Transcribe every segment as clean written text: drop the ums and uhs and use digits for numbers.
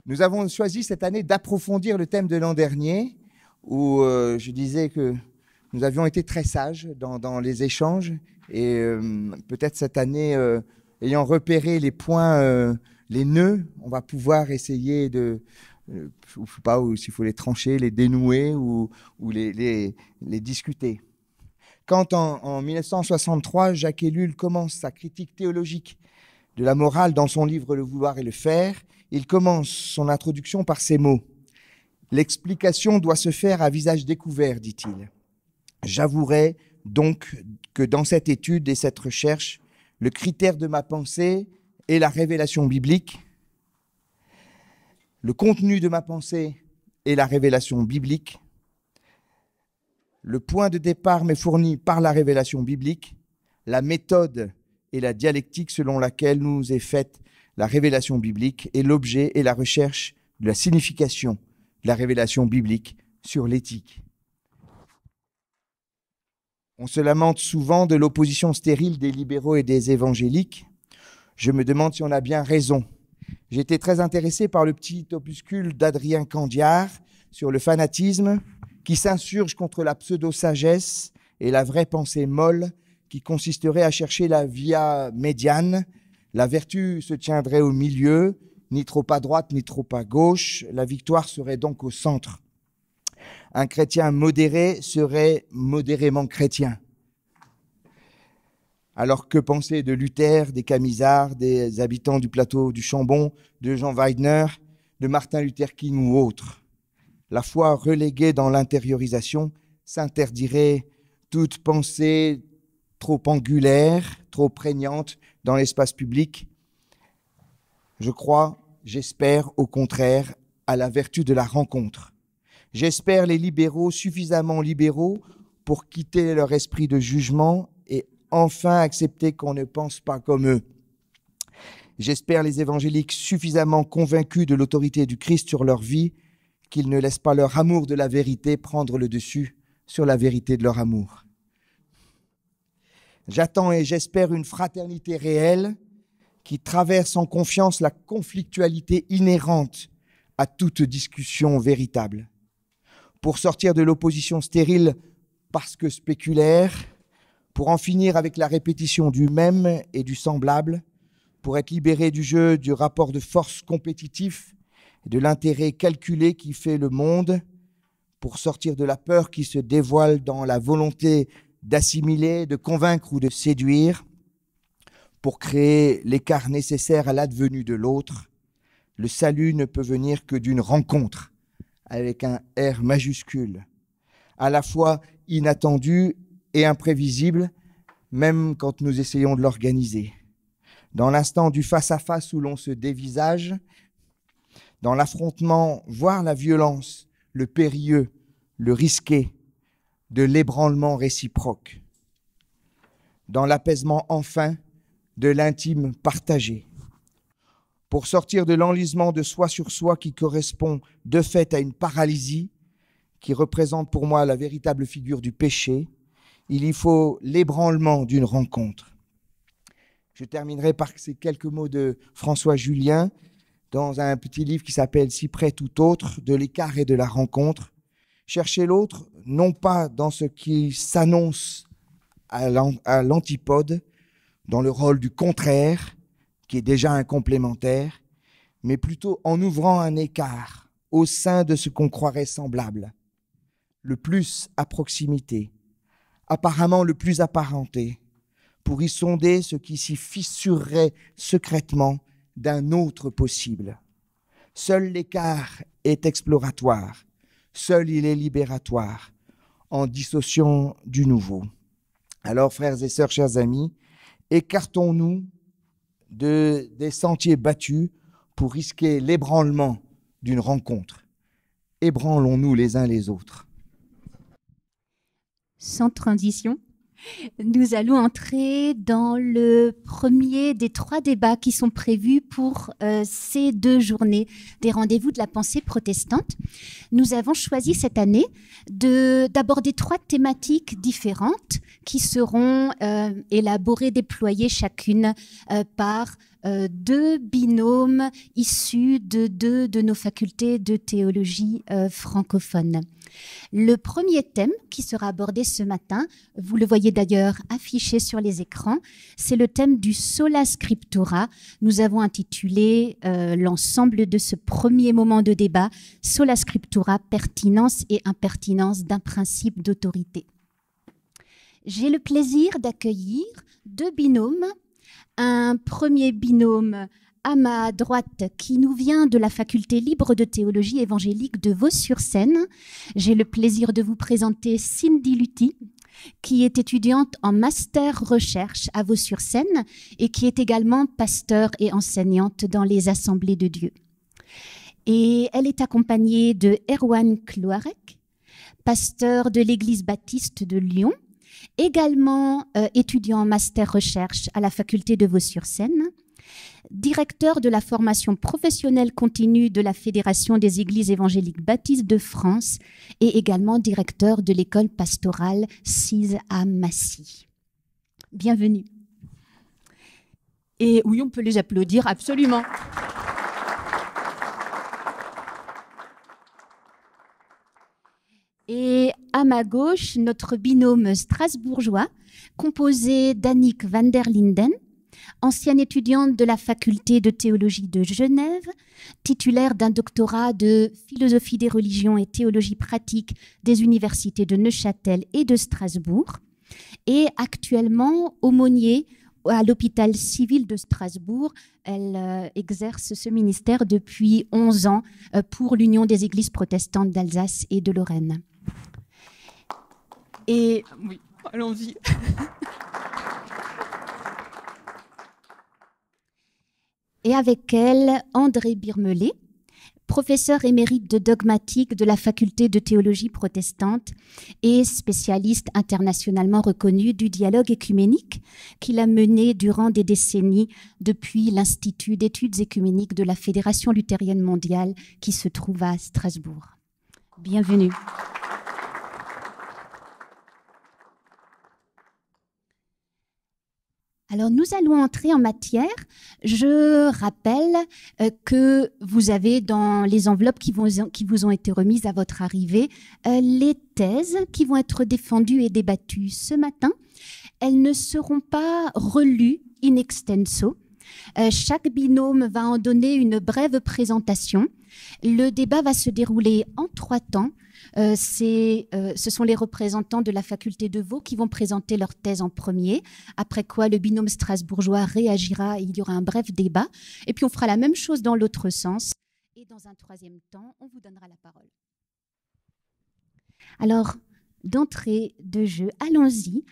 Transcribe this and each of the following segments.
Nous avons choisi cette année d'approfondir le thème de l'an dernier, où je disais que nous avions été très sages dans les échanges, et peut-être cette année, ayant repéré les points, les nœuds, on va pouvoir essayer de, je ne sais pas s'il faut les trancher, les dénouer ou les discuter. Quand en 1963, Jacques Ellul commence sa critique théologique de la morale dans son livre Le vouloir et le faire, il commence son introduction par ces mots. L'explication doit se faire à visage découvert, dit-il. J'avouerai donc que dans cette étude et cette recherche, le critère de ma pensée est la révélation biblique. Le contenu de ma pensée est la révélation biblique. Le point de départ m'est fourni par la révélation biblique. La méthode et la dialectique selon laquelle nous est faite la révélation biblique et l'objet et la recherche de la signification de la révélation biblique sur l'éthique. On se lamente souvent de l'opposition stérile des libéraux et des évangéliques. Je me demande si on a bien raison. J'ai été très intéressé par le petit opuscule d'Adrien Candiard sur le fanatisme qui s'insurge contre la pseudo-sagesse et la vraie pensée molle qui consisterait à chercher la via médiane. La vertu se tiendrait au milieu, ni trop à droite, ni trop à gauche. La victoire serait donc au centre. Un chrétien modéré serait modérément chrétien. Alors que penser de Luther, des Camisards, des habitants du plateau du Chambon, de Jean Weidner, de Martin Luther King ou autres? La foi reléguée dans l'intériorisation s'interdirait toute pensée trop angulaire, trop prégnante dans l'espace public. Je crois, j'espère au contraire à la vertu de la rencontre. J'espère les libéraux suffisamment libéraux pour quitter leur esprit de jugement et enfin accepter qu'on ne pense pas comme eux. J'espère les évangéliques suffisamment convaincus de l'autorité du Christ sur leur vie qu'ils ne laissent pas leur amour de la vérité prendre le dessus sur la vérité de leur amour. J'attends et j'espère une fraternité réelle qui traverse en confiance la conflictualité inhérente à toute discussion véritable. Pour sortir de l'opposition stérile parce que spéculaire, pour en finir avec la répétition du même et du semblable, pour être libéré du jeu du rapport de force compétitif et de l'intérêt calculé qui fait le monde, pour sortir de la peur qui se dévoile dans la volonté d'assimiler, de convaincre ou de séduire, pour créer l'écart nécessaire à l'advenue de l'autre. Le salut ne peut venir que d'une rencontre, avec un R majuscule, à la fois inattendue et imprévisible, même quand nous essayons de l'organiser. Dans l'instant du face-à-face où l'on se dévisage, dans l'affrontement, voire la violence, le périlleux, le risqué, de l'ébranlement réciproque. Dans l'apaisement enfin de l'intime partagé. Pour sortir de l'enlisement de soi sur soi qui correspond de fait à une paralysie, qui représente pour moi la véritable figure du péché, il y faut l'ébranlement d'une rencontre. Je terminerai par ces quelques mots de François Julien dans un petit livre qui s'appelle « Si près tout autre, de l'écart et de la rencontre ». Chercher l'autre, non pas dans ce qui s'annonce à l'antipode, dans le rôle du contraire, qui est déjà un complémentaire, mais plutôt en ouvrant un écart au sein de ce qu'on croirait semblable, le plus à proximité, apparemment le plus apparenté, pour y sonder ce qui s'y fissurerait secrètement d'un autre possible. Seul l'écart est exploratoire, seul il est libératoire, en dissociant du nouveau. Alors, frères et sœurs, chers amis, écartons-nous des sentiers battus pour risquer l'ébranlement d'une rencontre. Ébranlons-nous les uns les autres. Sans transition, Nous allons entrer dans le premier des 3 débats qui sont prévus pour ces 2 journées des rendez-vous de la pensée protestante. Nous avons choisi cette année d'aborder 3 thématiques différentes qui seront élaborées, déployées chacune par 2 binômes issus de 2 de nos facultés de théologie francophone. Le premier thème qui sera abordé ce matin, vous le voyez d'ailleurs affiché sur les écrans, c'est le thème du Sola Scriptura. Nous avons intitulé l'ensemble de ce premier moment de débat « Sola Scriptura, pertinence et impertinence d'un principe d'autorité ». J'ai le plaisir d'accueillir 2 binômes. Un premier binôme à ma droite qui nous vient de la faculté libre de théologie évangélique de Vaux-sur-Seine. J'ai le plaisir de vous présenter Cindy Luty, qui est étudiante en master recherche à Vaux-sur-Seine et qui est également pasteur et enseignante dans les assemblées de Dieu. Et elle est accompagnée de Erwan Cloarec, pasteur de l'église baptiste de Lyon, également étudiant en master recherche à la faculté de Vaux-sur-Seine, directeur de la formation professionnelle continue de la Fédération des Églises évangéliques baptistes de France et également directeur de l'école pastorale CISE à Massy. Bienvenue. Et oui, on peut les applaudir, absolument. Et à ma gauche, notre binôme strasbourgeois, composé d'Annick van der Linden, ancienne étudiante de la faculté de théologie de Genève, titulaire d'un doctorat de philosophie des religions et théologie pratique des universités de Neuchâtel et de Strasbourg, et actuellement aumônier à l'hôpital civil de Strasbourg. Elle exerce ce ministère depuis 11 ans pour l'Union des Églises protestantes d'Alsace et de Lorraine. Et oui, allons-y. Et avec elle, André Birmelet, professeur émérite de dogmatique de la faculté de théologie protestante et spécialiste internationalement reconnu du dialogue écuménique qu'il a mené durant des décennies depuis l'Institut d'études écuméniques de la Fédération luthérienne mondiale qui se trouve à Strasbourg. Bienvenue. Alors, nous allons entrer en matière. Je rappelle que vous avez dans les enveloppes qui vous ont été remises à votre arrivée les thèses qui vont être défendues et débattues ce matin. Elles ne seront pas relues in extenso. Chaque binôme va en donner une brève présentation. Le débat va se dérouler en 3 temps. Ce sont les représentants de la faculté de Vaud qui vont présenter leur thèse en premier, après quoi le binôme strasbourgeois réagira et il y aura un bref débat. Et puis on fera la même chose dans l'autre sens. Et dans un 3e temps, on vous donnera la parole. Alors, d'entrée de jeu, allons-y.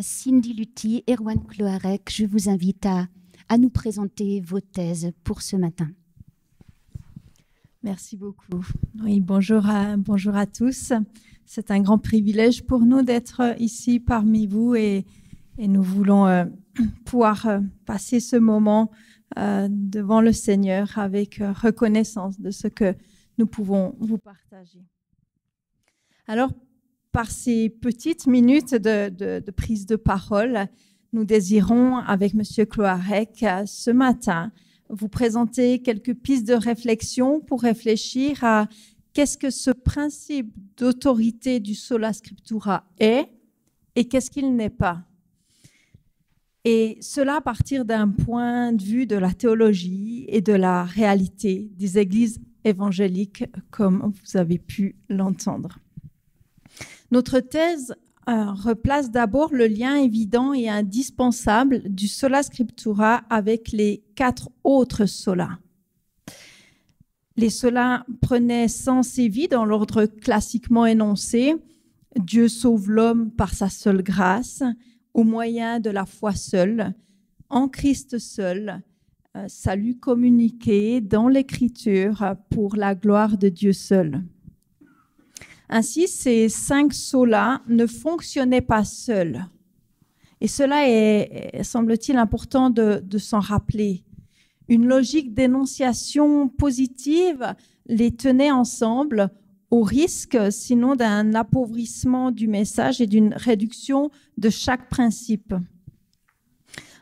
Cindy Luty, Erwan Cloarec, je vous invite à nous présenter vos thèses pour ce matin. Merci beaucoup. Oui, bonjour à tous. C'est un grand privilège pour nous d'être ici parmi vous et nous voulons pouvoir passer ce moment devant le Seigneur avec reconnaissance de ce que nous pouvons vous partager. Alors, par ces petites minutes de prise de parole, nous désirons, avec M. Cloarec, ce matin, vous présenter quelques pistes de réflexion pour réfléchir à qu'est-ce que ce principe d'autorité du Sola Scriptura est et qu'est-ce qu'il n'est pas. Et cela à partir d'un point de vue de la théologie et de la réalité des églises évangéliques, comme vous avez pu l'entendre. Notre thèse replace d'abord le lien évident et indispensable du Sola Scriptura avec les 4 autres solas. Les solas prenaient sens et vie dans l'ordre classiquement énoncé. Dieu sauve l'homme par sa seule grâce, au moyen de la foi seule, en Christ seul, salut communiqué dans l'Écriture pour la gloire de Dieu seul. Ainsi, ces 5 solas ne fonctionnaient pas seuls. Et cela est, semble-t-il, important de s'en rappeler. Une logique d'énonciation positive les tenait ensemble au risque, sinon, d'un appauvrissement du message et d'une réduction de chaque principe.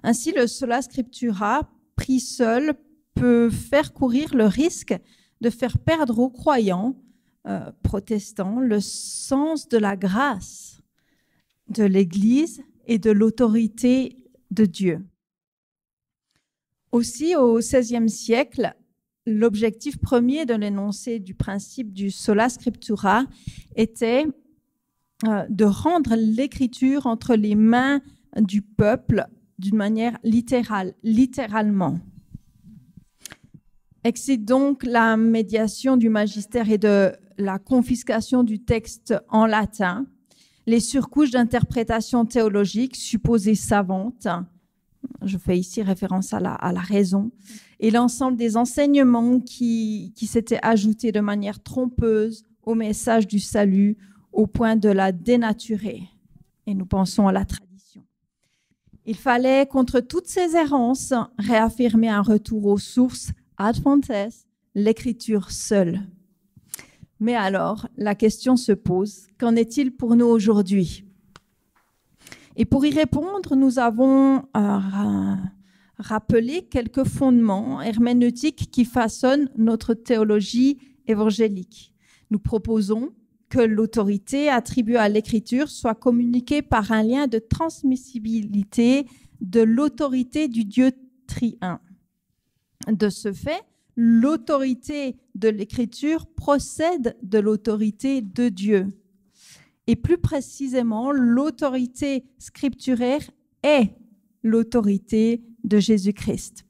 Ainsi, le sola scriptura, pris seul, peut faire courir le risque de faire perdre aux croyants protestants le sens de la grâce de l'Église et de l'autorité de Dieu. Aussi, au XVIe siècle, l'objectif premier de l'énoncé du principe du sola scriptura était de rendre l'écriture entre les mains du peuple d'une manière littéralement. Excite donc la médiation du magistère et de la confiscation du texte en latin, les surcouches d'interprétation théologique supposées savantes, je fais ici référence à la raison, et l'ensemble des enseignements qui s'étaient ajoutés de manière trompeuse au message du salut au point de la dénaturer. Et nous pensons à la tradition. Il fallait, contre toutes ces errances, réaffirmer un retour aux sources ad fontes, l'écriture seule. Mais alors, la question se pose, qu'en est-il pour nous aujourd'hui? Et pour y répondre, nous avons rappelé quelques fondements herméneutiques qui façonnent notre théologie évangélique. Nous proposons que l'autorité attribuée à l'écriture soit communiquée par un lien de transmissibilité de l'autorité du Dieu triun. De ce fait, l'autorité de l'écriture procède de l'autorité de Dieu. Et plus précisément, l'autorité scripturaire est l'autorité de Jésus-Christ.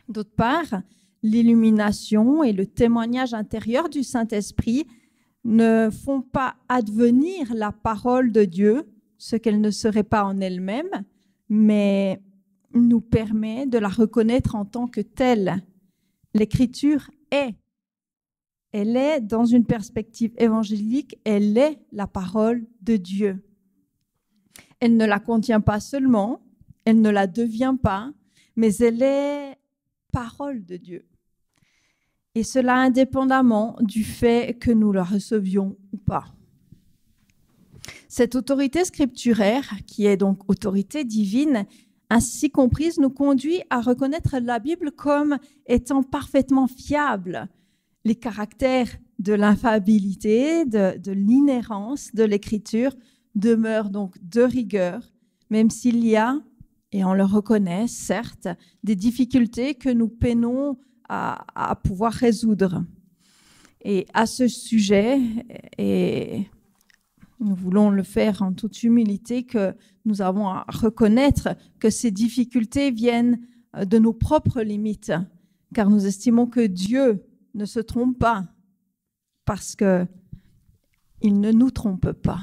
D'autre part, l'illumination et le témoignage intérieur du Saint-Esprit ne font pas advenir la parole de Dieu, ce qu'elle ne serait pas en elle-même, mais nous permet de la reconnaître en tant que telle. L'Écriture elle est, dans une perspective évangélique, elle est la parole de Dieu. Elle ne la contient pas seulement, elle ne la devient pas, mais elle est parole de Dieu. Et cela indépendamment du fait que nous la recevions ou pas. Cette autorité scripturaire, qui est donc autorité divine, ainsi comprise, nous conduit à reconnaître la Bible comme étant parfaitement fiable. Les caractères de l'infaillibilité, de l'inhérence de l'écriture demeurent donc de rigueur, même s'il y a, et on le reconnaît, certes, des difficultés que nous peinons à pouvoir résoudre. Et à ce sujet, et nous voulons le faire en toute humilité, que nous avons à reconnaître que ces difficultés viennent de nos propres limites, car nous estimons que Dieu ne se trompe pas, parce qu'il ne nous trompe pas.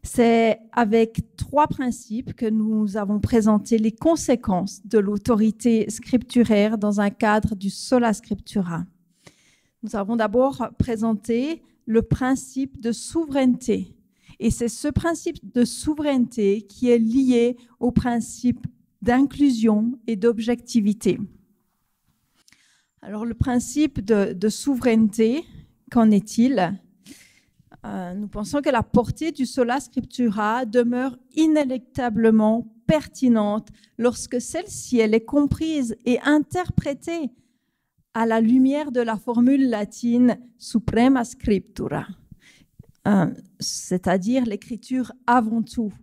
C'est avec 3 principes que nous avons présenté les conséquences de l'autorité scripturaire dans un cadre du sola scriptura. Nous avons d'abord présenté le principe de souveraineté. Et c'est ce principe de souveraineté qui est lié au principe d'inclusion et d'objectivité. Alors, le principe de souveraineté, qu'en est-il ? Nous pensons que la portée du sola scriptura demeure inéluctablement pertinente lorsque celle-ci elle est comprise et interprétée à la lumière de la formule latine suprema scriptura, c'est-à-dire l'écriture avant tout.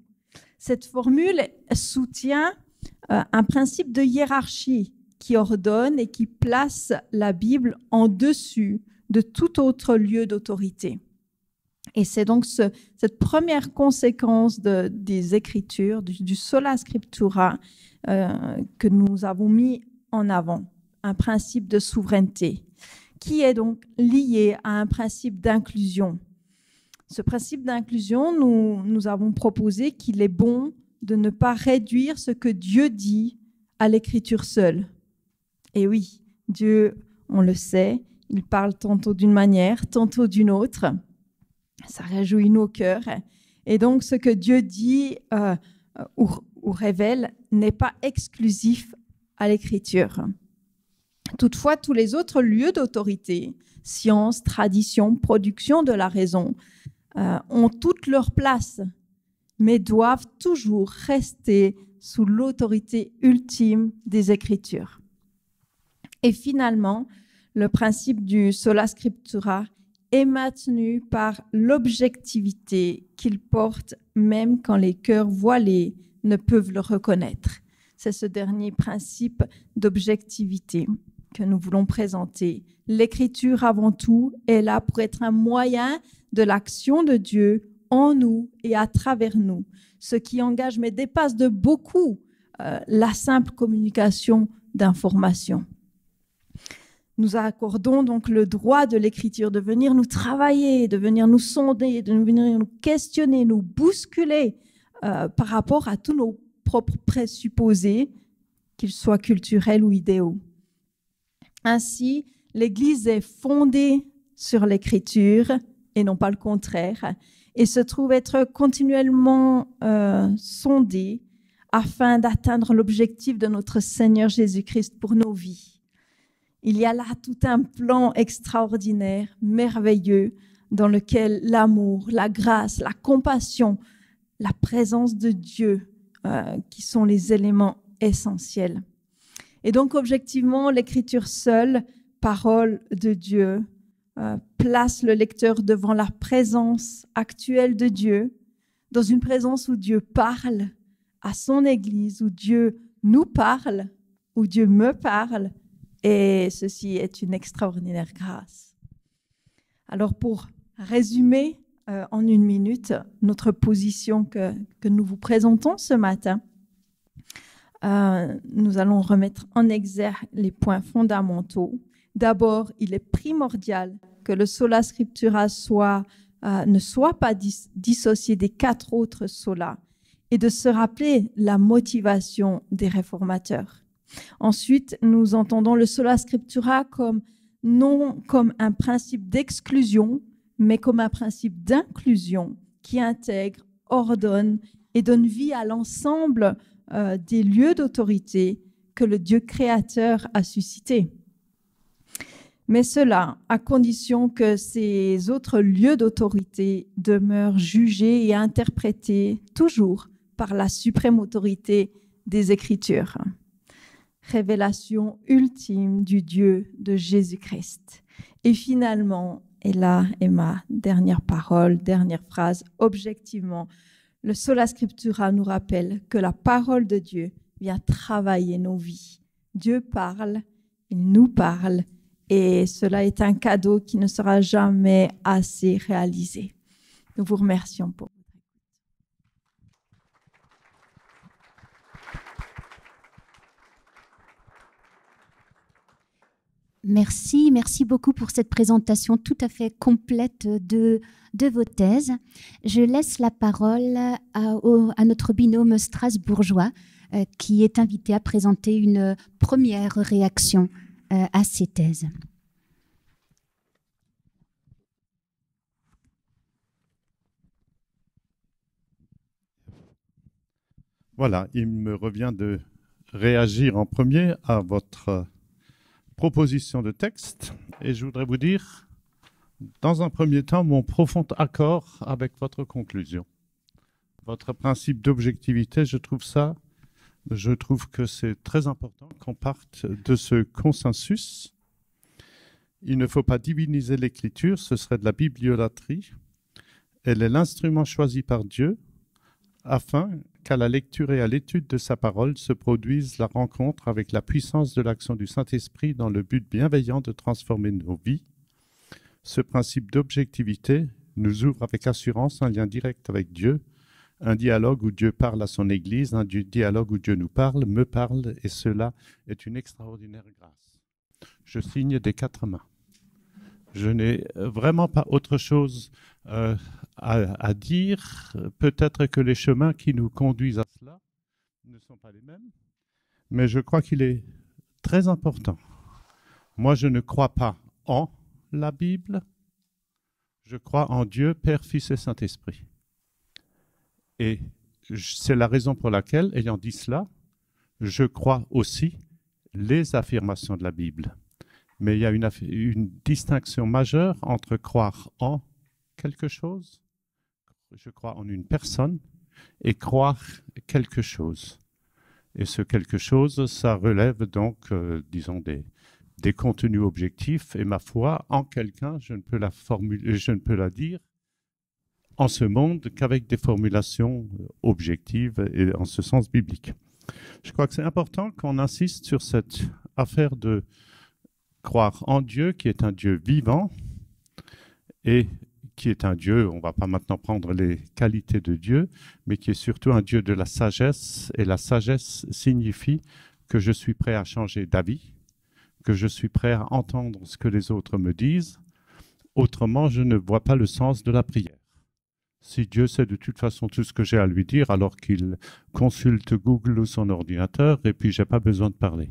Cette formule soutient un principe de hiérarchie qui ordonne et qui place la Bible en dessus de tout autre lieu d'autorité. Et c'est donc cette première conséquence des Écritures, du sola scriptura, que nous avons mis en avant, un principe de souveraineté, qui est donc lié à un principe d'inclusion. Ce principe d'inclusion, nous avons proposé qu'il est bon de ne pas réduire ce que Dieu dit à l'Écriture seule. Et oui, Dieu, on le sait, il parle tantôt d'une manière, tantôt d'une autre. Ça réjouit nos cœurs Et donc, ce que Dieu dit ou révèle n'est pas exclusif à l'Écriture. Toutefois, tous les autres lieux d'autorité, science, tradition, production de la raison, ont toute leur place, mais doivent toujours rester sous l'autorité ultime des Écritures. Et finalement, le principe du sola scriptura est maintenu par l'objectivité qu'il porte même quand les cœurs voilés ne peuvent le reconnaître. C'est ce dernier principe d'objectivité que nous voulons présenter. L'Écriture, avant tout, est là pour être un moyen de l'action de Dieu en nous et à travers nous, ce qui engage mais dépasse de beaucoup la simple communication d'informations. Nous accordons donc le droit de l'Écriture de venir nous travailler, de venir nous sonder, de venir nous questionner, nous bousculer par rapport à tous nos propres présupposés, qu'ils soient culturels ou idéaux. Ainsi, l'Église est fondée sur l'Écriture et non pas le contraire, et se trouve être continuellement sondée afin d'atteindre l'objectif de notre Seigneur Jésus-Christ pour nos vies. Il y a là tout un plan extraordinaire, merveilleux, dans lequel l'amour, la grâce, la compassion, la présence de Dieu, qui sont les éléments essentiels. Et donc, objectivement, l'Écriture seule, parole de Dieu, place le lecteur devant la présence actuelle de Dieu, dans une présence où Dieu parle à son Église, où Dieu nous parle, où Dieu me parle, et ceci est une extraordinaire grâce. Alors, pour résumer en une minute notre position que nous vous présentons ce matin, nous allons remettre en exergue les points fondamentaux. D'abord, il est primordial que le sola scriptura ne soit pas dissocié des 4 autres solas et de se rappeler la motivation des réformateurs. Ensuite, nous entendons le sola scriptura non comme un principe d'exclusion, mais comme un principe d'inclusion qui intègre, ordonne et donne vie à l'ensemble des lieux d'autorité que le Dieu créateur a suscités. Mais cela à condition que ces autres lieux d'autorité demeurent jugés et interprétés toujours par la suprême autorité des Écritures. Révélation ultime du Dieu de Jésus-Christ. Et finalement, et là est ma dernière parole, dernière phrase, objectivement, le sola scriptura nous rappelle que la parole de Dieu vient travailler nos vies. Dieu parle, il nous parle, et cela est un cadeau qui ne sera jamais assez réalisé. Nous vous remercions pour votre écoute. Merci beaucoup pour cette présentation tout à fait complète de vos thèses. Je laisse la parole à notre binôme strasbourgeois qui est invité à présenter une première réaction à ces thèses. Voilà, il me revient de réagir en premier à votre proposition de texte et je voudrais vous dire, dans un premier temps, mon profond accord avec votre conclusion. Votre principe d'objectivité, je trouve que c'est très important qu'on parte de ce consensus. Il ne faut pas diviniser l'Écriture, ce serait de la bibliolâtrie. Elle est l'instrument choisi par Dieu afin qu'à la lecture et à l'étude de sa parole se produise la rencontre avec la puissance de l'action du Saint-Esprit dans le but bienveillant de transformer nos vies. Ce principe d'objectivité nous ouvre avec assurance un lien direct avec Dieu, un dialogue où Dieu parle à son Église, un dialogue où Dieu nous parle, me parle, et cela est une extraordinaire grâce. Je signe des 4 mains. Je n'ai vraiment pas autre chose à dire. Peut-être que les chemins qui nous conduisent à cela ne sont pas les mêmes, mais je crois qu'il est très important. Moi, je ne crois pas en la Bible, je crois en Dieu, Père, Fils et Saint-Esprit. Et c'est la raison pour laquelle, ayant dit cela, je crois aussi les affirmations de la Bible. Mais il y a une distinction majeure entre croire en quelque chose, je crois en une personne, et croire quelque chose. Et ce quelque chose, ça relève donc, disons, des contenus objectifs. Et ma foi en quelqu'un, je ne peux la dire en ce monde qu'avec des formulations objectives et en ce sens biblique. Je crois que c'est important qu'on insiste sur cette affaire de croire en Dieu, qui est un Dieu vivant et qui est un Dieu, on ne va pas maintenant prendre les qualités de Dieu, mais qui est surtout un Dieu de la sagesse. Et la sagesse signifie que je suis prêt à changer d'avis, que je suis prêt à entendre ce que les autres me disent. Autrement, je ne vois pas le sens de la prière. Si Dieu sait de toute façon tout ce que j'ai à lui dire, alors qu'il consulte Google ou son ordinateur, et puis je n'ai pas besoin de parler.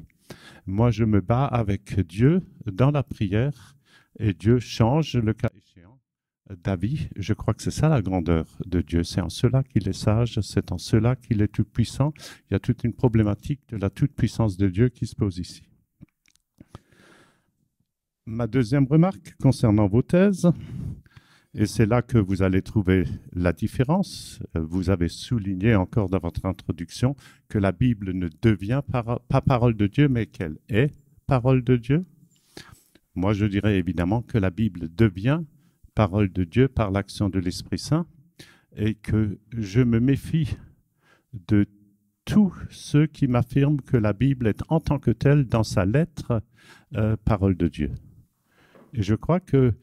Moi, je me bats avec Dieu dans la prière, et Dieu change le cas échéant d'avis. Je crois que c'est ça la grandeur de Dieu. C'est en cela qu'il est sage, c'est en cela qu'il est tout-puissant. Il y a toute une problématique de la toute-puissance de Dieu qui se pose ici. Ma deuxième remarque concernant vos thèses, et c'est là que vous allez trouver la différence. Vous avez souligné encore dans votre introduction que la Bible ne devient pas parole de Dieu, mais qu'elle est parole de Dieu. Moi, je dirais évidemment que la Bible devient parole de Dieu par l'action de l'Esprit Saint et que je me méfie de tous ceux qui m'affirment que la Bible est en tant que telle, dans sa lettre, parole de Dieu. Et je crois que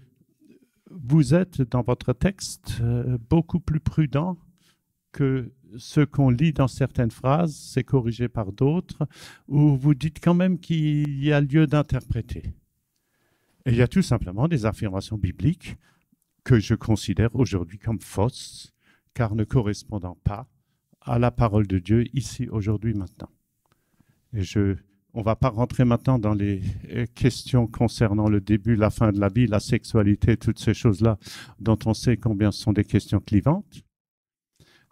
vous êtes dans votre texte beaucoup plus prudent que ce qu'on lit dans certaines phrases, c'est corrigé par d'autres, où vous dites quand même qu'il y a lieu d'interpréter. Et il y a tout simplement des affirmations bibliques que je considère aujourd'hui comme fausses, car ne correspondant pas à la parole de Dieu ici, aujourd'hui, maintenant. Et on ne va pas rentrer maintenant dans les questions concernant le début, la fin de la vie, la sexualité, toutes ces choses-là dont on sait combien ce sont des questions clivantes.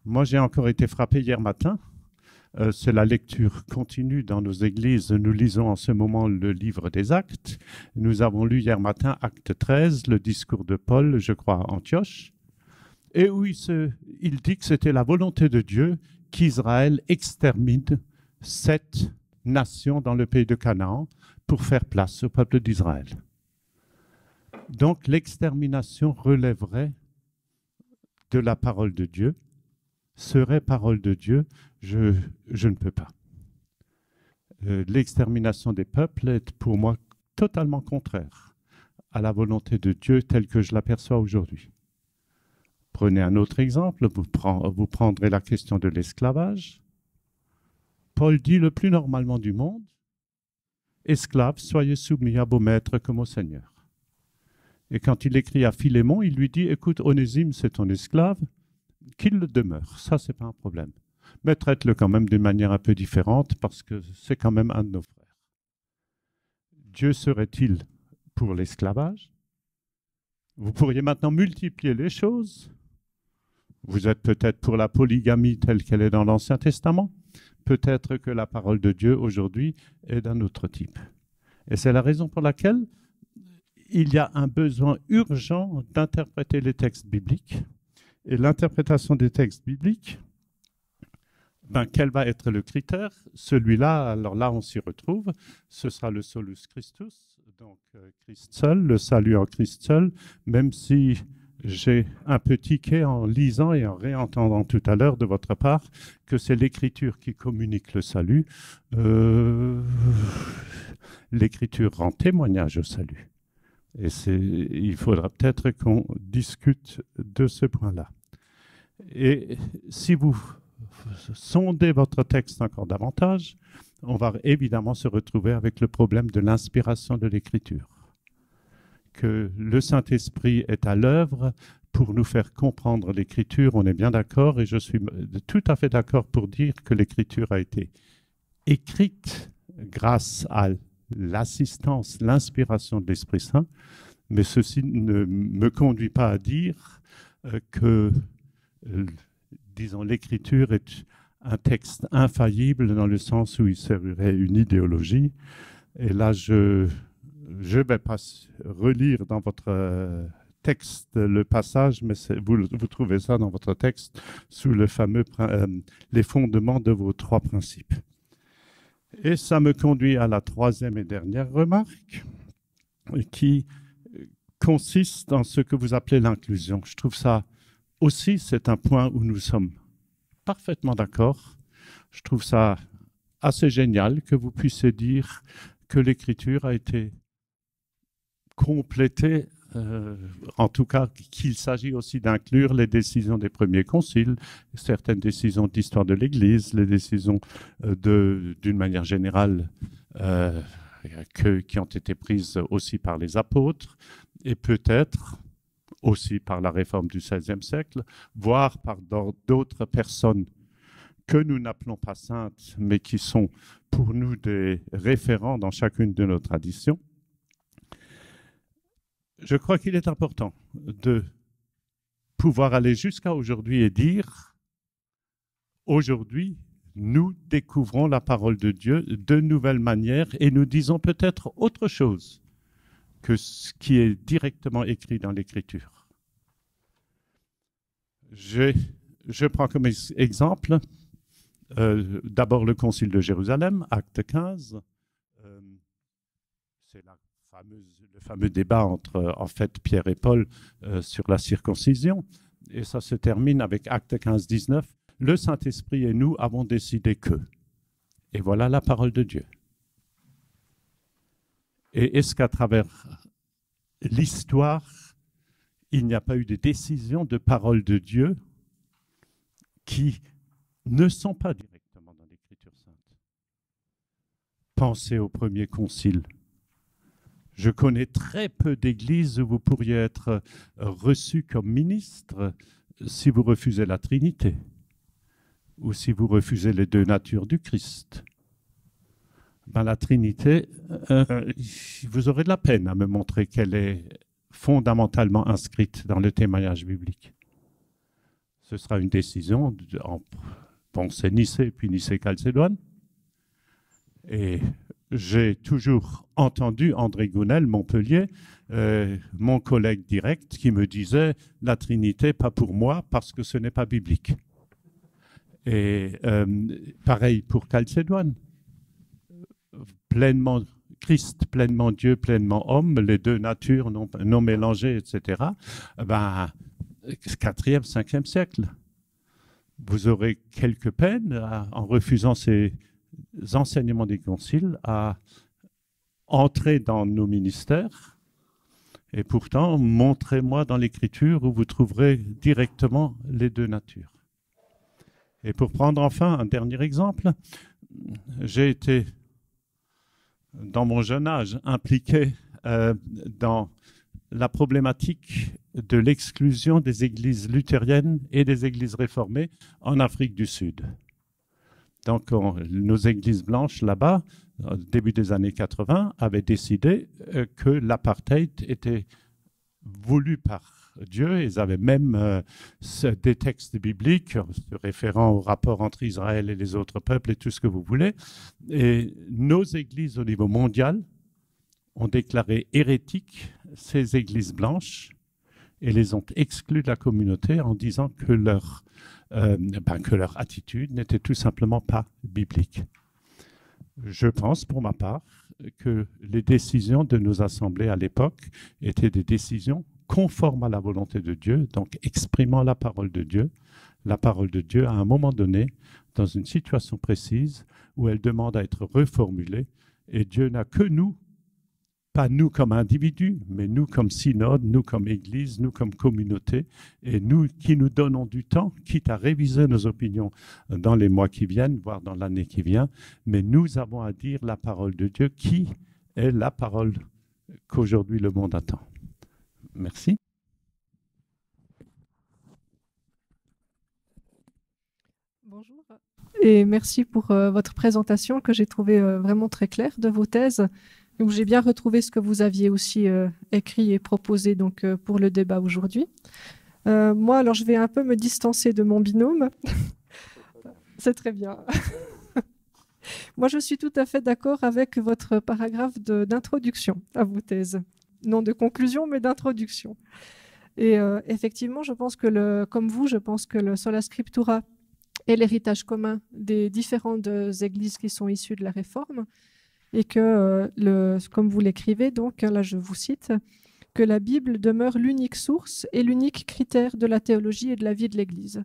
Moi, j'ai encore été frappé hier matin. C'est la lecture continue dans nos églises. Nous lisons en ce moment le livre des Actes. Nous avons lu hier matin Acte 13, le discours de Paul, je crois, à Antioche, et où il dit que c'était la volonté de Dieu qu'Israël extermine 7 nations dans le pays de Canaan pour faire place au peuple d'Israël. Donc l'extermination relèverait de la parole de Dieu, serait parole de Dieu, je ne peux pas. L'extermination des peuples est pour moi totalement contraire à la volonté de Dieu telle que je l'aperçois aujourd'hui. Prenez un autre exemple, vous prendrez la question de l'esclavage. Paul dit le plus normalement du monde, « Esclaves, soyez soumis à vos maîtres comme au Seigneur. » Et quand il écrit à Philémon, il lui dit, « Écoute, Onésime, c'est ton esclave, qu'il le demeure, ça, c'est pas un problème. Mais traite-le quand même d'une manière un peu différente parce que c'est quand même un de nos frères. » Dieu serait-il pour l'esclavage? Vous pourriez maintenant multiplier les choses. Vous êtes peut-être pour la polygamie telle qu'elle est dans l'Ancien Testament. Peut-être que la parole de Dieu aujourd'hui est d'un autre type. Et c'est la raison pour laquelle il y a un besoin urgent d'interpréter les textes bibliques. Et l'interprétation des textes bibliques, quel va être le critère? Celui-là, alors là on s'y retrouve, ce sera le solus Christus, donc Christ seul, le salut en Christ seul, même si j'ai un peu tiqué en lisant et en réentendant tout à l'heure de votre part que c'est l'Écriture qui communique le salut. L'Écriture rend témoignage au salut. Et il faudra peut-être qu'on discute de ce point-là. Et si vous sondez votre texte encore davantage, on va évidemment se retrouver avec le problème de l'inspiration de l'Écriture. Que le Saint-Esprit est à l'œuvre pour nous faire comprendre l'Écriture, on est bien d'accord, et je suis tout à fait d'accord pour dire que l'Écriture a été écrite grâce à l'assistance, l'inspiration de l'Esprit Saint, mais ceci ne me conduit pas à dire que disons, l'écriture est un texte infaillible dans le sens où il serait une idéologie. Et là, je vais pas relire dans votre texte le passage, mais vous trouvez ça dans votre texte sous le fameux les fondements de vos 3 principes. Et ça me conduit à la 3e et dernière remarque, qui consiste dans ce que vous appelez l'inclusion. Je trouve ça aussi, c'est un point où nous sommes parfaitement d'accord. Je trouve ça assez génial que vous puissiez dire que l'écriture a été complétée, en tout cas qu'il s'agit aussi d'inclure les décisions des premiers conciles, certaines décisions d'histoire de l'Église, les décisions d'une manière générale qui ont été prises aussi par les apôtres et peut-être aussi par la réforme du XVIe siècle, voire par d'autres personnes que nous n'appelons pas saintes, mais qui sont pour nous des référents dans chacune de nos traditions. Je crois qu'il est important de pouvoir aller jusqu'à aujourd'hui et dire, aujourd'hui, nous découvrons la parole de Dieu de nouvelles manières et nous disons peut-être autre chose que ce qui est directement écrit dans l'Écriture. Je prends comme exemple d'abord le Concile de Jérusalem, acte 15. C'est le fameux débat entre en fait Pierre et Paul sur la circoncision. Et ça se termine avec acte 15, 19. Le Saint-Esprit et nous avons décidé que. Et voilà la parole de Dieu. Et est-ce qu'à travers l'histoire, il n'y a pas eu des décisions de parole de Dieu qui ne sont pas directement dans l'Écriture sainte? Pensez au premier concile. Je connais très peu d'églises où vous pourriez être reçu comme ministre si vous refusez la Trinité ou si vous refusez les 2 natures du Christ. Ben, la Trinité, vous aurez de la peine à me montrer qu'elle est fondamentalement inscrite dans le témoignage biblique. Ce sera une décision, bon, c'est Nicée puis Nicée-Chalcédoine. Et j'ai toujours entendu André Gounel, Montpellier, mon collègue direct, qui me disait « la Trinité, pas pour moi, parce que ce n'est pas biblique ». Et pareil pour Chalcédoine. Pleinement Christ, pleinement Dieu, pleinement homme, les 2 natures non mélangées, etc. Ben, 4e, 5e siècle. Vous aurez quelques peines en refusant ces enseignements des conciles à entrer dans nos ministères. Et pourtant, montrez-moi dans l'Écriture où vous trouverez directement les 2 natures. Et pour prendre enfin un dernier exemple, j'ai été, dans mon jeune âge, impliqué dans la problématique de l'exclusion des églises luthériennes et des églises réformées en Afrique du Sud. Donc, nos églises blanches là-bas, au début des années 80, avaient décidé que l'apartheid était voulu par Dieu. Ils avaient même des textes bibliques se référant au rapport entre Israël et les autres peuples et tout ce que vous voulez. Et nos églises au niveau mondial ont déclaré hérétiques ces églises blanches et les ont exclues de la communauté en disant que leur attitude n'était tout simplement pas biblique. Je pense, pour ma part, que les décisions de nos assemblées à l'époque étaient des décisions conformes à la volonté de Dieu, donc exprimant la parole de Dieu à un moment donné, dans une situation précise où elle demande à être reformulée, et Dieu n'a que nous, pas nous comme individus, mais nous comme synode, nous comme église, nous comme communauté, et nous qui nous donnons du temps, quitte à réviser nos opinions dans les mois qui viennent, voire dans l'année qui vient, mais nous avons à dire la parole de Dieu, qui est la parole qu'aujourd'hui le monde attend. Merci. Bonjour et merci pour votre présentation que j'ai trouvée vraiment très claire de vos thèses, où j'ai bien retrouvé ce que vous aviez aussi écrit et proposé donc, pour le débat aujourd'hui. Moi, alors, je vais un peu me distancer de mon binôme. C'est très bien. Moi, je suis tout à fait d'accord avec votre paragraphe d'introduction à vos thèses. Non de conclusion, mais d'introduction. Et effectivement, je pense que, comme vous, je pense que le Sola Scriptura est l'héritage commun des différentes églises qui sont issues de la Réforme, et que, comme vous l'écrivez, donc là je vous cite, que la Bible demeure l'unique source et l'unique critère de la théologie et de la vie de l'Église.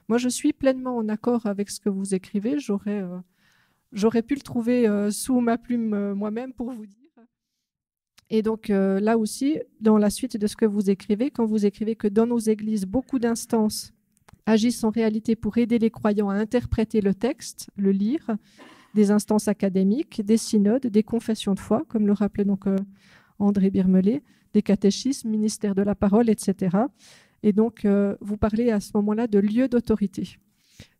Moi, je suis pleinement en accord avec ce que vous écrivez. J'aurais pu le trouver sous ma plume moi-même pour vous dire. Et donc là aussi, dans la suite de ce que vous écrivez, quand vous écrivez que dans nos églises, beaucoup d'instances agissent en réalité pour aider les croyants à interpréter le texte, le lire, des instances académiques, des synodes, des confessions de foi, comme le rappelait donc André Birmelet, des catéchismes, ministère de la parole, etc. Et donc, vous parlez à ce moment-là de lieu d'autorité.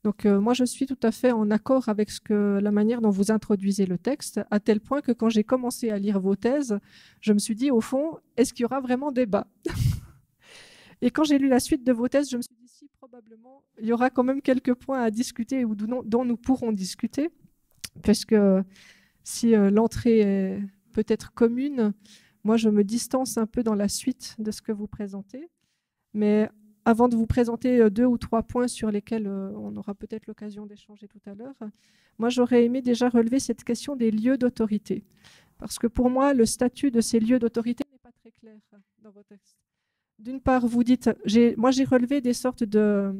Donc, moi, je suis tout à fait en accord avec la manière dont vous introduisez le texte, à tel point que quand j'ai commencé à lire vos thèses, je me suis dit, au fond, est-ce qu'il y aura vraiment débat? Et quand j'ai lu la suite de vos thèses, je me suis dit, si, probablement, il y aura quand même quelques points à discuter ou dont nous pourrons discuter, parce que si l'entrée est peut-être commune, moi, je me distance un peu dans la suite de ce que vous présentez. Mais avant de vous présenter 2 ou 3 points sur lesquels on aura peut-être l'occasion d'échanger tout à l'heure, moi, j'aurais aimé déjà relever cette question des lieux d'autorité. Parce que pour moi, le statut de ces lieux d'autorité n'est pas très clair dans vos textes. D'une part, vous dites, moi, j'ai relevé des sortes de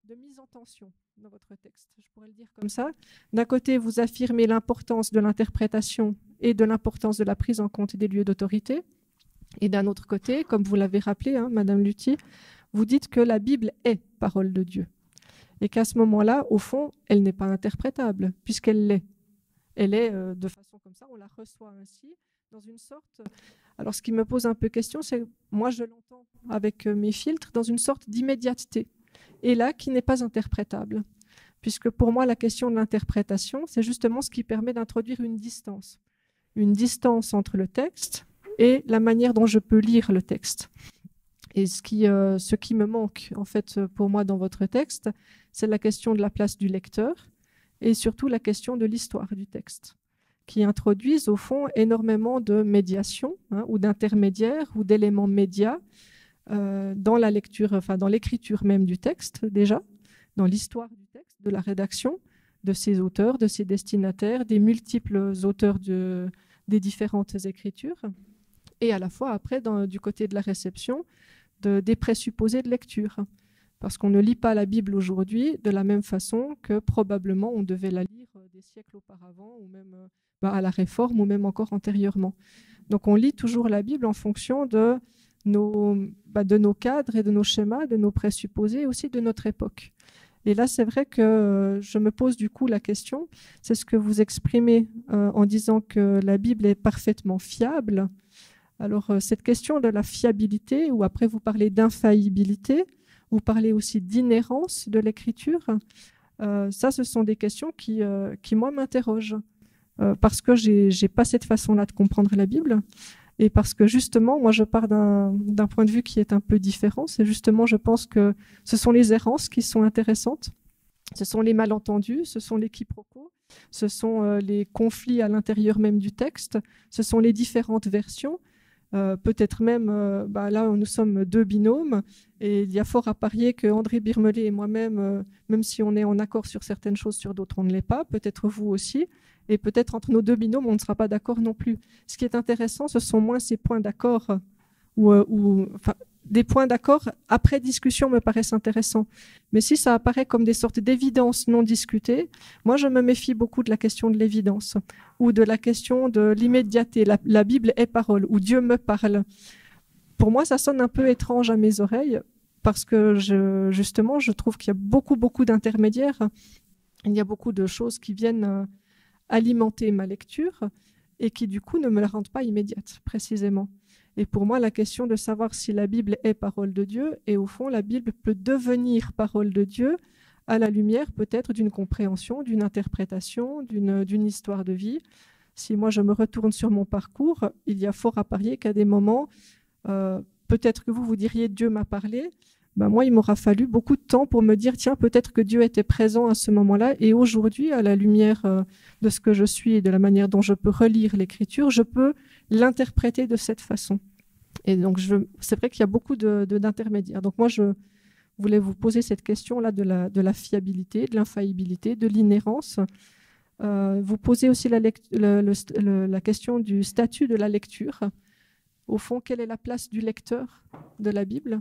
mise en tension dans votre texte, je pourrais le dire comme ça. D'un côté, vous affirmez l'importance de l'interprétation et de l'importance de la prise en compte des lieux d'autorité. Et d'un autre côté, comme vous l'avez rappelé, Madame Luthi, vous dites que la Bible est parole de Dieu. Et qu'à ce moment-là, au fond, elle n'est pas interprétable, puisqu'elle l'est. Elle est de façon comme ça, on la reçoit ainsi, dans une sorte... Alors, ce qui me pose un peu question, c'est, moi, je l'entends avec mes filtres, dans une sorte d'immédiateté. Et là, qui n'est pas interprétable. Puisque pour moi, la question de l'interprétation, c'est justement ce qui permet d'introduire une distance. Une distance entre le texte et la manière dont je peux lire le texte. Et ce qui me manque, en fait, pour moi, dans votre texte, c'est la question de la place du lecteur et surtout la question de l'histoire du texte, qui introduisent, au fond, énormément de médiation ou d'intermédiaires ou d'éléments médias dans la lecture, enfin dans l'écriture même du texte déjà, dans l'histoire du texte, de la rédaction, de ses auteurs, de ses destinataires, des multiples auteurs des différentes écritures, et à la fois après, du côté de la réception, des présupposés de lecture. Parce qu'on ne lit pas la Bible aujourd'hui de la même façon que probablement on devait la lire des siècles auparavant, ou même à la Réforme, ou même encore antérieurement. Donc on lit toujours la Bible en fonction de nos cadres et de nos schémas, de nos présupposés, et aussi de notre époque. Et là, c'est vrai que je me pose du coup la question, c'est ce que vous exprimez en disant que la Bible est parfaitement fiable. Alors, cette question de la fiabilité, ou après vous parlez d'infaillibilité, vous parlez aussi d'inhérence de l'écriture, ça, ce sont des questions qui moi, m'interrogent, parce que j'ai pas cette façon-là de comprendre la Bible, et parce que justement, moi, je pars d'un point de vue qui est un peu différent. C'est justement, je pense que ce sont les errances qui sont intéressantes, ce sont les malentendus, ce sont les quiproquos, ce sont les conflits à l'intérieur même du texte, ce sont les différentes versions. Peut-être même, là nous sommes 2 binômes, et il y a fort à parier que André Birmelet et moi-même, même si on est en accord sur certaines choses, sur d'autres on ne l'est pas, peut-être vous aussi, et peut-être entre nos 2 binômes on ne sera pas d'accord non plus. Ce qui est intéressant, ce sont moins ces points d'accord, des points d'accord après discussion me paraissent intéressants. Mais si ça apparaît comme des sortes d'évidences non discutées, moi je me méfie beaucoup de la question de l'évidence ou de la question de l'immédiateté. La Bible est parole, ou Dieu me parle. Pour moi, ça sonne un peu étrange à mes oreilles parce que justement, je trouve qu'il y a beaucoup d'intermédiaires. Il y a beaucoup de choses qui viennent alimenter ma lecture et qui du coup ne me la rendent pas immédiate, précisément. Et pour moi, la question de savoir si la Bible est parole de Dieu, et au fond, la Bible peut devenir parole de Dieu à la lumière peut-être d'une compréhension, d'une interprétation, d'une histoire de vie. Si moi je me retourne sur mon parcours, il y a fort à parier qu'à des moments, peut-être que vous diriez Dieu m'a parlé, ben moi, il m'aura fallu beaucoup de temps pour me dire, tiens, peut-être que Dieu était présent à ce moment-là, et aujourd'hui, à la lumière de ce que je suis et de la manière dont je peux relire l'Écriture, je peux l'interpréter de cette façon. Et donc, c'est vrai qu'il y a beaucoup d'intermédiaires. Donc moi, je voulais vous poser cette question-là de la fiabilité, de l'infaillibilité, de l'inhérence. Vous posez aussi la question du statut de la lecture. Au fond, quelle est la place du lecteur de la Bible ?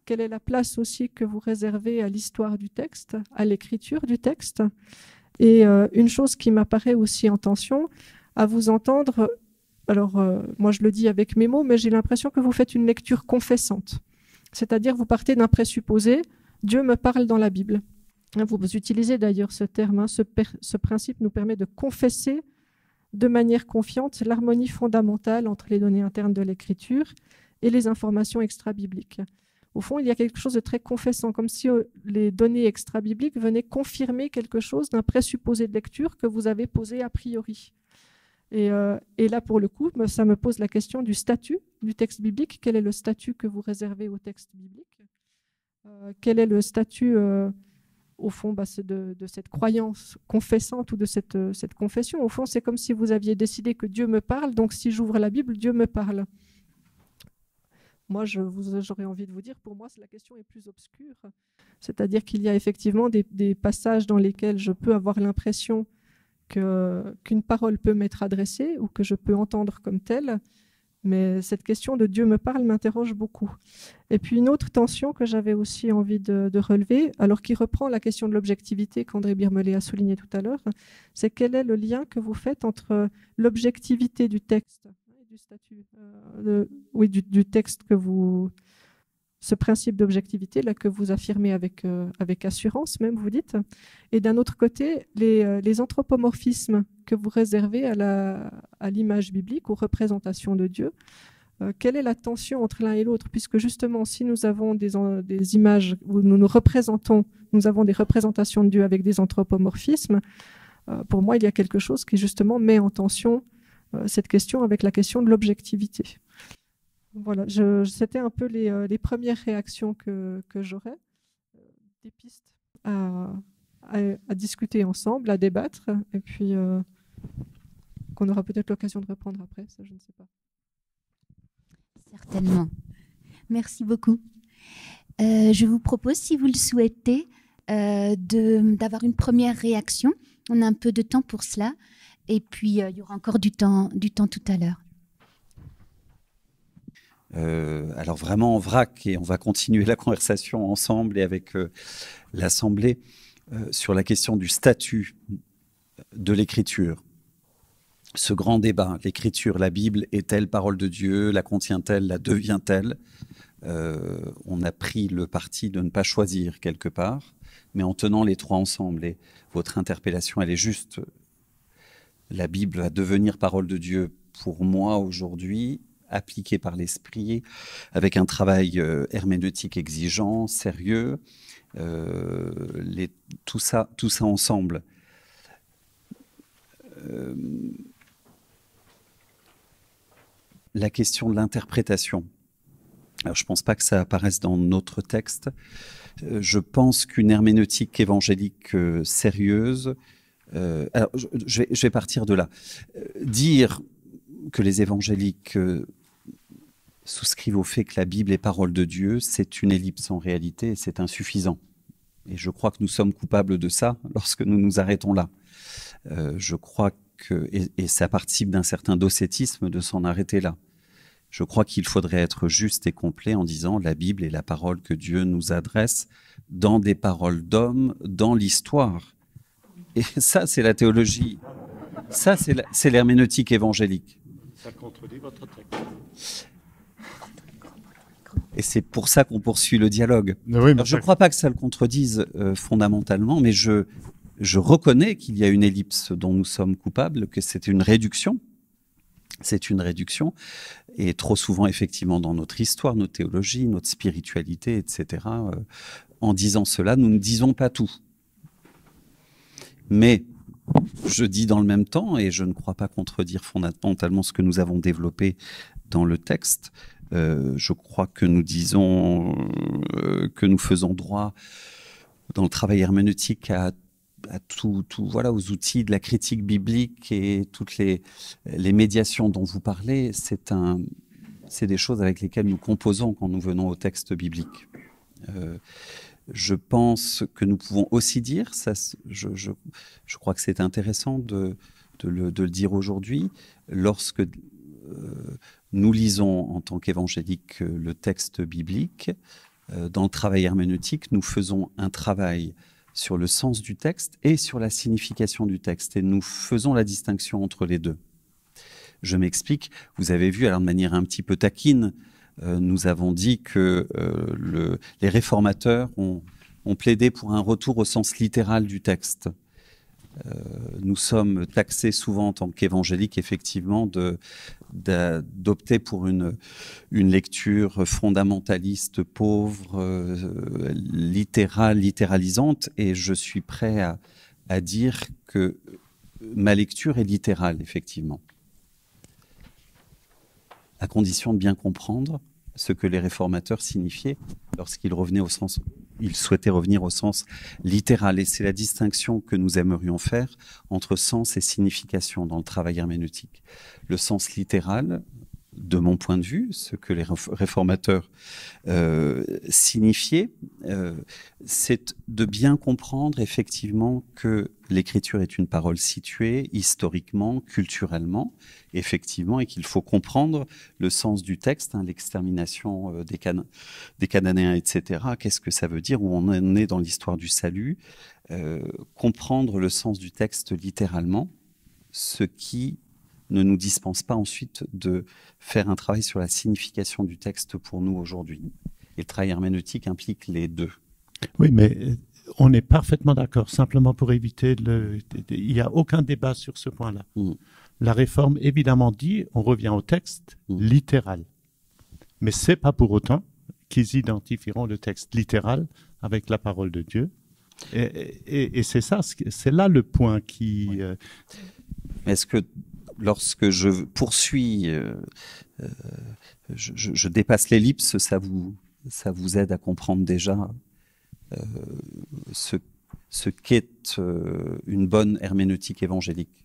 Quelle est la place aussi que vous réservez à l'histoire du texte, à l'écriture du texte? Et une chose qui m'apparaît aussi en tension, à vous entendre, alors moi je le dis avec mes mots, mais j'ai l'impression que vous faites une lecture confessante. C'est-à-dire vous partez d'un présupposé, Dieu me parle dans la Bible. Vous utilisez d'ailleurs ce terme, hein, ce principe nous permet de confesser de manière confiante l'harmonie fondamentale entre les données internes de l'écriture et les informations extra-bibliques. Au fond, il y a quelque chose de très confessant, comme si les données extra-bibliques venaient confirmer quelque chose d'un présupposé de lecture que vous avez posé a priori. Et là, pour le coup, ça me pose la question du statut du texte biblique. Quel est le statut que vous réservez au texte biblique? Quel est le statut, au fond, de cette croyance confessante ou de cette confession? Au fond, c'est comme si vous aviez décidé que Dieu me parle, donc si j'ouvre la Bible, Dieu me parle. Moi, j'aurais envie de vous dire, pour moi, la question est plus obscure. C'est-à-dire qu'il y a effectivement des passages dans lesquels je peux avoir l'impression qu'une parole peut m'être adressée ou que je peux entendre comme telle. Mais cette question de Dieu me parle m'interroge beaucoup. Et puis une autre tension que j'avais aussi envie de relever, alors qui reprend la question de l'objectivité qu'André Birmelet a souligné tout à l'heure, c'est quel est le lien que vous faites entre l'objectivité du texte du statut, du texte que vous, ce principe d'objectivité là que vous affirmez avec assurance même, vous dites, et d'un autre côté les anthropomorphismes que vous réservez à l'image biblique, aux représentations de Dieu. Quelle est la tension entre l'un et l'autre, puisque justement si nous avons des images où nous avons des représentations de Dieu avec des anthropomorphismes, pour moi il y a quelque chose qui justement met en tension cette question avec la question de l'objectivité. Voilà, c'était un peu les premières réactions que j'aurais, des pistes à discuter ensemble, à débattre, et puis qu'on aura peut-être l'occasion de reprendre après, ça je ne sais pas. Certainement. Merci beaucoup. Je vous propose, si vous le souhaitez, d'avoir une première réaction. On a un peu de temps pour cela. Et puis, il y aura encore du temps tout à l'heure. Alors vraiment en vrac, et on va continuer la conversation ensemble et avec l'Assemblée sur la question du statut de l'écriture. Ce grand débat, l'écriture, la Bible, est-elle parole de Dieu? La contient-elle? La devient-elle? On a pris le parti de ne pas choisir quelque part, mais en tenant les trois ensemble. Et votre interpellation, elle est juste. La Bible va devenir parole de Dieu pour moi aujourd'hui, appliquée par l'Esprit, avec un travail herméneutique exigeant, sérieux, tout ça ensemble. La question de l'interprétation. Alors, je ne pense pas que ça apparaisse dans notre texte. Je pense qu'une herméneutique évangélique sérieuse. Alors, je vais partir de là. Dire que les évangéliques souscrivent au fait que la Bible est parole de Dieu, c'est une ellipse en réalité et c'est insuffisant. Et je crois que nous sommes coupables de ça lorsque nous nous arrêtons là. Je crois que, et ça participe d'un certain docétisme de s'en arrêter là. Je crois qu'il faudrait être juste et complet en disant la Bible est la parole que Dieu nous adresse dans des paroles d'hommes, dans l'histoire. Et ça, c'est la théologie. Ça, c'est l'herméneutique évangélique. Ça contredit votre texte. Et c'est pour ça qu'on poursuit le dialogue. Oui, alors, je ne crois pas que ça le contredise fondamentalement, mais je reconnais qu'il y a une ellipse dont nous sommes coupables, que c'est une réduction. C'est une réduction. Et trop souvent, effectivement, dans notre histoire, notre théologie, notre spiritualité, etc., en disant cela, nous ne disons pas tout. Mais je dis dans le même temps, et je ne crois pas contredire fondamentalement ce que nous avons développé dans le texte, Je crois que nous disons que nous faisons droit dans le travail herméneutique à voilà, aux outils de la critique biblique et toutes les médiations dont vous parlez. C'est des choses avec lesquelles nous composons quand nous venons au texte biblique. Je pense que nous pouvons aussi dire, ça, je crois que c'est intéressant de le dire aujourd'hui, lorsque nous lisons en tant qu'évangéliques le texte biblique, dans le travail herméneutique, nous faisons un travail sur le sens du texte et sur la signification du texte, et nous faisons la distinction entre les deux. Je m'explique, vous avez vu, alors de manière un petit peu taquine, nous avons dit que les réformateurs ont plaidé pour un retour au sens littéral du texte. Nous sommes taxés souvent en tant qu'évangéliques, effectivement, d'opter pour une lecture fondamentaliste, pauvre, littérale, littéralisante, et je suis prêt à dire que ma lecture est littérale, effectivement, à condition de bien comprendre ce que les réformateurs signifiaient lorsqu'ils revenaient au sens, ils souhaitaient revenir au sens littéral. Et c'est la distinction que nous aimerions faire entre sens et signification dans le travail herméneutique. Le sens littéral, de mon point de vue, ce que les réformateurs signifiaient, c'est de bien comprendre effectivement que l'écriture est une parole située historiquement, culturellement, effectivement, et qu'il faut comprendre le sens du texte, l'extermination des Cananéens, etc. Qu'est-ce que ça veut dire, où on en est dans l'histoire du salut, comprendre le sens du texte littéralement, ce qui ne nous dispense pas ensuite de faire un travail sur la signification du texte pour nous aujourd'hui. Et le travail herméneutique implique les deux. Oui, mais on est parfaitement d'accord. Simplement pour éviter il n'y a aucun débat sur ce point-là. La réforme, évidemment, dit, on revient au texte littéral. Mais ce n'est pas pour autant qu'ils identifieront le texte littéral avec la parole de Dieu. Et c'est ça, c'est là le point qui... Est-ce que lorsque je poursuis, je dépasse l'ellipse, ça vous aide à comprendre déjà ce qu'est une bonne herméneutique évangélique?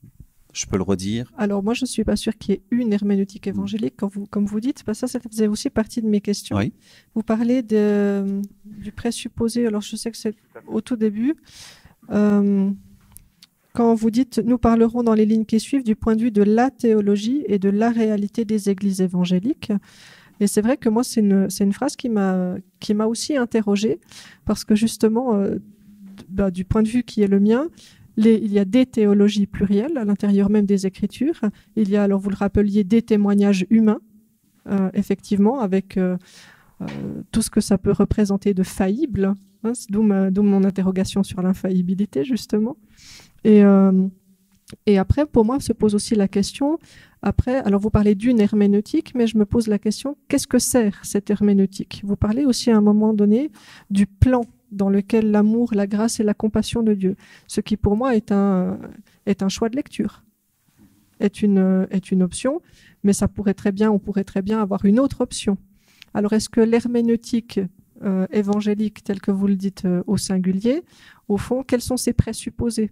Je peux le redire. Alors moi, je ne suis pas sûre qu'il y ait une herméneutique évangélique, comme vous dites, parce que ça faisait aussi partie de mes questions. Oui. Vous parlez du présupposé, alors je sais que c'est au tout début. Quand vous dites « nous parlerons dans les lignes qui suivent du point de vue de la théologie et de la réalité des églises évangéliques ». Et c'est vrai que moi, c'est une phrase qui m'a aussi interrogée, parce que justement, du point de vue qui est le mien, il y a des théologies plurielles à l'intérieur même des Écritures. Il y a, alors vous le rappeliez, des témoignages humains, effectivement, avec tout ce que ça peut représenter de faillible, hein, d'où mon interrogation sur l'infaillibilité, justement. Et après, pour moi, se pose aussi la question, alors vous parlez d'une herméneutique, mais je me pose la question, qu'est-ce que sert cette herméneutique? Vous parlez aussi à un moment donné du plan dans lequel l'amour, la grâce et la compassion de Dieu, ce qui pour moi est un choix de lecture, est une option, mais on pourrait très bien avoir une autre option. Alors est-ce que l'herméneutique évangélique, telle que vous le dites au singulier, au fond, quels sont ses présupposés?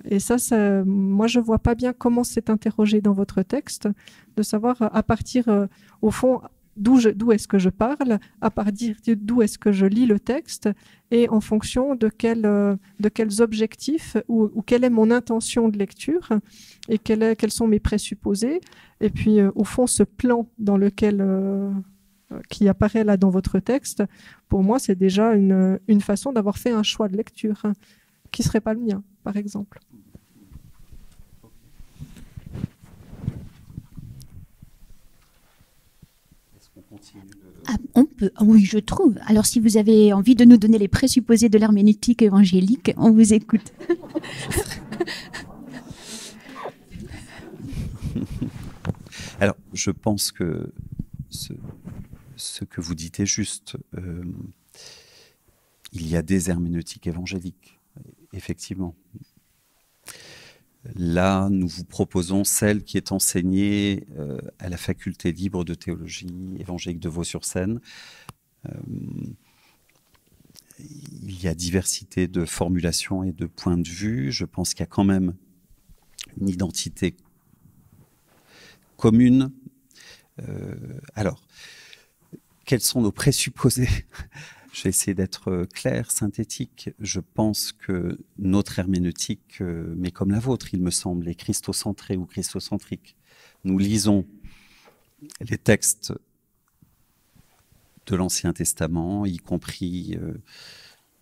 Et ça, moi, je ne vois pas bien comment c'est interrogé dans votre texte, de savoir à partir, au fond, d'où est-ce que je parle, à partir d'où est-ce que je lis le texte, et en fonction de quels objectifs, ou quelle est mon intention de lecture, et quels sont mes présupposés. Et puis, au fond, ce plan dans lequel... qui apparaît là dans votre texte, pour moi, c'est déjà une façon d'avoir fait un choix de lecture, qui ne serait pas le mien, par exemple. Est-ce qu'on continue On peut, oui, je trouve. Alors, si vous avez envie de nous donner les présupposés de l'herméneutique évangélique, on vous écoute. Alors, je pense que ce que vous dites est juste. Il y a des herméneutiques évangéliques, effectivement. Là, nous vous proposons celle qui est enseignée à la faculté libre de théologie évangélique de Vaux-sur-Seine. Il y a diversité de formulations et de points de vue. Je pense qu'il y a quand même une identité commune. Alors, quels sont nos présupposés ? Je vais essayer d'être clair, synthétique. Je pense que notre herméneutique, mais comme la vôtre, il me semble, est christocentrée ou christocentrique. Nous lisons les textes de l'Ancien Testament, y compris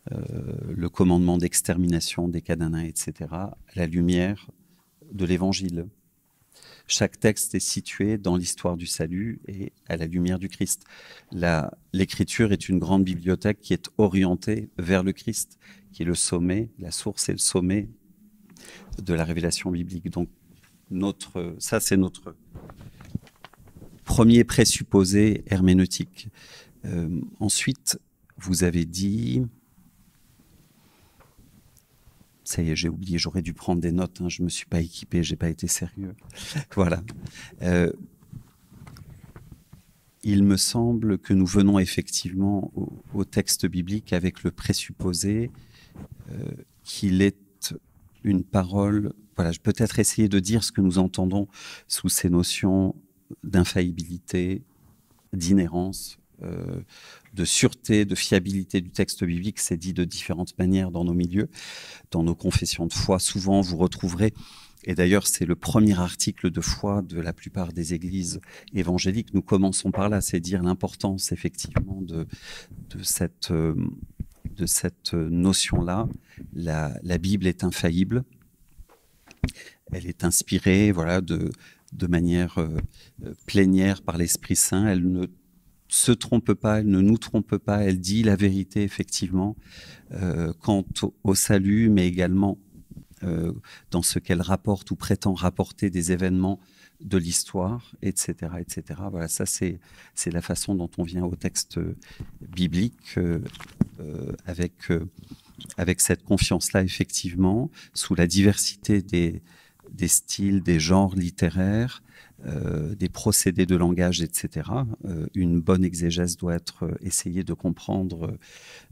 le commandement d'extermination des Cananéens, etc., à la lumière de l'Évangile. Chaque texte est situé dans l'histoire du salut et à la lumière du Christ. L'Écriture est une grande bibliothèque qui est orientée vers le Christ, qui est le sommet, la source et le sommet de la révélation biblique. Donc, ça, c'est notre premier présupposé herméneutique. Ensuite, vous avez dit... Ça y est, j'ai oublié, j'aurais dû prendre des notes, hein, je ne me suis pas équipé, je n'ai pas été sérieux. Voilà. Il me semble que nous venons effectivement au texte biblique avec le présupposé qu'il est une parole... Voilà, je peux peut-être essayer de dire ce que nous entendons sous ces notions d'infaillibilité, d'inhérence, de sûreté, de fiabilité du texte biblique. C'est dit de différentes manières dans nos milieux, dans nos confessions de foi. Souvent, vous retrouverez, et d'ailleurs c'est le premier article de foi de la plupart des églises évangéliques, nous commençons par là, c'est dire l'importance effectivement de cette notion-là. La Bible est infaillible, elle est inspirée voilà, de manière plénière par l'Esprit Saint, elle ne se trompe pas, elle ne nous trompe pas, elle dit la vérité effectivement quant au salut, mais également dans ce qu'elle rapporte ou prétend rapporter des événements de l'histoire, etc., etc. Voilà, ça c'est la façon dont on vient au texte biblique avec cette confiance-là effectivement, sous la diversité des styles, des genres littéraires, des procédés de langage, etc. Une bonne exégèse doit être essayée de comprendre,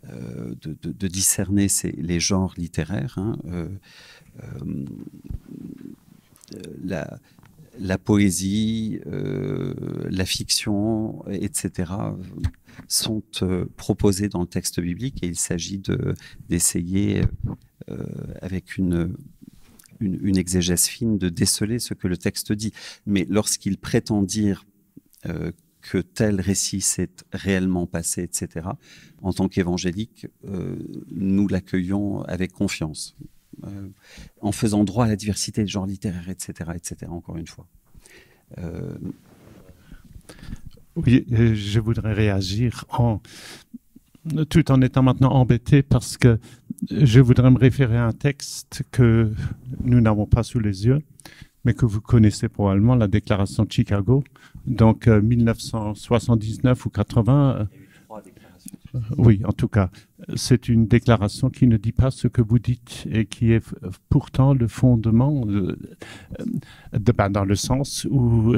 de discerner les genres littéraires. Hein. La poésie, la fiction, etc. sont proposés dans le texte biblique et il s'agit d'essayer avec une exégèse fine de déceler ce que le texte dit. Mais lorsqu'il prétend dire que tel récit s'est réellement passé, etc., en tant qu'évangélique, nous l'accueillons avec confiance, en faisant droit à la diversité des genres littéraires, etc., etc., encore une fois. Oui, je voudrais réagir tout en étant maintenant embêté parce que je voudrais me référer à un texte que nous n'avons pas sous les yeux, mais que vous connaissez probablement, la déclaration de Chicago, donc 1979 ou 80. Oui, en tout cas, c'est une déclaration qui ne dit pas ce que vous dites et qui est pourtant le fondement dans le sens où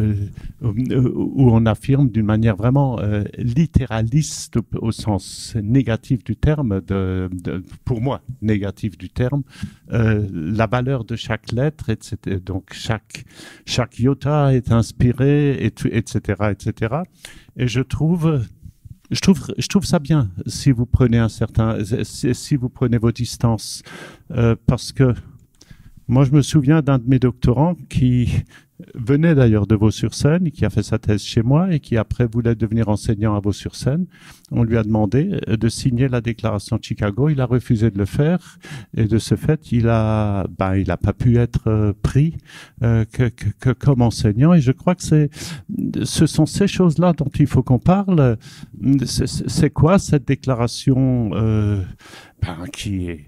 on affirme d'une manière vraiment littéraliste au sens négatif du terme, pour moi, négatif du terme, la valeur de chaque lettre, etc. Donc chaque iota est inspiré, etc., etc. Et je trouve ça bien si vous prenez si vous prenez vos distances, parce que moi je me souviens d'un de mes doctorants qui venait d'ailleurs de Vaux-sur-Seine, qui a fait sa thèse chez moi et qui après voulait devenir enseignant à Vaux-sur-Seine. On lui a demandé de signer la déclaration de Chicago, il a refusé de le faire et de ce fait il a pas pu être pris comme enseignant et je crois que ce sont ces choses-là dont il faut qu'on parle. C'est quoi cette déclaration qui est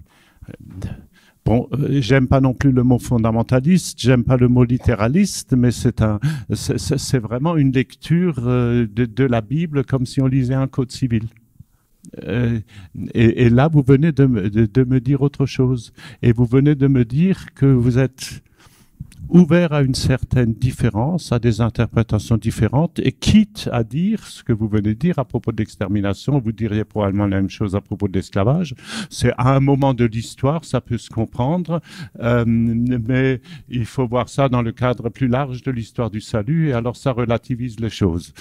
bon, j'aime pas non plus le mot fondamentaliste, j'aime pas le mot littéraliste, mais c'est vraiment une lecture de la Bible comme si on lisait un code civil. Et là, vous venez de me dire autre chose. Et vous venez de me dire que vous êtes ouvert à une certaine différence, à des interprétations différentes, et quitte à dire ce que vous venez de dire à propos de l'extermination, vous diriez probablement la même chose à propos de l'esclavage. C'est à un moment de l'histoire, ça peut se comprendre, mais il faut voir ça dans le cadre plus large de l'histoire du salut, et alors ça relativise les choses.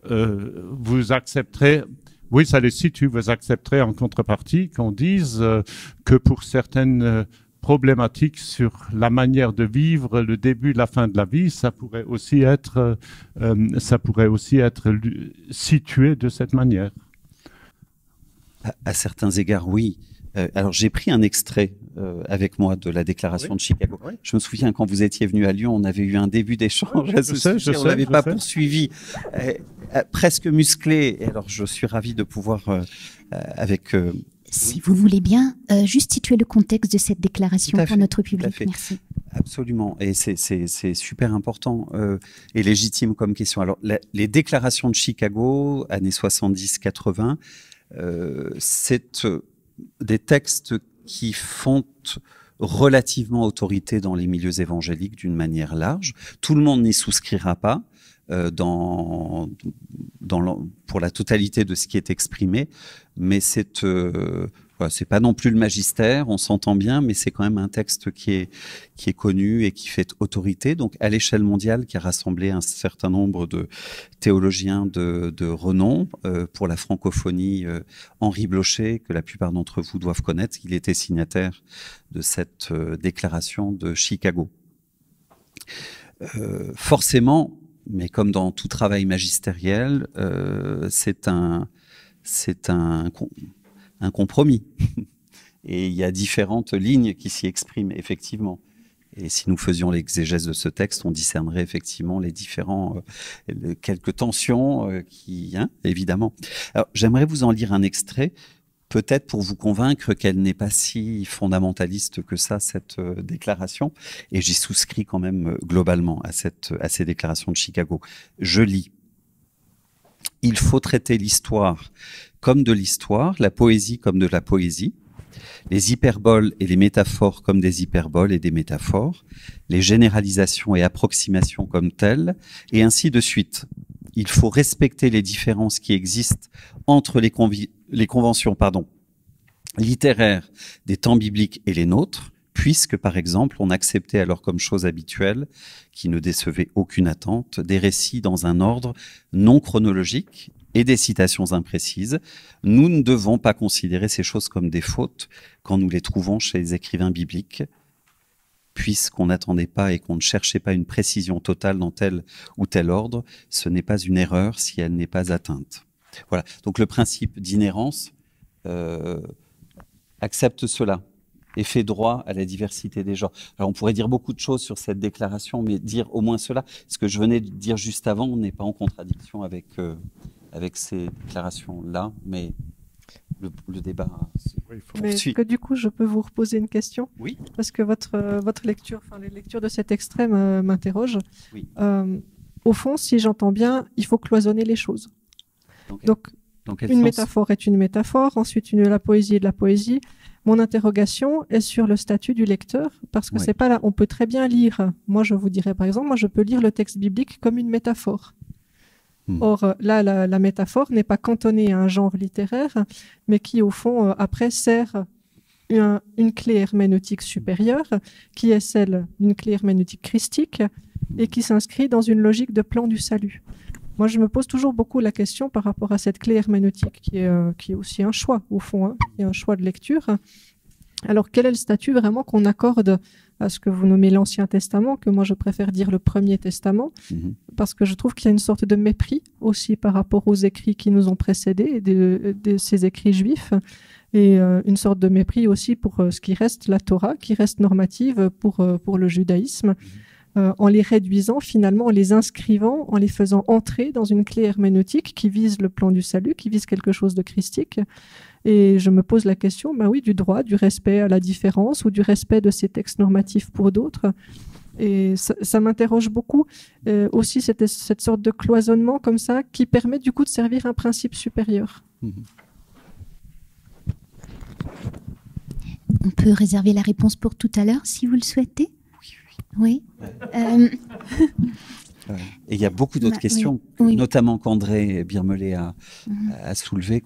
Vous accepterez... Oui, ça les situe. Vous accepterez en contrepartie qu'on dise que pour certaines problématiques sur la manière de vivre le début et la fin de la vie, ça pourrait aussi être situé de cette manière. À certains égards, oui. Alors, j'ai pris un extrait avec moi de la déclaration de Chicago. Oui. Je me souviens, quand vous étiez venu à Lyon, on avait eu un début d'échange à ce sujet. On n'avait pas poursuivi, presque musclé. Et alors, je suis ravi de pouvoir, avec... Si vous voulez bien, juste situer le contexte de cette déclaration pour notre public. Merci. Absolument. Et c'est super important et légitime comme question. Alors, les déclarations de Chicago, années 70-80, c'est... des textes qui font relativement autorité dans les milieux évangéliques d'une manière large. Tout le monde n'y souscrira pas pour la totalité de ce qui est exprimé, mais c'est pas non plus le magistère, on s'entend bien, mais c'est quand même un texte qui est connu et qui fait autorité. Donc, à l'échelle mondiale, qui a rassemblé un certain nombre de théologiens de renom. Pour la francophonie, Henri Blocher, que la plupart d'entre vous doivent connaître, il était signataire de cette déclaration de Chicago. Forcément, mais comme dans tout travail magistériel, c'est un compromis. Et il y a différentes lignes qui s'y expriment, effectivement. Et si nous faisions l'exégèse de ce texte, on discernerait effectivement les différents, quelques tensions évidemment. Alors, j'aimerais vous en lire un extrait, peut-être pour vous convaincre qu'elle n'est pas si fondamentaliste que ça, cette déclaration. Et j'y souscris quand même globalement à ces déclarations de Chicago. Je lis. Il faut traiter l'histoire comme de l'histoire, la poésie comme de la poésie, les hyperboles et les métaphores comme des hyperboles et des métaphores, les généralisations et approximations comme telles, et ainsi de suite. Il faut respecter les différences qui existent entre les conventions littéraires des temps bibliques et les nôtres, puisque, par exemple, on acceptait alors comme chose habituelle, qui ne décevait aucune attente, des récits dans un ordre non chronologique et des citations imprécises. Nous ne devons pas considérer ces choses comme des fautes quand nous les trouvons chez les écrivains bibliques, puisqu'on n'attendait pas et qu'on ne cherchait pas une précision totale dans tel ou tel ordre. Ce n'est pas une erreur si elle n'est pas atteinte. Voilà. Donc le principe d'inhérence accepte cela et fait droit à la diversité des genres. Alors on pourrait dire beaucoup de choses sur cette déclaration, mais dire au moins cela. Ce que je venais de dire juste avant, on n'est pas en contradiction avec ces déclarations-là, mais le débat mais que du coup, je peux vous reposer une question? Oui. Parce que votre lecture, enfin les lectures de cet extrait m'interrogent. Oui. Au fond, si j'entends bien, il faut cloisonner les choses. Donc une métaphore est une métaphore, ensuite la poésie est de la poésie. Mon interrogation est sur le statut du lecteur, parce que c'est pas là. On peut très bien lire. Moi, je vous dirais par exemple, je peux lire le texte biblique comme une métaphore. Or, là, la métaphore n'est pas cantonnée à un genre littéraire, mais qui, au fond, après, sert une clé herméneutique supérieure, qui est celle d'une clé herméneutique christique, et qui s'inscrit dans une logique de plan du salut. Moi, je me pose toujours beaucoup la question par rapport à cette clé herméneutique, qui est aussi un choix, au fond, qui est un choix de lecture. Alors, quel est le statut vraiment qu'on accorde à ce que vous nommez l'Ancien Testament, que moi je préfère dire le Premier Testament, parce que je trouve qu'il y a une sorte de mépris aussi par rapport aux écrits qui nous ont précédés, de ces écrits juifs, et une sorte de mépris aussi pour ce qui reste la Torah, qui reste normative pour le judaïsme, en les réduisant finalement, en les inscrivant, en les faisant entrer dans une clé herméneutique qui vise le plan du salut, qui vise quelque chose de christique. Et je me pose la question, du droit, du respect à la différence ou du respect de ces textes normatifs pour d'autres. Et ça m'interroge beaucoup. Aussi, cette sorte de cloisonnement comme ça qui permet du coup de servir un principe supérieur. On peut réserver la réponse pour tout à l'heure si vous le souhaitez. Oui. Et il y a beaucoup d'autres questions, oui. notamment qu'André Birmelet a soulevé.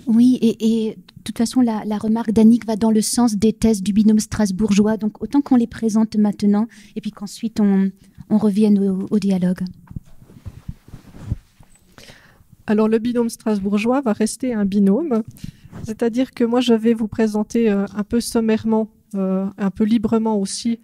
Oui, et de toute façon, la remarque d'Annick va dans le sens des thèses du binôme strasbourgeois. Donc, autant qu'on les présente maintenant et puis qu'ensuite on revienne au dialogue. Alors, le binôme strasbourgeois va rester un binôme. C'est-à-dire que moi, je vais vous présenter un peu sommairement, un peu librement aussi,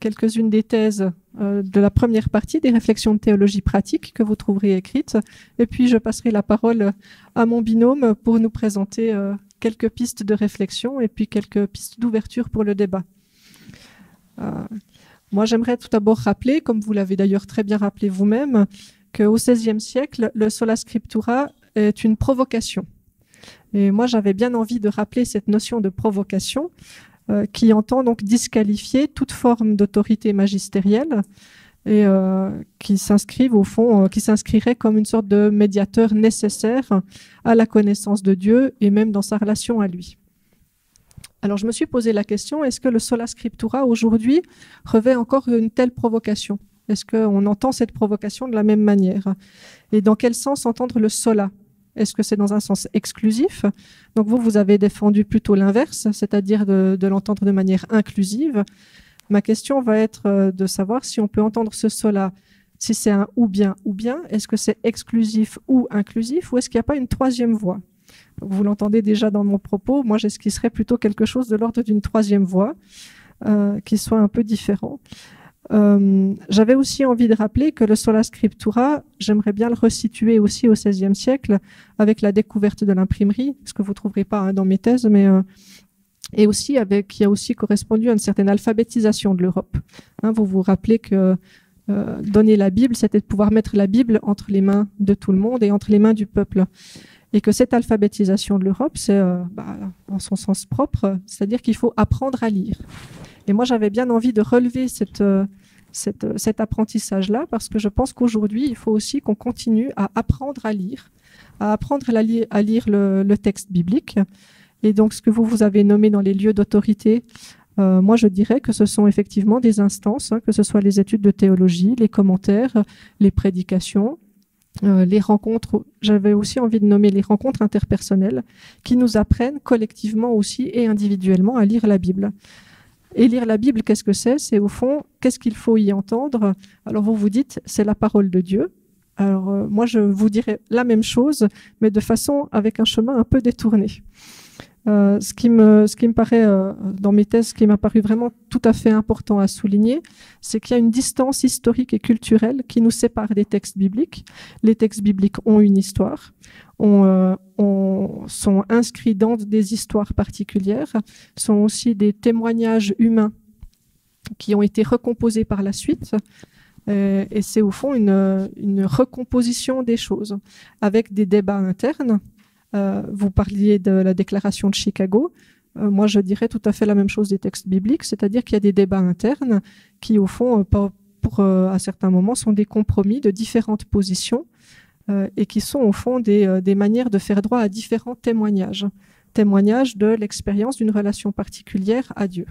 quelques-unes des thèses de la première partie des réflexions de théologie pratique que vous trouverez écrites. Et puis, je passerai la parole à mon binôme pour nous présenter quelques pistes de réflexion et puis quelques pistes d'ouverture pour le débat. Moi, j'aimerais tout d'abord rappeler, comme vous l'avez d'ailleurs très bien rappelé vous-même, qu'au XVIe siècle, le sola scriptura est une provocation. Et moi, j'avais bien envie de rappeler cette notion de provocation qui entend donc disqualifier toute forme d'autorité magistérielle et qui s'inscrivent au fond, qui s'inscrirait comme une sorte de médiateur nécessaire à la connaissance de Dieu et même dans sa relation à lui. Alors je me suis posé la question, est-ce que le sola scriptura aujourd'hui revêt encore une telle provocation? Est-ce qu'on entend cette provocation de la même manière? Et dans quel sens entendre le sola? Est-ce que c'est dans un sens exclusif? Donc vous avez défendu plutôt l'inverse, c'est-à-dire de l'entendre de manière inclusive. Ma question va être de savoir si on peut entendre ce sola, si c'est un ou bien, est-ce que c'est exclusif ou inclusif, ou est-ce qu'il n'y a pas une troisième voie? Vous l'entendez déjà dans mon propos, moi j'esquisserais plutôt quelque chose de l'ordre d'une troisième voie, qui soit un peu différent. J'avais aussi envie de rappeler que le sola scriptura, j'aimerais bien le resituer aussi au XVIe siècle avec la découverte de l'imprimerie, ce que vous trouverez pas dans mes thèses, mais et aussi qui a aussi correspondu à une certaine alphabétisation de l'Europe. Vous vous rappelez que donner la Bible, c'était de pouvoir mettre la Bible entre les mains de tout le monde et entre les mains du peuple. Et que cette alphabétisation de l'Europe, c'est en son sens propre, c'est-à-dire qu'il faut apprendre à lire. Et moi, j'avais bien envie de relever cet apprentissage-là, parce que je pense qu'aujourd'hui, il faut aussi qu'on continue à apprendre à lire le texte biblique. Et donc, ce que vous avez nommé dans les lieux d'autorité, moi, je dirais que ce sont effectivement des instances, que ce soit les études de théologie, les commentaires, les prédications, les rencontres. J'avais aussi envie de nommer les rencontres interpersonnelles qui nous apprennent collectivement aussi et individuellement à lire la Bible. Et lire la Bible, qu'est-ce que c'est? C'est au fond, qu'est-ce qu'il faut y entendre? Alors vous dites, c'est la parole de Dieu. Alors moi, je vous dirais la même chose, mais de façon avec un chemin un peu détourné. Ce qui me paraît, dans mes thèses, ce qui m'a paru vraiment tout à fait important à souligner, c'est qu'il y a une distance historique et culturelle qui nous sépare des textes bibliques. Les textes bibliques ont une histoire, sont inscrits dans des histoires particulières, sont aussi des témoignages humains qui ont été recomposés par la suite. Et c'est au fond une recomposition des choses, avec des débats internes. Vous parliez de la déclaration de Chicago. Moi, je dirais tout à fait la même chose des textes bibliques, c'est-à-dire qu'il y a des débats internes qui, au fond, à certains moments, sont des compromis de différentes positions et qui sont, au fond, des manières de faire droit à différents témoignages. Témoignages de l'expérience d'une relation particulière à Dieu.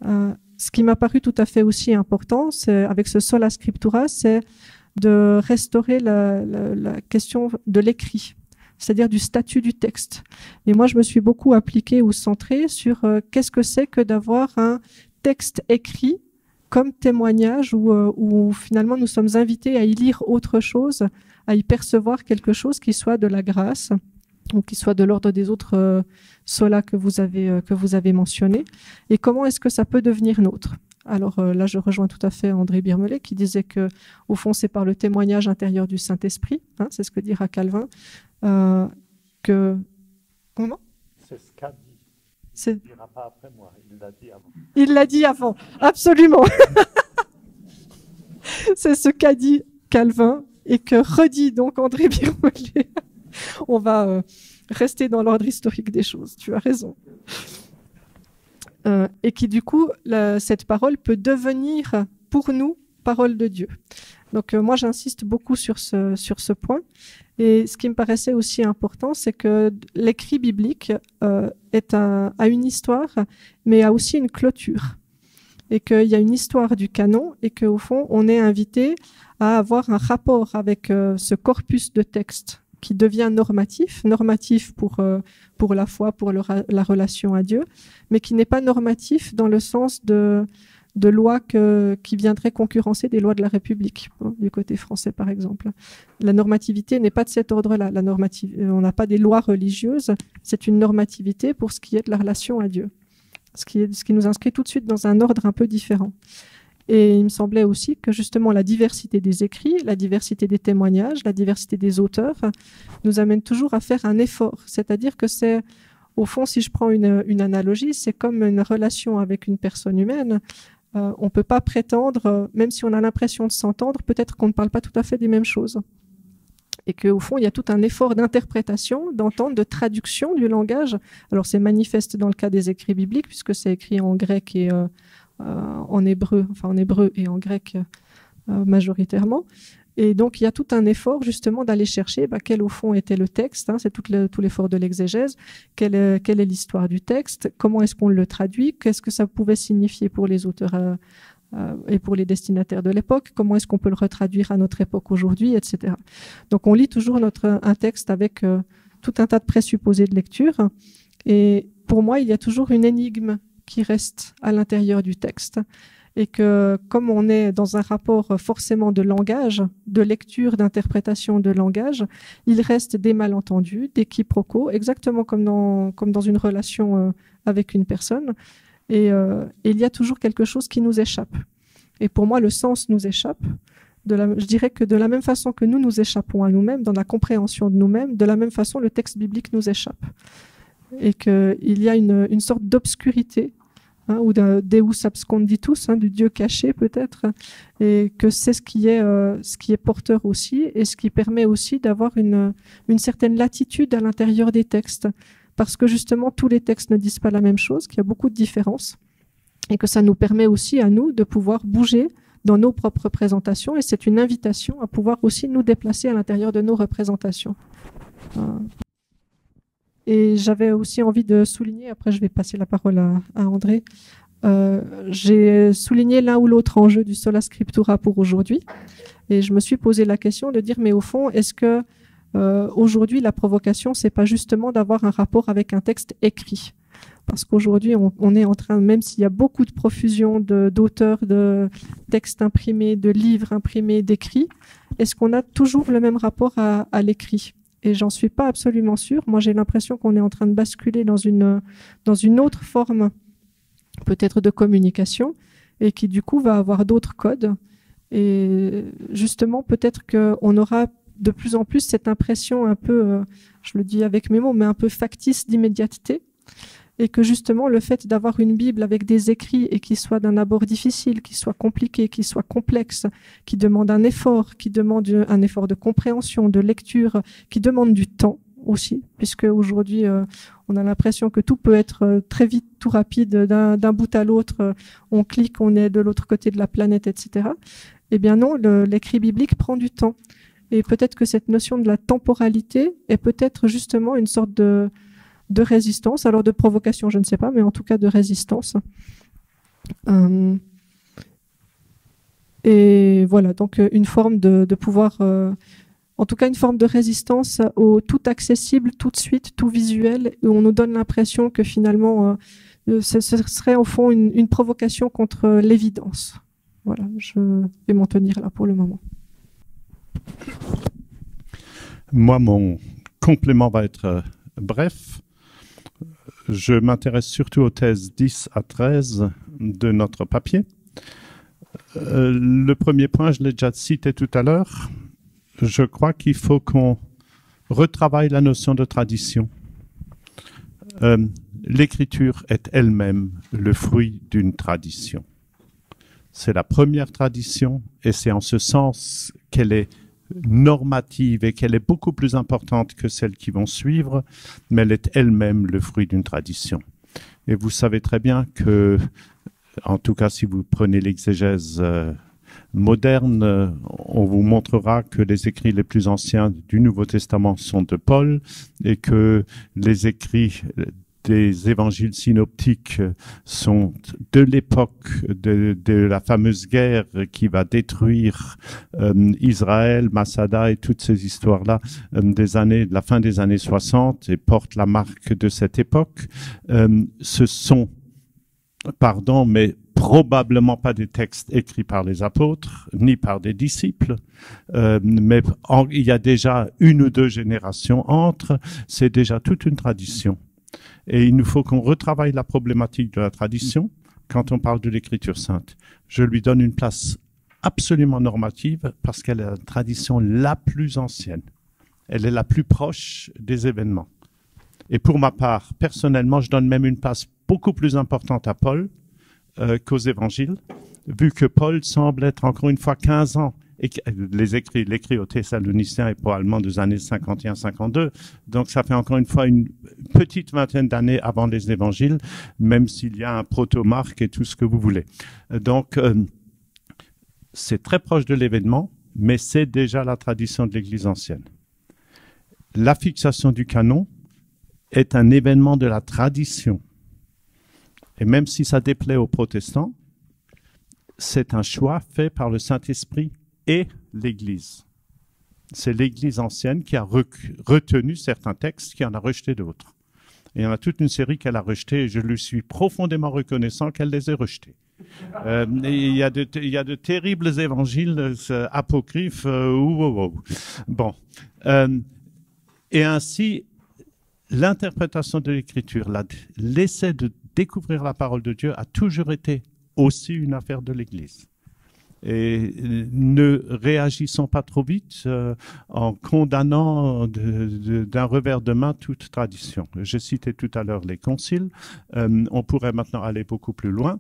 Ce qui m'a paru tout à fait aussi important, avec ce sola scriptura, c'est de restaurer la question de l'écrit, c'est-à-dire du statut du texte. Et moi, je me suis beaucoup appliquée ou centrée sur qu'est-ce que c'est que d'avoir un texte écrit comme témoignage où finalement nous sommes invités à y lire autre chose, à y percevoir quelque chose qui soit de la grâce ou qui soit de l'ordre des autres solas que vous avez mentionnés. Et comment est-ce que ça peut devenir nôtre? Alors là, je rejoins tout à fait André Birmelet qui disait que, au fond, c'est par le témoignage intérieur du Saint-Esprit, c'est ce que dira Calvin, que... Comment? C'est ce qu'a dit. Il ne dira pas après moi, il l'a dit avant. Il l'a dit avant, absolument. C'est ce qu'a dit Calvin et que redit donc André Birmelet. On va rester dans l'ordre historique des choses, tu as raison. Et qui du coup, cette parole peut devenir pour nous parole de Dieu. Donc moi j'insiste beaucoup sur ce point. Et ce qui me paraissait aussi important, c'est que l'écrit biblique a une histoire, mais a aussi une clôture. et qu'il y a une histoire du canon et qu'au fond, on est invité à avoir un rapport avec ce corpus de textes qui devient normatif pour la foi, pour la relation à Dieu, mais qui n'est pas normatif dans le sens de lois qui viendraient concurrencer des lois de la République, du côté français par exemple. La normativité n'est pas de cet ordre-là. On n'a pas des lois religieuses, c'est une normativité pour ce qui est de la relation à Dieu. Ce qui nous inscrit tout de suite dans un ordre un peu différent. Et il me semblait aussi que justement la diversité des écrits, la diversité des témoignages, la diversité des auteurs nous amène toujours à faire un effort. C'est-à-dire que c'est, au fond, si je prends une analogie, c'est comme une relation avec une personne humaine. On ne peut pas prétendre, même si on a l'impression de s'entendre, peut-être qu'on ne parle pas tout à fait des mêmes choses. Et qu'au fond, il y a tout un effort d'interprétation, d'entente, de traduction du langage. Alors c'est manifeste dans le cas des écrits bibliques, puisque c'est écrit en grec et en hébreu et en grec majoritairement. Et donc, il y a tout un effort justement d'aller chercher quel au fond était le texte, c'est tout l'effort de l'exégèse, quelle est l'histoire du texte, comment est-ce qu'on le traduit, qu'est-ce que ça pouvait signifier pour les auteurs et pour les destinataires de l'époque, comment est-ce qu'on peut le retraduire à notre époque aujourd'hui, etc. Donc, on lit toujours un texte avec tout un tas de présupposés de lecture. Et pour moi, il y a toujours une énigme qui reste à l'intérieur du texte. Et que comme on est dans un rapport forcément de langage, de lecture, d'interprétation de langage, il reste des malentendus, des quiproquos, exactement comme dans une relation avec une personne. Et il y a toujours quelque chose qui nous échappe. Et pour moi, le sens nous échappe. Je dirais que de la même façon que nous échappons à nous-mêmes, dans la compréhension de nous-mêmes, de la même façon, le texte biblique nous échappe. Et qu'il y a une sorte d'obscurité, ou d'un Deus absconditus, du Dieu caché peut-être, et que c'est ce qui est porteur aussi, et ce qui permet aussi d'avoir une certaine latitude à l'intérieur des textes, parce que justement tous les textes ne disent pas la même chose, qu'il y a beaucoup de différences, et que ça nous permet aussi à nous de pouvoir bouger dans nos propres représentations, et c'est une invitation à pouvoir aussi nous déplacer à l'intérieur de nos représentations. Et j'avais aussi envie de souligner, après je vais passer la parole à André, j'ai souligné l'un ou l'autre enjeu du Sola Scriptura pour aujourd'hui, et je me suis posé la question de dire, mais au fond, est-ce que aujourd'hui la provocation, c'est pas justement d'avoir un rapport avec un texte écrit? Parce qu'aujourd'hui, on est en train, même s'il y a beaucoup de profusion d'auteurs, de textes imprimés, de livres imprimés, d'écrits, est-ce qu'on a toujours le même rapport à l'écrit? Et j'en suis pas absolument sûre. Moi, j'ai l'impression qu'on est en train de basculer dans une autre forme, peut-être de communication, et qui du coup va avoir d'autres codes. Et justement, peut-être qu'on aura de plus en plus cette impression un peu, je le dis avec mes mots, mais un peu factice d'immédiateté. Et que justement, le fait d'avoir une Bible avec des écrits et qui soit d'un abord difficile, qui soit compliqué, qui soit complexe, qui demande un effort, qui demande un effort de compréhension, de lecture, qui demande du temps aussi, puisque aujourd'hui, on a l'impression que tout peut être très vite, tout rapide, d'un bout à l'autre, on clique, on est de l'autre côté de la planète, etc. Eh bien non, l'écrit biblique prend du temps. Et peut-être que cette notion de la temporalité est peut-être justement une sorte de résistance, alors de provocation, je ne sais pas, mais en tout cas de résistance. Et voilà, donc une forme de pouvoir, en tout cas une forme de résistance au tout accessible, tout de suite, tout visuel, où on nous donne l'impression que finalement, ce serait au fond une provocation contre l'évidence. Voilà, je vais m'en tenir là pour le moment. Moi, mon complément va être bref. Je m'intéresse surtout aux thèses 10 à 13 de notre papier. Le premier point, je l'ai déjà cité tout à l'heure. Je crois qu'il faut qu'on retravaille la notion de tradition. L'écriture est elle-même le fruit d'une tradition. C'est la première tradition et c'est en ce sens qu'elle est normative et qu'elle est beaucoup plus importante que celles qui vont suivre, mais elle est elle-même le fruit d'une tradition. Et vous savez très bien que, en tout cas si vous prenez l'exégèse moderne, on vous montrera que les écrits les plus anciens du Nouveau Testament sont de Paul et que les écrits des évangiles synoptiques sont de l'époque de la fameuse guerre qui va détruire Israël, Masada et toutes ces histoires-là de la fin des années 60 et portent la marque de cette époque. Ce sont, mais probablement pas des textes écrits par les apôtres, ni par des disciples, mais il y a déjà 1 ou 2 générations entre, c'est déjà toute une tradition. Et il nous faut qu'on retravaille la problématique de la tradition quand on parle de l'Écriture sainte. Je lui donne une place absolument normative parce qu'elle est la tradition la plus ancienne. Elle est la plus proche des événements. Et pour ma part, personnellement, je donne même une place beaucoup plus importante à Paul qu'aux évangiles, vu que Paul semble être encore une fois 15 ans, et l'écrit aux Thessaloniciens est probablement des années 51-52, donc ça fait encore une fois une petite vingtaine d'années avant les évangiles, même s'il y a un proto-Marc et tout ce que vous voulez. Donc, c'est très proche de l'événement, mais c'est déjà la tradition de l'Église ancienne. La fixation du canon est un événement de la tradition. Et même si ça déplaît aux protestants, c'est un choix fait par le Saint-Esprit et l'Église. C'est l'Église ancienne qui a retenu certains textes, qui en a rejeté d'autres. Et il y en a toute une série qu'elle a rejetées et je lui suis profondément reconnaissant qu'elle les ait rejetés. Il y a de terribles évangiles apocryphes. Bon. Et ainsi, l'interprétation de l'Écriture, l'essai de découvrir la parole de Dieu a toujours été aussi une affaire de l'Église. Et ne réagissons pas trop vite en condamnant d'un revers de main toute tradition. J'ai cité tout à l'heure les conciles. On pourrait maintenant aller beaucoup plus loin.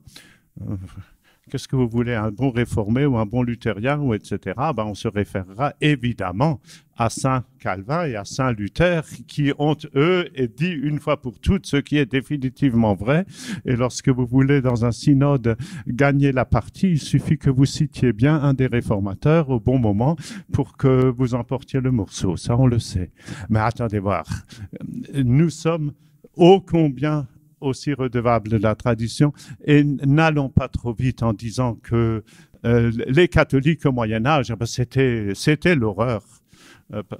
Qu'est-ce que vous voulez, un bon réformé ou un bon luthérien, ou etc. On se référera évidemment à Saint Calvin et à Saint Luther, qui ont, eux, dit une fois pour toutes ce qui est définitivement vrai. Et lorsque vous voulez, dans un synode, gagner la partie, il suffit que vous citiez bien un des réformateurs au bon moment pour que vous emportiez le morceau. Ça, on le sait. Mais attendez voir. Nous sommes ô combien aussi redevable de la tradition, et n'allons pas trop vite en disant que les catholiques au Moyen-Âge, c'était l'horreur.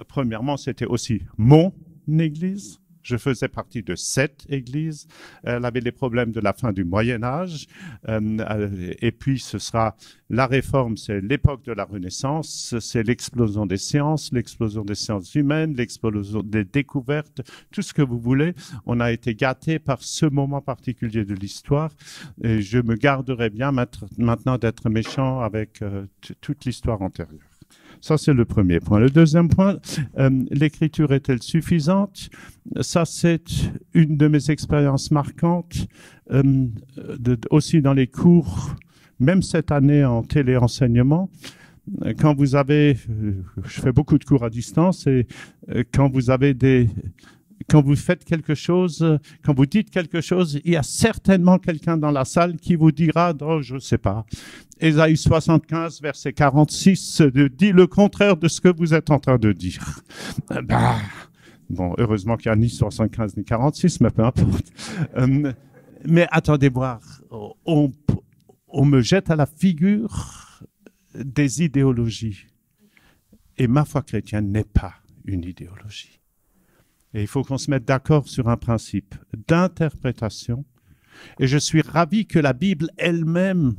Premièrement, c'était aussi mon église. Je faisais partie de cette église. Elle avait les problèmes de la fin du Moyen-Âge. Et puis, ce sera la Réforme, c'est l'époque de la Renaissance, c'est l'explosion des sciences humaines, l'explosion des découvertes, tout ce que vous voulez. On a été gâtés par ce moment particulier de l'histoire. Et je me garderai bien maintenant d'être méchant avec toute l'histoire antérieure. Ça, c'est le premier point. Le deuxième point, l'écriture est-elle suffisante? Ça, c'est une de mes expériences marquantes, aussi dans les cours, même cette année en téléenseignement. Quand vous avez, je fais beaucoup de cours à distance, et quand vous faites quelque chose, quand vous dites quelque chose, il y a certainement quelqu'un dans la salle qui vous dira, oh, je ne sais pas, Ésaïe 75, verset 46, dit le contraire de ce que vous êtes en train de dire. Bon, heureusement qu'il n'y a ni 75 ni 46, mais peu importe. Mais attendez voir, on me jette à la figure des idéologies. Et ma foi chrétienne n'est pas une idéologie. Et il faut qu'on se mette d'accord sur un principe d'interprétation. Et je suis ravi que la Bible elle-même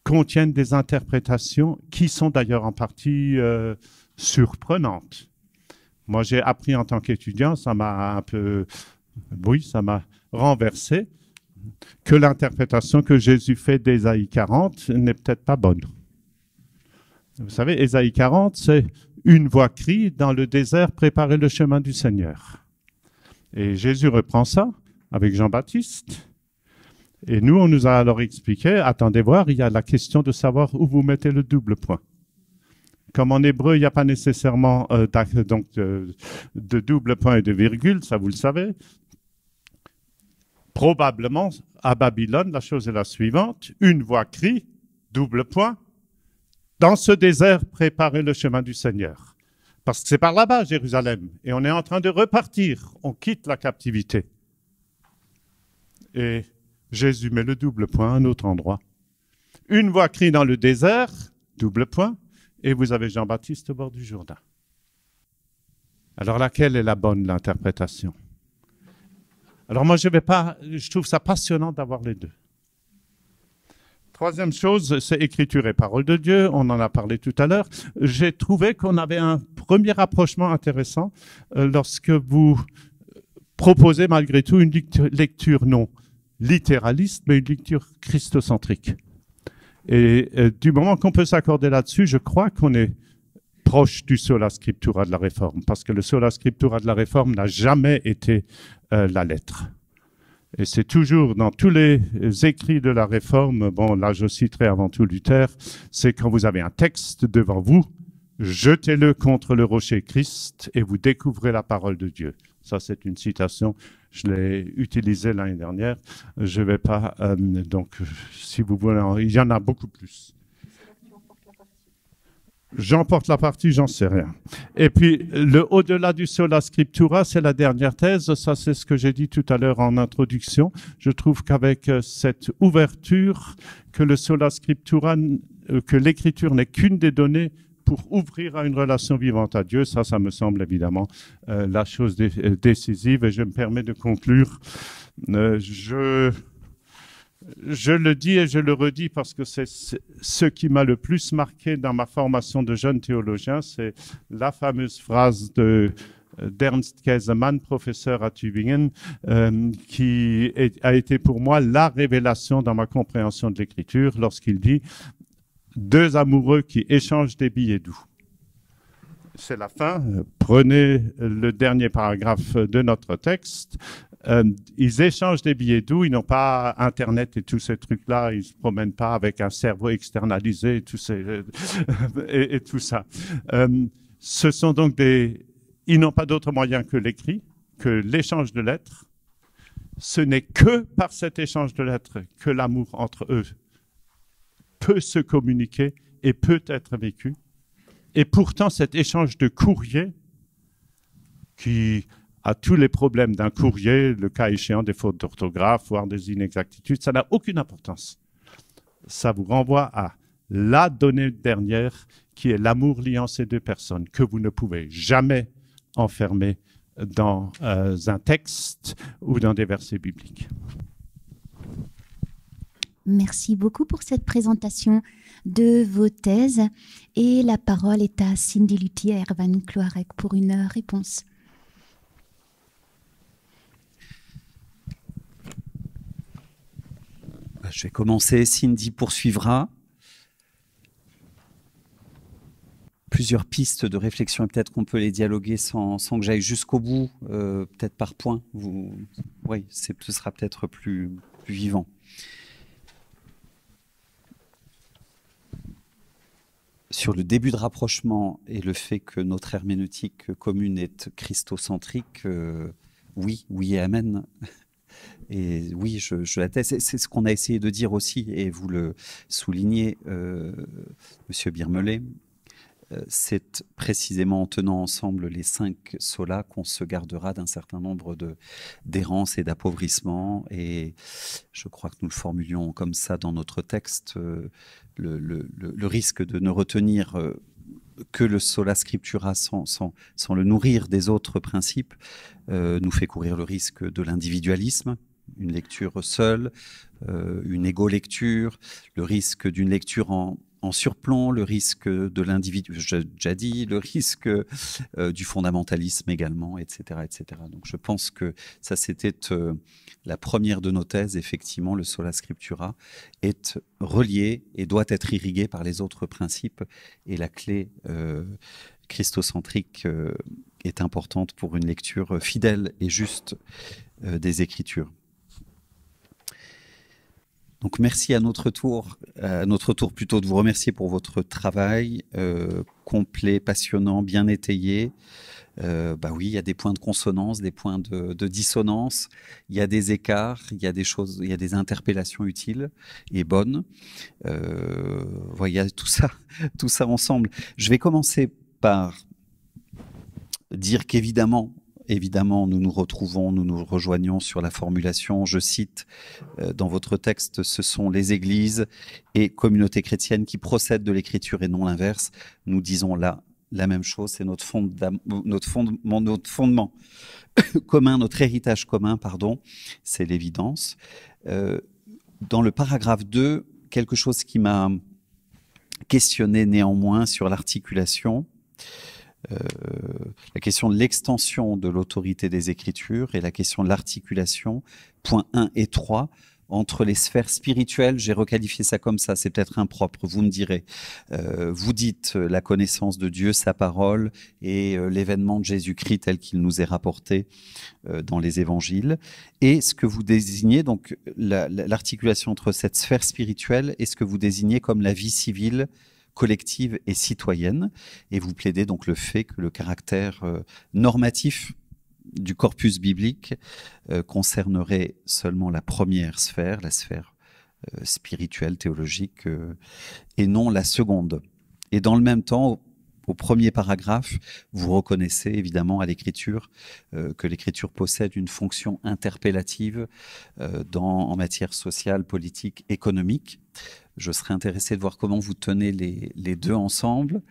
contienne des interprétations qui sont d'ailleurs en partie surprenantes. Moi, j'ai appris en tant qu'étudiant, ça m'a renversé, que l'interprétation que Jésus fait d'Ésaïe 40 n'est peut-être pas bonne. Vous savez, Ésaïe 40, c'est une voix crie dans le désert, préparez le chemin du Seigneur. Et Jésus reprend ça avec Jean-Baptiste. Et nous, on nous a alors expliqué, attendez voir, il y a la question de savoir où vous mettez le double point. Comme en hébreu, il n'y a pas nécessairement de double point et de virgule, ça vous le savez. Probablement, à Babylone, la chose est la suivante, une voix crie, double point, dans ce désert, préparez le chemin du Seigneur. Parce que c'est par là-bas, Jérusalem, et on est en train de repartir, on quitte la captivité. Et Jésus met le double point à un autre endroit. Une voix crie dans le désert, double point, et vous avez Jean-Baptiste au bord du Jourdain. Alors laquelle est la bonne, l'interprétation? Alors moi, je trouve ça passionnant d'avoir les deux. Troisième chose, c'est écriture et parole de Dieu. On en a parlé tout à l'heure. J'ai trouvé qu'on avait un premier rapprochement intéressant lorsque vous proposez malgré tout une lecture non littéraliste, mais une lecture christocentrique. Et du moment qu'on peut s'accorder là-dessus, je crois qu'on est proche du sola scriptura de la Réforme, parce que le sola scriptura de la Réforme n'a jamais été la lettre. Et c'est toujours dans tous les écrits de la Réforme, bon là je citerai avant tout Luther, c'est quand vous avez un texte devant vous, jetez-le contre le rocher Christ et vous découvrez la parole de Dieu. Ça c'est une citation, je l'ai utilisée l'année dernière, je ne vais pas, donc si vous voulez, il y en a beaucoup plus. J'emporte la partie, j'en sais rien. Et puis, le au-delà du sola scriptura, c'est la dernière thèse. Ça, c'est ce que j'ai dit tout à l'heure en introduction. Je trouve qu'avec cette ouverture, que le sola scriptura, que l'écriture n'est qu'une des données pour ouvrir à une relation vivante à Dieu, ça me semble évidemment la chose décisive. Et je me permets de conclure. Je le dis et je le redis parce que c'est ce qui m'a le plus marqué dans ma formation de jeune théologien, c'est la fameuse phrase d'Ernst Käsemann, professeur à Tübingen, qui a été pour moi la révélation dans ma compréhension de l'écriture lorsqu'il dit « Deux amoureux qui échangent des billets doux ». C'est la fin. Prenez le dernier paragraphe de notre texte. Ils échangent des billets doux, ils n'ont pas Internet et tous ces trucs-là, ils ne se promènent pas avec un cerveau externalisé et tout ça. Ce sont donc ils n'ont pas d'autre moyen que l'écrit, que l'échange de lettres. Ce n'est que par cet échange de lettres que l'amour entre eux peut se communiquer et peut être vécu. Et pourtant, cet échange de courrier qui a tous les problèmes d'un courrier, le cas échéant des fautes d'orthographe, voire des inexactitudes, ça n'a aucune importance. Ça vous renvoie à la donnée dernière qui est l'amour liant ces deux personnes, que vous ne pouvez jamais enfermer dans un texte ou dans des versets bibliques. Merci beaucoup pour cette présentation de vos thèses. Et la parole est à Cindy Luthier et Erwan Cloarec pour une réponse. Je vais commencer, Cindy poursuivra. Plusieurs pistes de réflexion et peut-être qu'on peut les dialoguer sans que j'aille jusqu'au bout, peut-être par point. Oui, ce sera peut-être plus vivant. Sur le début de rapprochement et le fait que notre herméneutique commune est christocentrique, oui et amen. Et oui, je l'atteste. C'est ce qu'on a essayé de dire aussi, et vous le soulignez, Monsieur Birmelet. C'est précisément en tenant ensemble les 5 solas qu'on se gardera d'un certain nombre d'errances et d'appauvrissement. Et je crois que nous le formulions comme ça dans notre texte. Le risque de ne retenir que le sola scriptura sans le nourrir des autres principes nous fait courir le risque de l'individualisme, une lecture seule, une égo-lecture, le risque d'une lecture en surplomb, le risque de l'individu, j'ai déjà dit, le risque du fondamentalisme également, etc., etc. Donc je pense que ça c'était la première de nos thèses. Effectivement, le sola scriptura est relié et doit être irrigué par les autres principes, et la clé christocentrique est importante pour une lecture fidèle et juste des Écritures. Donc merci à notre tour plutôt de vous remercier pour votre travail complet, passionnant, bien étayé. Oui, il y a des points de consonance, des points de dissonance, il y a des écarts, il y a des choses, il y a des interpellations utiles et bonnes. Il y a tout ça ensemble. Je vais commencer par dire qu'évidemment, évidemment, nous nous retrouvons, nous nous rejoignons sur la formulation. Je cite dans votre texte, ce sont les églises et communautés chrétiennes qui procèdent de l'écriture et non l'inverse. Nous disons là la même chose, c'est notre fondement commun, notre héritage commun, pardon, c'est l'évidence. Dans le paragraphe 2, quelque chose qui m'a questionné néanmoins sur l'articulation, la question de l'extension de l'autorité des Écritures et la question de l'articulation, points 1 et 3, entre les sphères spirituelles, j'ai requalifié ça comme ça, c'est peut-être impropre, vous me direz. Vous dites la connaissance de Dieu, sa parole et l'événement de Jésus-Christ tel qu'il nous est rapporté dans les évangiles. Et ce que vous désignez, donc l'articulation entre cette sphère spirituelle et ce que vous désignez comme la vie civile, collective et citoyenne. Et vous plaidez donc le fait que le caractère normatif du corpus biblique concernerait seulement la première sphère, la sphère spirituelle, théologique, et non la seconde. Et dans le même temps, au premier paragraphe, vous reconnaissez évidemment à l'Écriture que l'Écriture possède une fonction interpellative en matière sociale, politique, économique. Je serais intéressé de voir comment vous tenez les deux ensemble.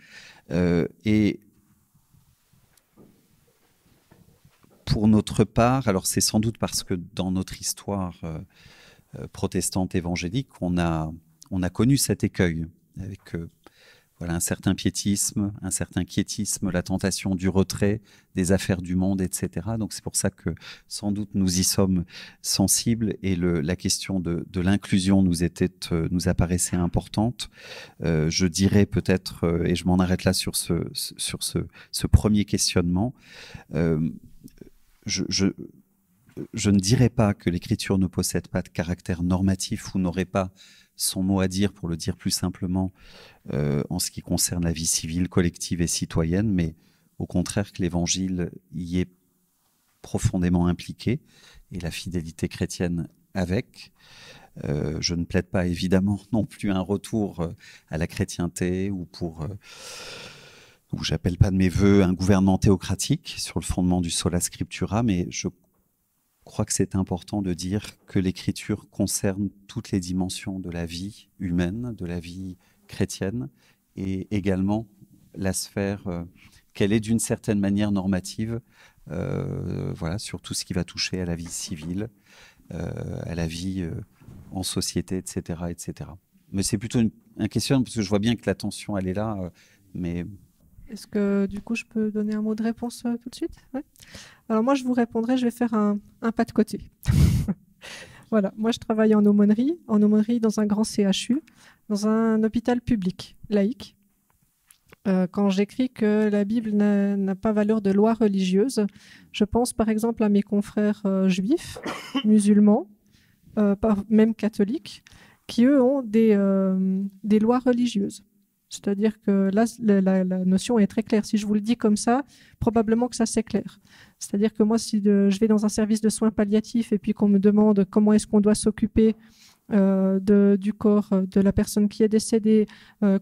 Et pour notre part, alors c'est sans doute parce que dans notre histoire protestante évangélique, on a connu cet écueil avec voilà, un certain piétisme, un certain quiétisme, la tentation du retrait des affaires du monde, etc. Donc c'est pour ça que sans doute nous y sommes sensibles et la question de l'inclusion nous apparaissait importante. Je dirais peut-être, et je m'en arrête là sur ce premier questionnement, je ne dirais pas que l'Écriture ne possède pas de caractère normatif ou n'aurait pas son mot à dire, pour le dire plus simplement, en ce qui concerne la vie civile, collective et citoyenne, mais au contraire que l'Évangile y est profondément impliqué, et la fidélité chrétienne avec. Je ne plaide pas évidemment non plus un retour à la chrétienté ou j'appelle pas de mes voeux un gouvernement théocratique sur le fondement du sola scriptura, mais je crois que c'est important de dire que l'Écriture concerne toutes les dimensions de la vie humaine, de la vie chrétienne, et également la sphère qu'elle est d'une certaine manière normative, voilà, sur tout ce qui va toucher à la vie civile, à la vie en société, etc., etc. Mais c'est plutôt un questionnement, parce que je vois bien que la tension, elle est là, mais... Est-ce que du coup je peux donner un mot de réponse tout de suite? Ouais. Alors moi je vous répondrai, je vais faire un pas de côté. Voilà, moi je travaille en aumônerie dans un grand CHU, dans un hôpital public, laïque. Quand j'écris que la Bible n'a pas valeur de loi religieuse, je pense par exemple à mes confrères juifs, musulmans, même catholiques, qui eux ont des lois religieuses. C'est-à-dire que là, la notion est très claire. Si je vous le dis comme ça, probablement que ça c'est clair. C'est-à-dire que moi, si je vais dans un service de soins palliatifs et puis qu'on me demande comment est-ce qu'on doit s'occuper du corps de la personne qui est décédée,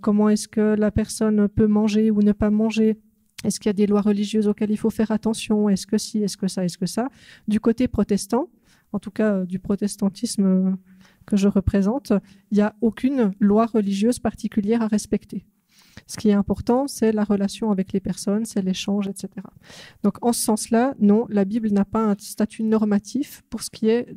comment est-ce que la personne peut manger ou ne pas manger, est-ce qu'il y a des lois religieuses auxquelles il faut faire attention, est-ce que si, est-ce que ça, est-ce que ça. Du côté protestant, en tout cas du protestantisme que je représente, il n'y a aucune loi religieuse particulière à respecter. Ce qui est important, c'est la relation avec les personnes, c'est l'échange, etc. Donc, en ce sens-là, non, la Bible n'a pas un statut normatif pour ce qui est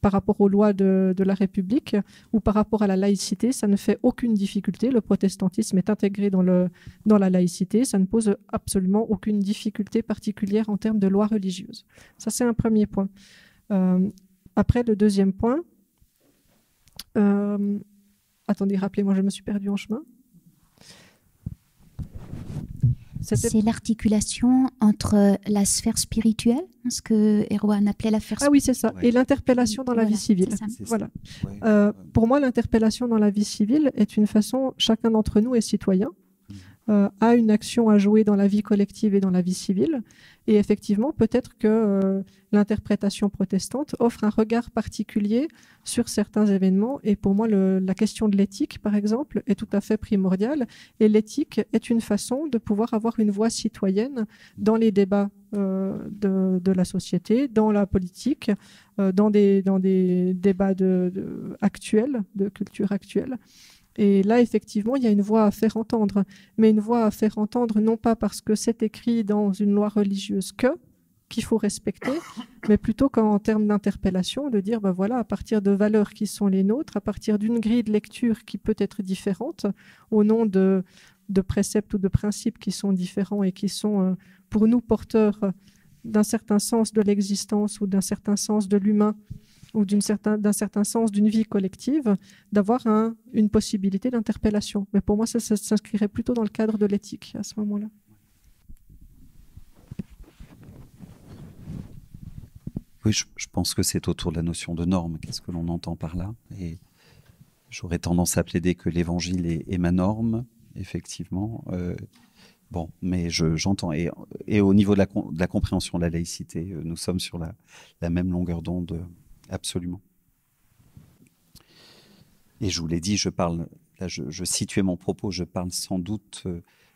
par rapport aux lois de la République ou par rapport à la laïcité. Ça ne fait aucune difficulté. Le protestantisme est intégré dans la laïcité. Ça ne pose absolument aucune difficulté particulière en termes de loi religieuse. Ça, c'est un premier point. Après, le deuxième point, attendez, rappelez-moi, je me suis perdue en chemin. C'est l'articulation entre la sphère spirituelle, ce que Erwan appelait la sphère spirituelle. Ah oui, c'est ça, et l'interpellation dans la vie civile. Voilà. Pour moi, l'interpellation dans la vie civile est une façon, chacun d'entre nous est citoyen, a une action à jouer dans la vie collective et dans la vie civile. Et effectivement, peut-être que l'interprétation protestante offre un regard particulier sur certains événements. Et pour moi, la question de l'éthique, par exemple, est tout à fait primordiale. Et l'éthique est une façon de pouvoir avoir une voix citoyenne dans les débats de la société, dans la politique, dans des débats actuels, de culture actuelle. Et là, effectivement, il y a une voix à faire entendre, mais une voix à faire entendre non pas parce que c'est écrit dans une loi religieuse qu'il faut respecter, mais plutôt qu'en termes d'interpellation, de dire, ben voilà, à partir de valeurs qui sont les nôtres, à partir d'une grille de lecture qui peut être différente, au nom de préceptes ou de principes qui sont différents et qui sont, pour nous, porteurs d'un certain sens de l'existence ou d'un certain sens de l'humain, ou d'un certain sens d'une vie collective, d'avoir une possibilité d'interpellation. Mais pour moi, ça s'inscrirait plutôt dans le cadre de l'éthique à ce moment-là. Oui, je pense que c'est autour de la notion de norme. Qu'est-ce que l'on entend par là? Et j'aurais tendance à plaider que l'Évangile est ma norme, effectivement. Bon, mais j'entends. Et au niveau de la compréhension de la laïcité, nous sommes sur la même longueur d'onde. Absolument. Et je vous l'ai dit, je situais mon propos, je parle sans doute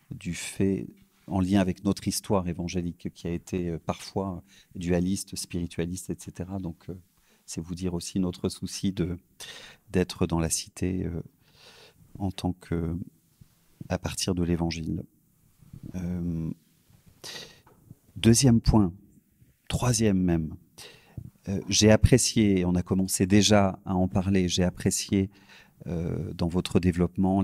du fait, en lien avec notre histoire évangélique, qui a été parfois dualiste, spiritualiste, etc. Donc, c'est vous dire aussi notre souci d'être dans la cité en tant que, à partir de l'évangile. Deuxième point, troisième même. J'ai apprécié, on a commencé déjà à en parler, j'ai apprécié dans votre développement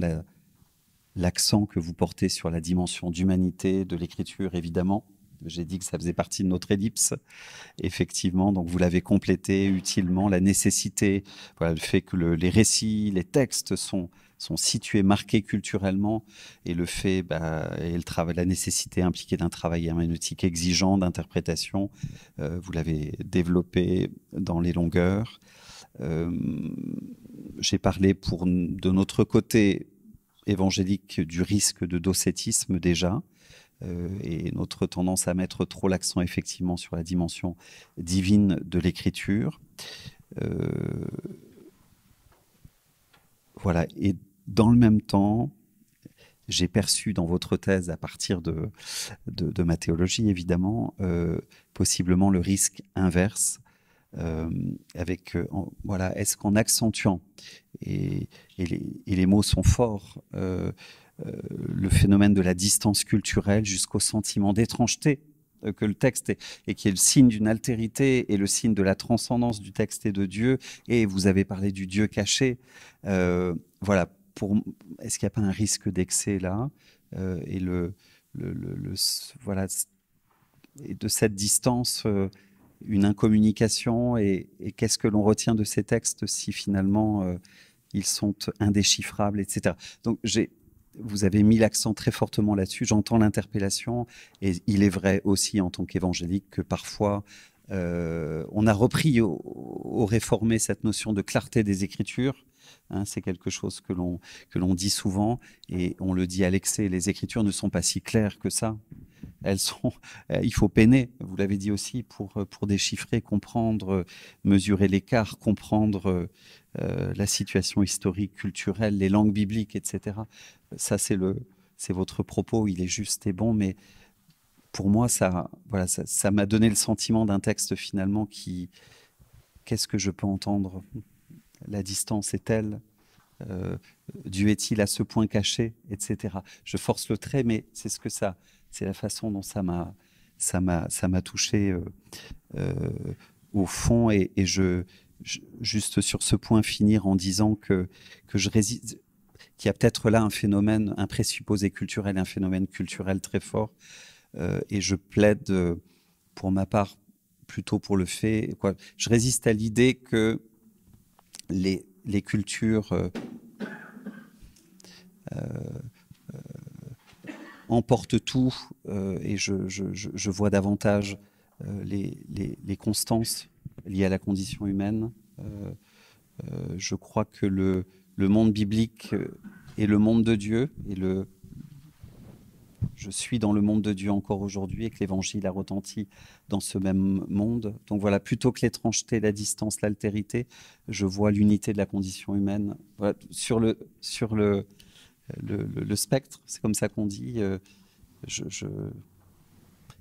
l'accent que vous portez sur la dimension d'humanité de l'écriture, évidemment. J'ai dit que ça faisait partie de notre ellipse, effectivement, donc vous l'avez complété utilement, la nécessité, voilà, le fait que les récits, les textes sont situés, marqués culturellement, et le fait, et le travail, la nécessité impliquée d'un travail herméneutique exigeant, d'interprétation, vous l'avez développé dans les longueurs. J'ai parlé de notre côté évangélique du risque de docétisme déjà, et notre tendance à mettre trop l'accent effectivement sur la dimension divine de l'écriture. Voilà, et dans le même temps, j'ai perçu dans votre thèse, à partir de ma théologie évidemment, possiblement le risque inverse, voilà, est-ce qu'en accentuant, et les mots sont forts, le phénomène de la distance culturelle jusqu'au sentiment d'étrangeté que le texte et qui est le signe d'une altérité et le signe de la transcendance du texte et de Dieu, et vous avez parlé du Dieu caché, voilà, est-ce qu'il n'y a pas un risque d'excès là, et voilà, et de cette distance, une incommunication, et qu'est-ce que l'on retient de ces textes si finalement ils sont indéchiffrables, etc. Donc vous avez mis l'accent très fortement là-dessus, j'entends l'interpellation, et il est vrai aussi en tant qu'évangélique que parfois on a repris au réformé cette notion de clarté des Écritures. Hein, c'est quelque chose que l'on dit souvent, et on le dit à l'excès, les Écritures ne sont pas si claires que ça. Il faut peiner, vous l'avez dit aussi, pour déchiffrer, comprendre, mesurer l'écart, comprendre la situation historique, culturelle, les langues bibliques, etc. Ça, c'est votre propos, il est juste et bon, mais pour moi, ça m'a donné le sentiment d'un texte finalement qu'est-ce que je peux entendre? La distance est telle, Dieu est-il à ce point caché, etc. Je force le trait, mais c'est la façon dont ça m'a touché au fond, et juste sur ce point finir en disant que je résiste, qu'il y a peut-être là un présupposé culturel, un phénomène culturel très fort, et je plaide pour ma part plutôt pour le fait, je résiste à l'idée que les cultures emportent tout, et je vois davantage les constances liées à la condition humaine. Je crois que le monde biblique est le monde de Dieu, et je suis dans le monde de Dieu encore aujourd'hui, et que l'Évangile a retenti dans ce même monde. Donc voilà, plutôt que l'étrangeté, la distance, l'altérité, je vois l'unité de la condition humaine. Voilà, sur le spectre, c'est comme ça qu'on dit.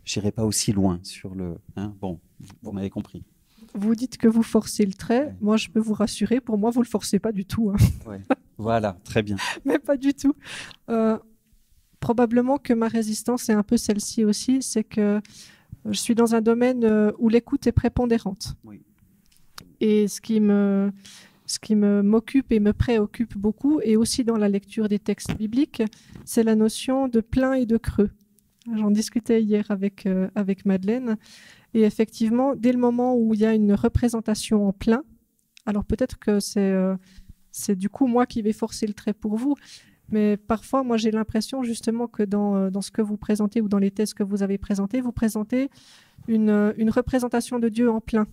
j'irai pas aussi loin sur le. Bon, vous m'avez compris. Vous dites que vous forcez le trait. Ouais. Moi, je peux vous rassurer. Pour moi, vous le forcez pas du tout. Ouais. Voilà, très bien. Mais pas du tout. Probablement que ma résistance est un peu celle-ci aussi, c'est que je suis dans un domaine où l'écoute est prépondérante. Oui. Et ce qui m'occupe et me préoccupe beaucoup, et aussi dans la lecture des textes bibliques, c'est la notion de plein et de creux. J'en discutais hier avec Madeleine. Et effectivement, dès le moment où il y a une représentation en plein, alors peut-être que c'est du coup moi qui vais forcer le trait pour vous, mais parfois, moi, j'ai l'impression justement que dans ce que vous présentez ou dans les thèses que vous avez présentées, vous présentez une représentation de Dieu en plein.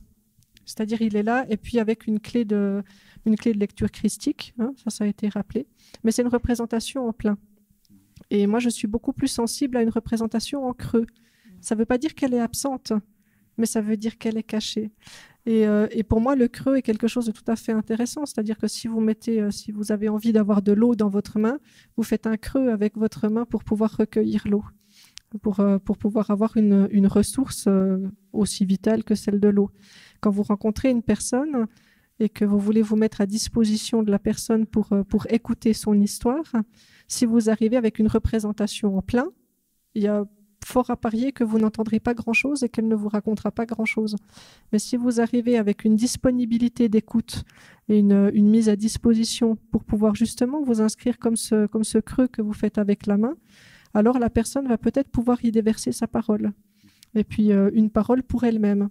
C'est-à-dire, il est là, et puis avec une clé de lecture christique, ça a été rappelé, mais c'est une représentation en plein. Et moi, je suis beaucoup plus sensible à une représentation en creux. Ça ne veut pas dire qu'elle est absente, mais ça veut dire qu'elle est cachée. Et pour moi, le creux est quelque chose de tout à fait intéressant. C'est-à-dire que si vous avez envie d'avoir de l'eau dans votre main, vous faites un creux avec votre main pour pouvoir recueillir l'eau, pour pouvoir avoir une ressource aussi vitale que celle de l'eau. Quand vous rencontrez une personne et que vous voulez vous mettre à disposition de la personne pour écouter son histoire, si vous arrivez avec une représentation en plein, il y a fort à parier que vous n'entendrez pas grand-chose et qu'elle ne vous racontera pas grand-chose. Mais si vous arrivez avec une disponibilité d'écoute et une mise à disposition pour pouvoir justement vous inscrire comme ce creux que vous faites avec la main, alors la personne va peut-être pouvoir y déverser sa parole. Et puis une parole pour elle-même.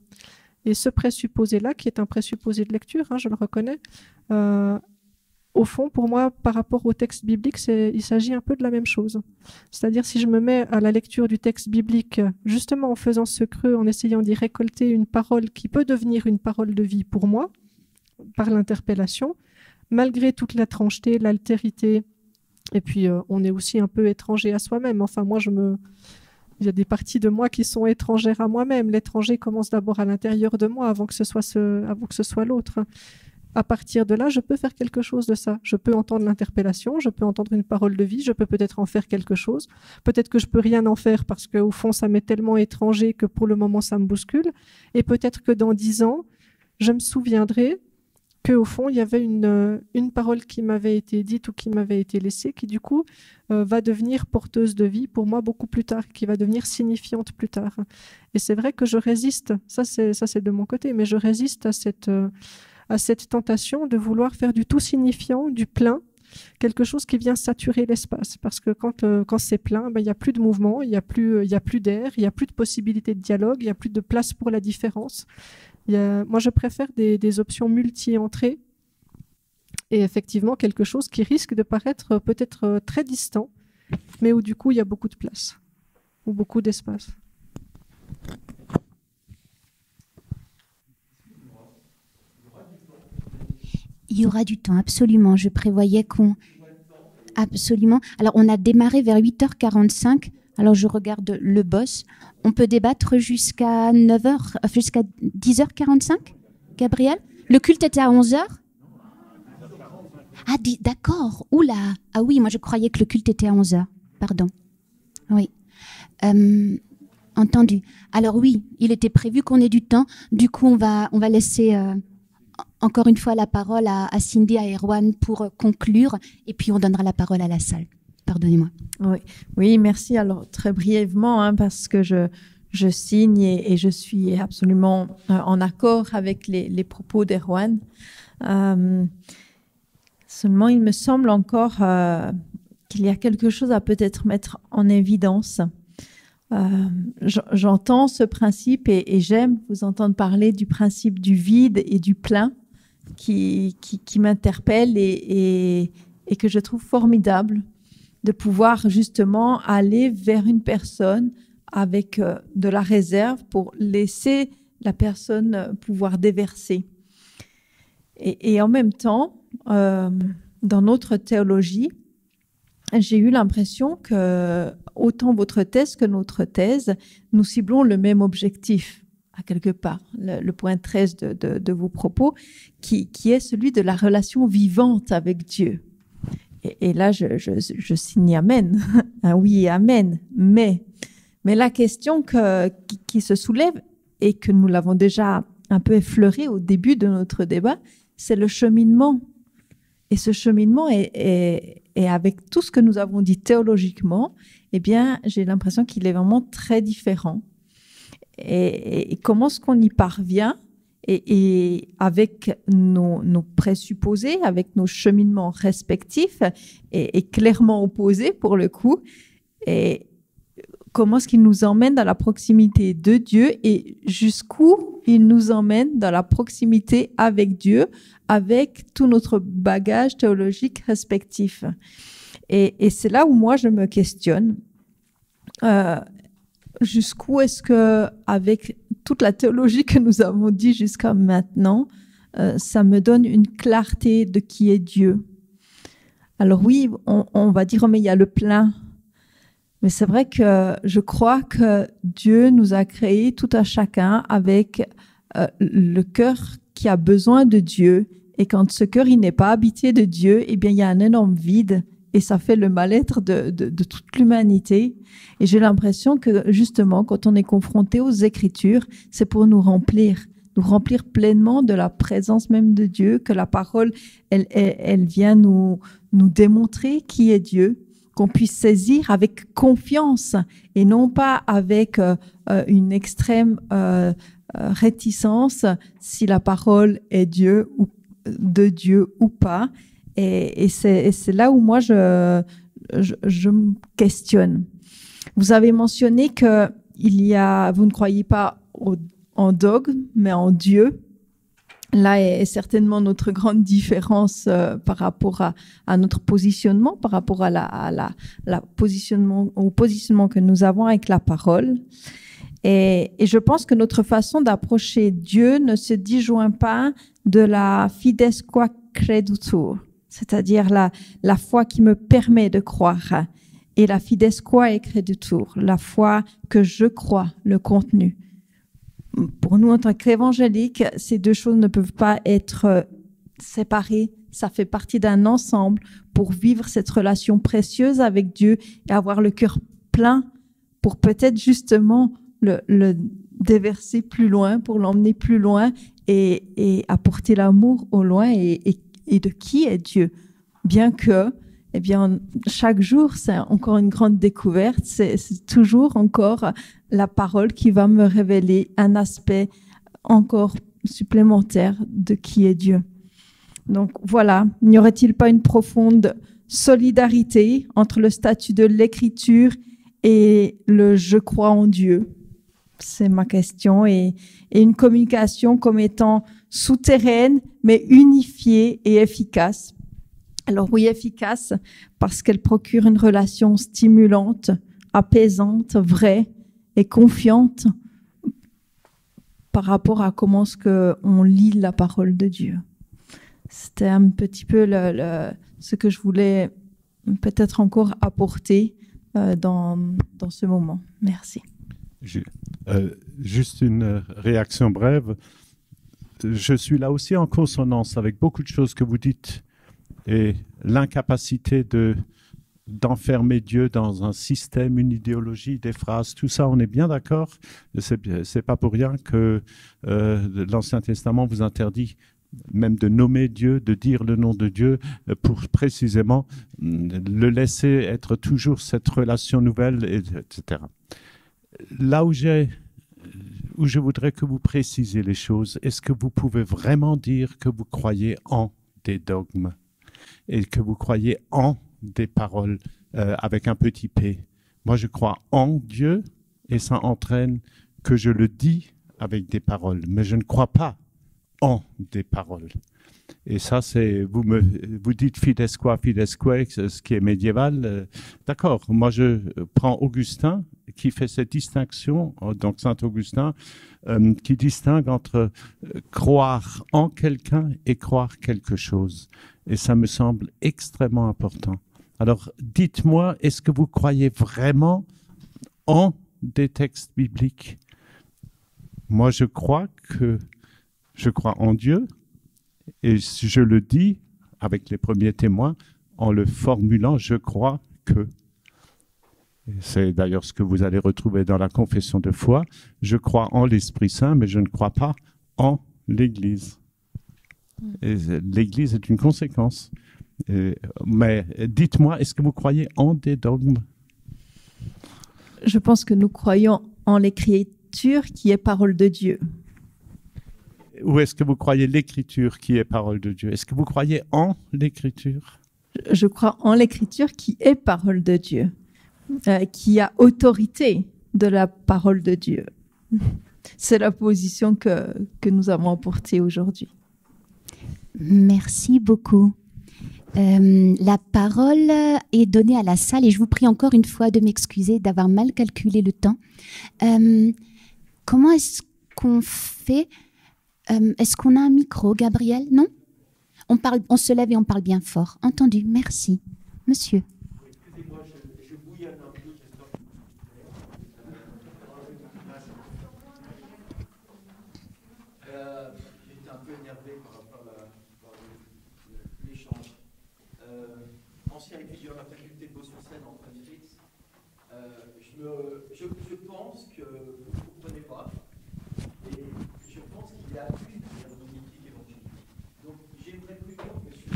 Et ce présupposé-là, qui est un présupposé de lecture, je le reconnais, au fond, pour moi, par rapport au texte biblique, il s'agit un peu de la même chose. C'est-à-dire, si je me mets à la lecture du texte biblique, justement en faisant ce creux, en essayant d'y récolter une parole qui peut devenir une parole de vie pour moi, par l'interpellation, malgré toute l'étrangeté, l'altérité, et puis on est aussi un peu étranger à soi-même. Enfin, moi, il y a des parties de moi qui sont étrangères à moi-même. L'étranger commence d'abord à l'intérieur de moi avant que ce soit l'autre. À partir de là, je peux faire quelque chose de ça. Je peux entendre l'interpellation, je peux entendre une parole de vie, je peux peut-être en faire quelque chose. Peut-être que je peux rien en faire parce qu'au fond, ça m'est tellement étranger que pour le moment, ça me bouscule. Et peut-être que dans 10 ans, je me souviendrai qu'au fond, il y avait une parole qui m'avait été dite ou qui m'avait été laissée, qui du coup va devenir porteuse de vie pour moi beaucoup plus tard, qui va devenir signifiante plus tard. Et c'est vrai que je résiste, ça c'est de mon côté, mais je résiste à cette tentation de vouloir faire du tout signifiant, du plein, quelque chose qui vient saturer l'espace. Parce que quand c'est plein, il n'y a plus de mouvement, il n'y a plus d'air, il n'y a plus de possibilité de dialogue, il n'y a plus de place pour la différence. Moi, je préfère des options multi-entrées et effectivement quelque chose qui risque de paraître peut-être très distant, mais où du coup, il y a beaucoup de place ou beaucoup d'espace. Il y aura du temps, absolument. Je prévoyais qu'on... Absolument. Alors, on a démarré vers 8h45. Alors, je regarde le boss. On peut débattre jusqu'à 9h, jusqu'à 10h45, Gabriel? Le culte était à 11h? Ah, d'accord. Oula. Ah oui, moi, je croyais que le culte était à 11h. Pardon. Oui. Entendu. Alors oui, il était prévu qu'on ait du temps. Du coup, on va laisser... encore une fois la parole à Cindy, à Erwan pour conclure, et puis on donnera la parole à la salle. Pardonnez-moi. Oui, merci. Alors très brièvement, parce que je signe et je suis absolument en accord avec les propos d'Erwan. Seulement, il me semble encore qu'il y a quelque chose à peut-être mettre en évidence. J'entends ce principe et j'aime vous entendre parler du principe du vide et du plein qui m'interpelle et que je trouve formidable de pouvoir justement aller vers une personne avec de la réserve pour laisser la personne pouvoir déverser. Et en même temps, dans notre théologie, j'ai eu l'impression que autant votre thèse que notre thèse, nous ciblons le même objectif, à quelque part, le point 13 de vos propos, qui est celui de la relation vivante avec Dieu. Et là, je signe Amen, un oui et Amen, mais Mais la question qui se soulève et que nous l'avons déjà un peu effleuré au début de notre débat, c'est le cheminement. Et ce cheminement est avec tout ce que nous avons dit théologiquement, eh bien, j'ai l'impression qu'il est vraiment très différent. Et comment est-ce qu'on y parvient et avec nos présupposés, avec nos cheminements respectifs et clairement opposés pour le coup, et comment est-ce qu'il nous emmène dans la proximité de Dieu et jusqu'où il nous emmène dans la proximité avec Dieu, avec tout notre bagage théologique respectif. Et c'est là où moi je me questionne. Jusqu'où est-ce que, avec toute la théologie que nous avons dit jusqu'à maintenant, ça me donne une clarté de qui est Dieu. Alors oui, on va dire, oh, mais il y a le plein. Mais c'est vrai que je crois que Dieu nous a créés tout à chacun avec le cœur qui a besoin de Dieu. Et quand ce cœur il n'est pas habité de Dieu, eh bien il y a un énorme vide et ça fait le mal-être de toute l'humanité. Et j'ai l'impression que justement, quand on est confronté aux Écritures, c'est pour nous remplir pleinement de la présence même de Dieu, que la parole, elle vient nous démontrer qui est Dieu, qu'on puisse saisir avec confiance et non pas avec une extrême réticence si la parole est de Dieu ou pas. Et c'est là où moi je me questionne. Vous avez mentionné que vous ne croyez pas en dogme, mais en Dieu. Là est certainement notre grande différence par rapport à notre positionnement, par rapport à au positionnement que nous avons avec la parole. Et je pense que notre façon d'approcher Dieu ne se disjoint pas de la fides qua credutur, c'est-à-dire la foi qui me permet de croire, et la fides qua credutur, la foi que je crois, le contenu. Pour nous, en tant qu'évangéliques, ces deux choses ne peuvent pas être séparées. Ça fait partie d'un ensemble pour vivre cette relation précieuse avec Dieu et avoir le cœur plein pour peut-être justement le déverser plus loin, pour l'emmener plus loin et apporter l'amour au loin et de qui est Dieu. Bien que, eh bien, chaque jour, c'est encore une grande découverte. C'est toujours encore la parole qui va me révéler un aspect encore supplémentaire de qui est Dieu. Donc voilà, n'y aurait-il pas une profonde solidarité entre le statut de l'écriture et le « je crois en Dieu » ? C'est ma question. Et une communication comme étant souterraine, mais unifiée et efficace. Alors oui, efficace, parce qu'elle procure une relation stimulante, apaisante, vraie et confiante par rapport à comment est-ce qu'on lit la parole de Dieu. C'était un petit peu ce que je voulais peut-être encore apporter dans ce moment. Merci. Juste une réaction brève. Je suis là aussi en consonance avec beaucoup de choses que vous dites et l'incapacité d'enfermer Dieu dans un système, une idéologie, des phrases, tout ça, on est bien d'accord. C'est pas pour rien que l'Ancien Testament vous interdit même de nommer Dieu, de dire le nom de Dieu, pour précisément le laisser être toujours cette relation nouvelle, etc. Là où je voudrais que vous précisiez les choses, est-ce que vous pouvez vraiment dire que vous croyez en des dogmes et que vous croyez en des paroles avec un petit p? Moi, je crois en Dieu et ça entraîne que je le dis avec des paroles, mais je ne crois pas en des paroles. Et ça, c'est vous dites fides qua, ce qui est médiéval. D'accord, moi je prends Augustin qui fait cette distinction, donc Saint Augustin, qui distingue entre croire en quelqu'un et croire quelque chose. Et ça me semble extrêmement important. Alors, dites-moi, est-ce que vous croyez vraiment en des textes bibliques? Moi, je crois en Dieu, et je le dis avec les premiers témoins, en le formulant, je crois que. C'est d'ailleurs ce que vous allez retrouver dans la confession de foi. Je crois en l'Esprit Saint, mais je ne crois pas en l'Église. Et l'Église est une conséquence. Mais dites-moi, est-ce que vous croyez en des dogmes? Je pense que nous croyons en l'écriture qui est parole de Dieu. Ou est-ce que vous croyez l'écriture qui est parole de Dieu? Est-ce que vous croyez en l'écriture? Je crois en l'écriture qui est parole de Dieu, qui a autorité de la parole de Dieu. C'est la position que nous avons apportée aujourd'hui. Merci beaucoup. La parole est donnée à la salle et je vous prie encore une fois de m'excuser d'avoir mal calculé le temps. Comment est-ce qu'on fait? Est-ce qu'on a un micro, Gabriel? Non? On se lève et on parle bien fort. Entendu, merci. Monsieur. Excusez-moi, je bouillonne un peu. J'étais un peu énervé par rapport à l'échange. Ancien étudiant à la faculté de Beau-sur-Seine en Frédéric, je pense que vous ne comprenez pas, et je pense qu'il y a une herméneutique évangélique. Donc j'aimerais plutôt, monsieur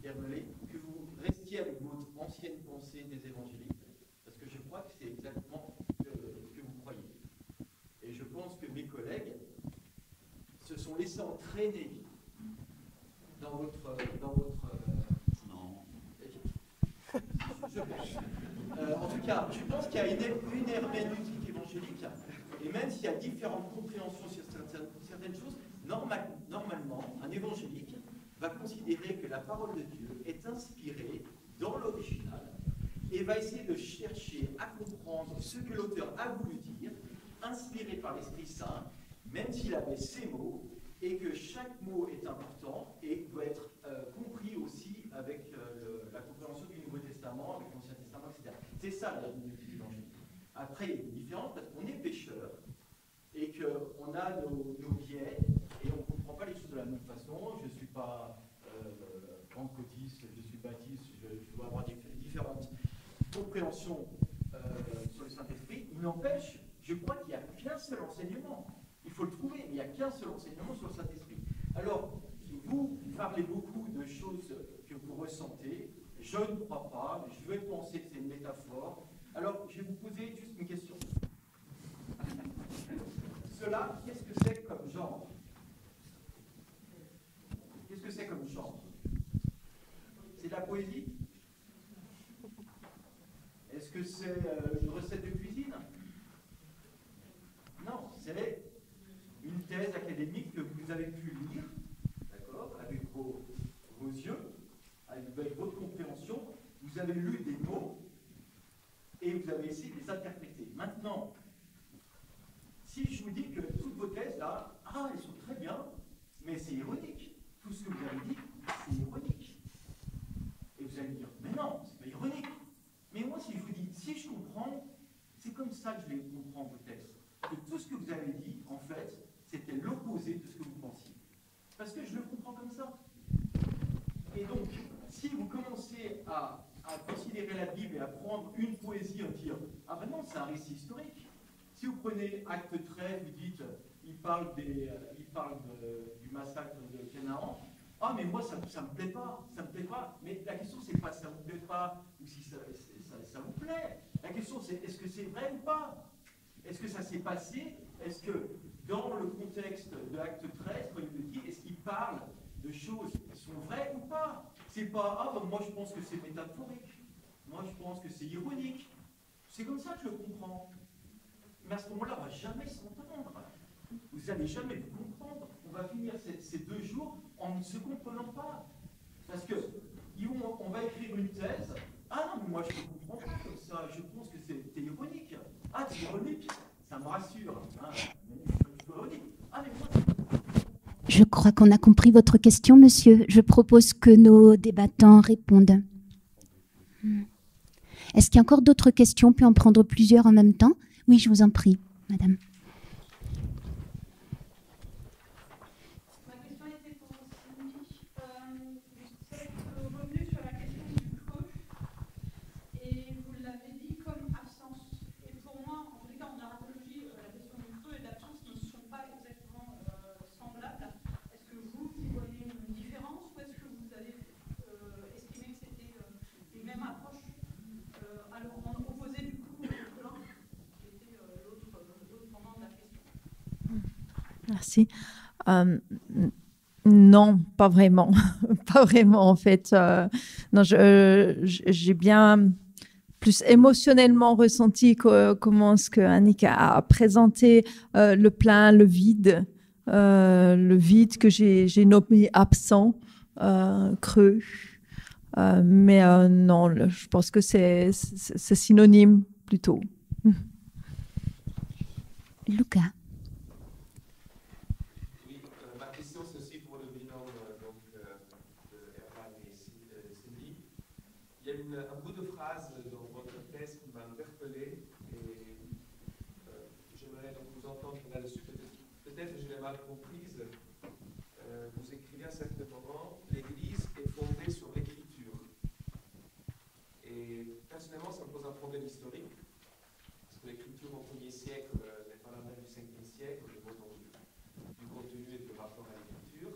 Dermelé, que vous restiez avec votre ancienne pensée des évangéliques, parce que je crois que c'est exactement ce que vous croyez. Et je pense que mes collègues se sont laissés entraîner dans votre non. En tout cas, je pense qu'il y a une herméneutique évangélique, et même s'il y a différentes compréhensions sur certaines choses, normalement, un évangélique va considérer que la parole de Dieu est inspirée dans l'original et va essayer de chercher à comprendre ce que l'auteur a voulu dire, inspiré par l'Esprit Saint, même s'il avait ces mots, et que chaque mot est important et doit être compris aussi avec la compréhension du Nouveau Testament, avec l'Ancien Testament, etc. C'est ça la herméneutique évangélique. Après, il y a une différence parce qu'on est pécheur et qu'on a nos biais et on ne comprend pas les choses de la même façon. Je ne suis pas pentecôtiste, je suis baptiste, je dois avoir différentes compréhensions sur le Saint-Esprit. Il n'empêche, je crois qu'il n'y a qu'un seul enseignement. Il faut le trouver, mais il n'y a qu'un seul enseignement sur le Saint-Esprit. Alors, vous parlez beaucoup de choses que vous ressentez. Je ne crois pas, mais je vais penser que c'est une métaphore. Alors, je vais vous poser juste une question. Cela, qu'est-ce que c'est comme genre? Qu'est-ce que c'est comme genre? C'est de la poésie? Est-ce que c'est une recette de cuisine? Non, c'est une thèse académique que vous avez pu lire, d'accord, avec vos yeux, avec votre compréhension. Vous avez lu des mots et vous avez essayé de les interpréter. Maintenant, si je vous dis que toutes vos thèses, là, elles sont très bien, mais c'est ironique. Tout ce que vous avez dit, c'est ironique. Et vous allez me dire, mais non, c'est pas ironique. Mais moi, si je vous dis, si je comprends, c'est comme ça que je vais comprendre vos thèses. Que tout ce que vous avez dit, en fait, c'était l'opposé de ce que vous pensiez. Parce que je le comprends comme ça. Et donc, si vous commencez à considérer la Bible et à prendre une poésie et dire « Ah ben non, c'est un récit historique ». Si vous prenez Acte 13, vous dites « Il parle du massacre de Canaan ». Ah mais moi, ça me plaît pas, ça me plaît pas. Mais la question, c'est pas si ça vous plaît pas ou si ça vous plaît. La question, c'est est-ce que c'est vrai ou pas? Est-ce que ça s'est passé? Est-ce que dans le contexte de Acte 13, quand il le dit, est-ce qu'il parle de choses qui sont vraies ou pas? C'est pas, moi je pense que c'est métaphorique, moi je pense que c'est ironique. C'est comme ça que je le comprends. Mais à ce moment-là, on ne va jamais s'entendre. Vous n'allez jamais vous comprendre. On va finir ces 2 jours en ne se comprenant pas. Parce que on va écrire une thèse. Ah non, mais moi je ne comprends pas comme ça. Je pense que c'est ironique. Ah, c'est ironique. Ça me rassure. C'est ironique. Ah, mais moi... Je crois qu'on a compris votre question, monsieur. Je propose que nos débattants répondent. Est-ce qu'il y a encore d'autres questions? On peut en prendre plusieurs en même temps? Oui, je vous en prie, madame. Ma question était pour Cindy. Vous êtes revenu sur la question du creux. Merci. Non, pas vraiment. Pas vraiment, en fait. Non, j'ai bien plus émotionnellement ressenti comment ce que Annick a présenté le plein, le vide que j'ai nommé absent, creux. Mais non, je pense que c'est synonyme plutôt. Luca. Oui, ma question c'est aussi pour le binôme de Erwan et Cindy. Il y a un bout de phrase dans votre texte qui m'a interpellé et j'aimerais donc vous entendre là-dessus. Peut-être que je l'ai mal comprise. Vous écrivez à certains moments, l'Église est fondée sur l'Écriture. Et personnellement, ça me pose un problème historique. Parce que l'écriture au 1er siècle n'est pas la même du 5e siècle, au niveau du contenu et du rapport à l'écriture.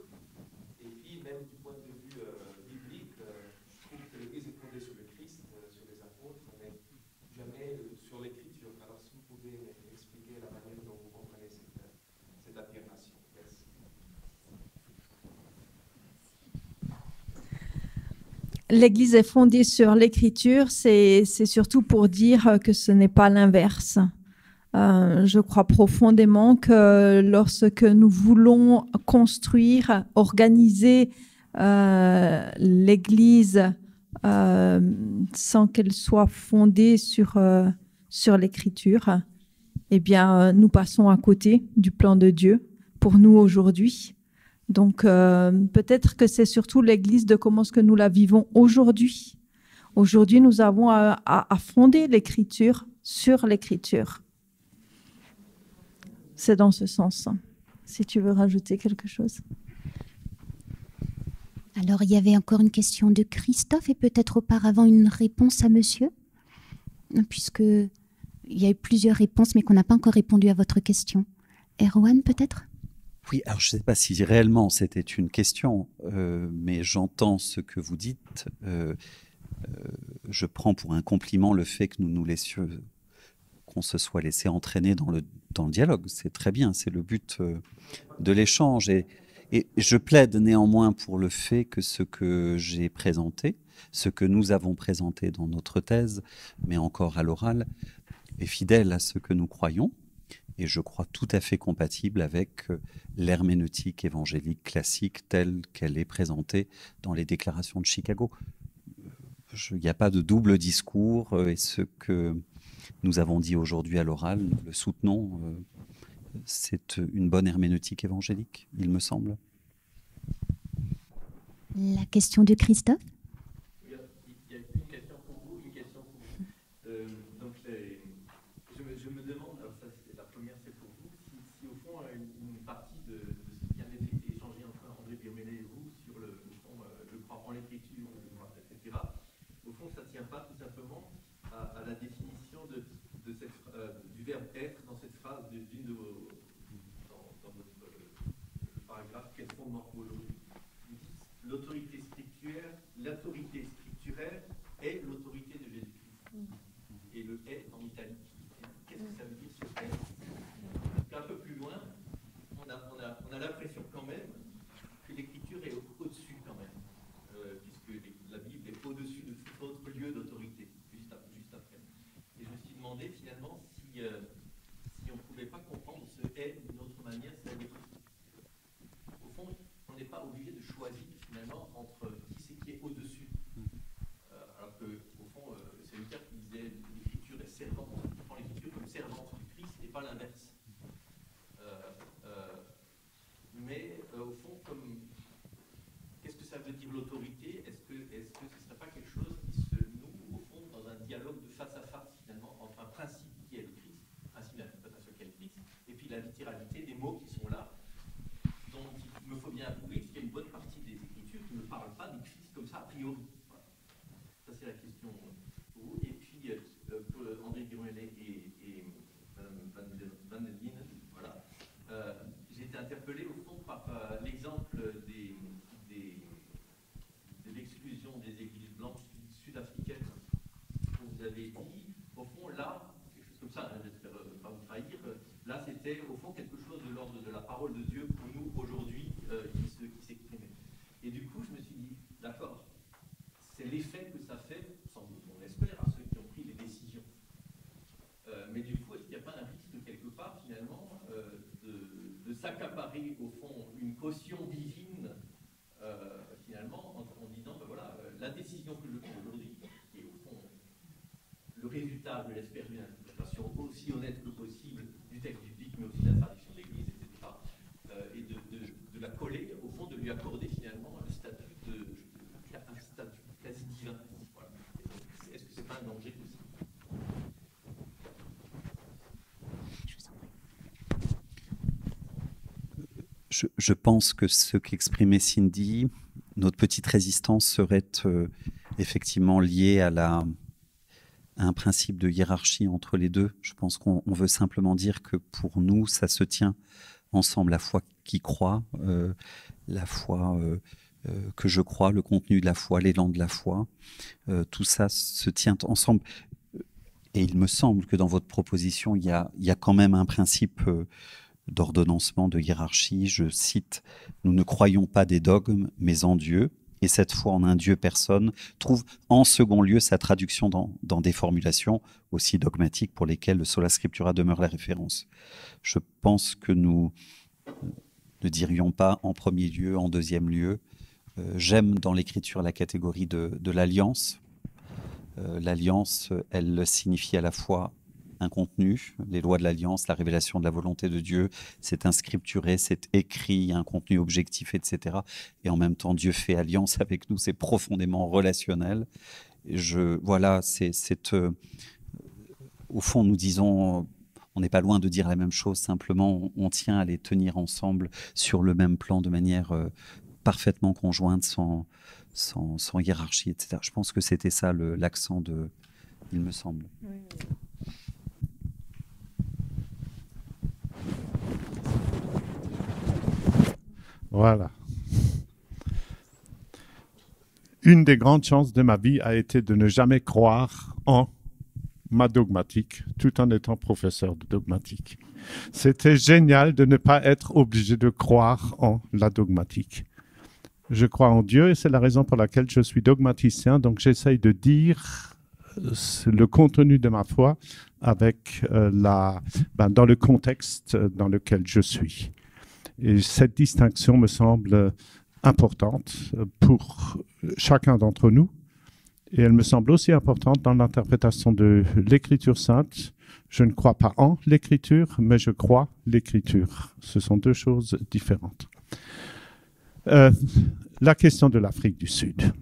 Et puis, même du point de vue biblique, je trouve que l'Église est fondée sur le Christ, sur les apôtres, mais jamais sur l'écriture. Alors, si vous pouvez expliquer la manière dont vous comprenez cette affirmation. Merci. L'Église est fondée sur l'Écriture, c'est surtout pour dire que ce n'est pas l'inverse. Je crois profondément que lorsque nous voulons construire, organiser l'Église sans qu'elle soit fondée sur l'Écriture, eh bien, nous passons à côté du plan de Dieu pour nous aujourd'hui. Donc, peut-être que c'est surtout l'Église de comment est-ce que nous la vivons aujourd'hui. Aujourd'hui, nous avons à fonder l'Écriture sur l'Écriture. C'est dans ce sens. Si tu veux rajouter quelque chose. Alors, il y avait encore une question de Christophe et peut-être auparavant une réponse à monsieur, puisqu'il y a eu plusieurs réponses, mais qu'on n'a pas encore répondu à votre question. Erwan, peut-être ? Oui, alors je ne sais pas si réellement c'était une question, mais j'entends ce que vous dites. Je prends pour un compliment le fait que nous nous laissions, qu'on se soit laissé entraîner dans le dialogue. C'est très bien, c'est le but de l'échange. Et je plaide néanmoins pour le fait que ce que j'ai présenté, ce que nous avons présenté dans notre thèse, mais encore à l'oral, est fidèle à ce que nous croyons. Et je crois tout à fait compatible avec l'herméneutique évangélique classique telle qu'elle est présentée dans les déclarations de Chicago. Il n'y a pas de double discours et ce que nous avons dit aujourd'hui à l'oral, nous le soutenons. C'est une bonne herméneutique évangélique, il me semble. La question de Christophe ? Il y a une question pour vous, une question pour vous. Donc, je me demande, alors ça, la première c'est pour vous, si au fond une partie de ce qui avait été échangé entre André Birmelet et vous sur le fond, je crois en l'écriture, etc., au fond ça ne tient pas tout simplement à la définition du verbe être dans cette phrase dans votre paragraphe, quel fondement pour aujourd'hui. L'autorité scripturaire est l'autorité de Jésus-Christ. Et le est en italique. Qu'est-ce que ça veut dire ce est? Un peu plus loin, on a l'impression quand même que l'écriture est au-dessus quand même, puisque la Bible est au-dessus de tout autre lieu d'autorité, juste après. Et je me suis demandé finalement si on ne pouvait pas comprendre ce est d'une autre manière, c'est-à-dire au fond, on n'est pas obligé de choisir finalement entre qui c'est qui est au-dessus. Alors que, au fond, c'est Luther qui disait l'écriture est servante, on prend l'écriture comme servante du Christ et pas l'inverse. Mais au fond, qu'est-ce que ça veut dire l'autorité? Est-ce que ce ne serait pas quelque chose qui se noue, au fond, dans un dialogue de face à face, finalement, entre un principe qui est le Christ, principe d'interprétation qui est le Christ, et puis la littéralité des mots qui sont là, dont il me faut bien avouer qu'il y a une bonne partie des Écritures qui ne parlent pas du Christ comme ça a priori. Voilà. Ça, c'est la question pour vous. Et puis, pour André Birmelet et Mme Van den Linden, voilà. J'ai été interpellé au fond par l'exemple de l'exclusion des églises blanches sud-africaines. Vous avez dit, au fond, là, quelque chose comme ça, j'espère pas vous trahir, là c'était au fond quelque chose de l'ordre l'ordre de la parole de Dieu pour nous aujourd'hui qui s'exprimait. Et du coup, je me suis dit, d'accord, c'est l'effet que ça fait, sans doute, on espère, à ceux qui ont pris les décisions. Mais du coup, est-ce qu'il n'y a pas un risque quelque part, finalement, de s'accaparer, au fond, une caution divine, finalement, en disant, ben voilà, la décision que je prends aujourd'hui, qui est au fond le résultat, je l'espère, d'une interprétation aussi honnête que possible du texte biblique, mais aussi de la tradition de l'Église, etc., et de la coller, au fond, de lui accorder finalement un statut quasi divin. Voilà. Est-ce que c'est pas un danger aussi? Je pense que ce qu'exprimait Cindy, notre petite résistance serait effectivement liée à un principe de hiérarchie entre les deux. Je pense qu'on veut simplement dire que pour nous, ça se tient ensemble. La foi qui croit, la foi que je crois, le contenu de la foi, l'élan de la foi, tout ça se tient ensemble. Et il me semble que dans votre proposition, il y a quand même un principe d'ordonnancement, de hiérarchie. Je cite, « Nous ne croyons pas des dogmes, mais en Dieu. Et cette foi en un Dieu personne trouve en second lieu sa traduction dans des formulations aussi dogmatiques pour lesquelles le sola scriptura demeure la référence. » Je pense que nous ne dirions pas en premier lieu, en deuxième lieu. J'aime dans l'écriture la catégorie de l'alliance. L'alliance, elle signifie à la fois un contenu, les lois de l'alliance, la révélation de la volonté de Dieu, c'est inscripturé, c'est écrit, il y a un contenu objectif, etc. Et en même temps, Dieu fait alliance avec nous, c'est profondément relationnel. Voilà, au fond, nous disons, on n'est pas loin de dire la même chose, simplement on tient à les tenir ensemble sur le même plan de manière parfaitement conjointe, sans hiérarchie, etc. Je pense que c'était ça l'accent il me semble. Oui. Voilà. Une des grandes chances de ma vie a été de ne jamais croire en ma dogmatique, tout en étant professeur de dogmatique. C'était génial de ne pas être obligé de croire en la dogmatique. Je crois en Dieu et c'est la raison pour laquelle je suis dogmaticien, donc j'essaye de dire le contenu de ma foi avec dans le contexte dans lequel je suis. Et cette distinction me semble importante pour chacun d'entre nous. Et elle me semble aussi importante dans l'interprétation de l'Écriture sainte. Je ne crois pas en l'Écriture, mais je crois l'Écriture. Ce sont deux choses différentes. La question de l'Afrique du Sud.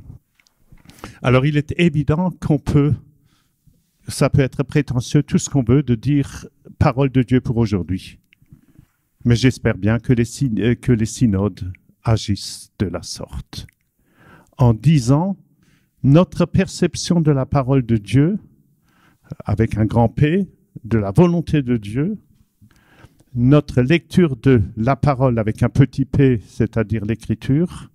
Alors, il est évident ça peut être prétentieux, tout ce qu'on veut, de dire « parole de Dieu pour aujourd'hui ». Mais j'espère bien que les synodes agissent de la sorte. En disant, notre perception de la parole de Dieu, avec un grand P, de la volonté de Dieu, notre lecture de la parole avec un petit p, c'est-à-dire l'écriture,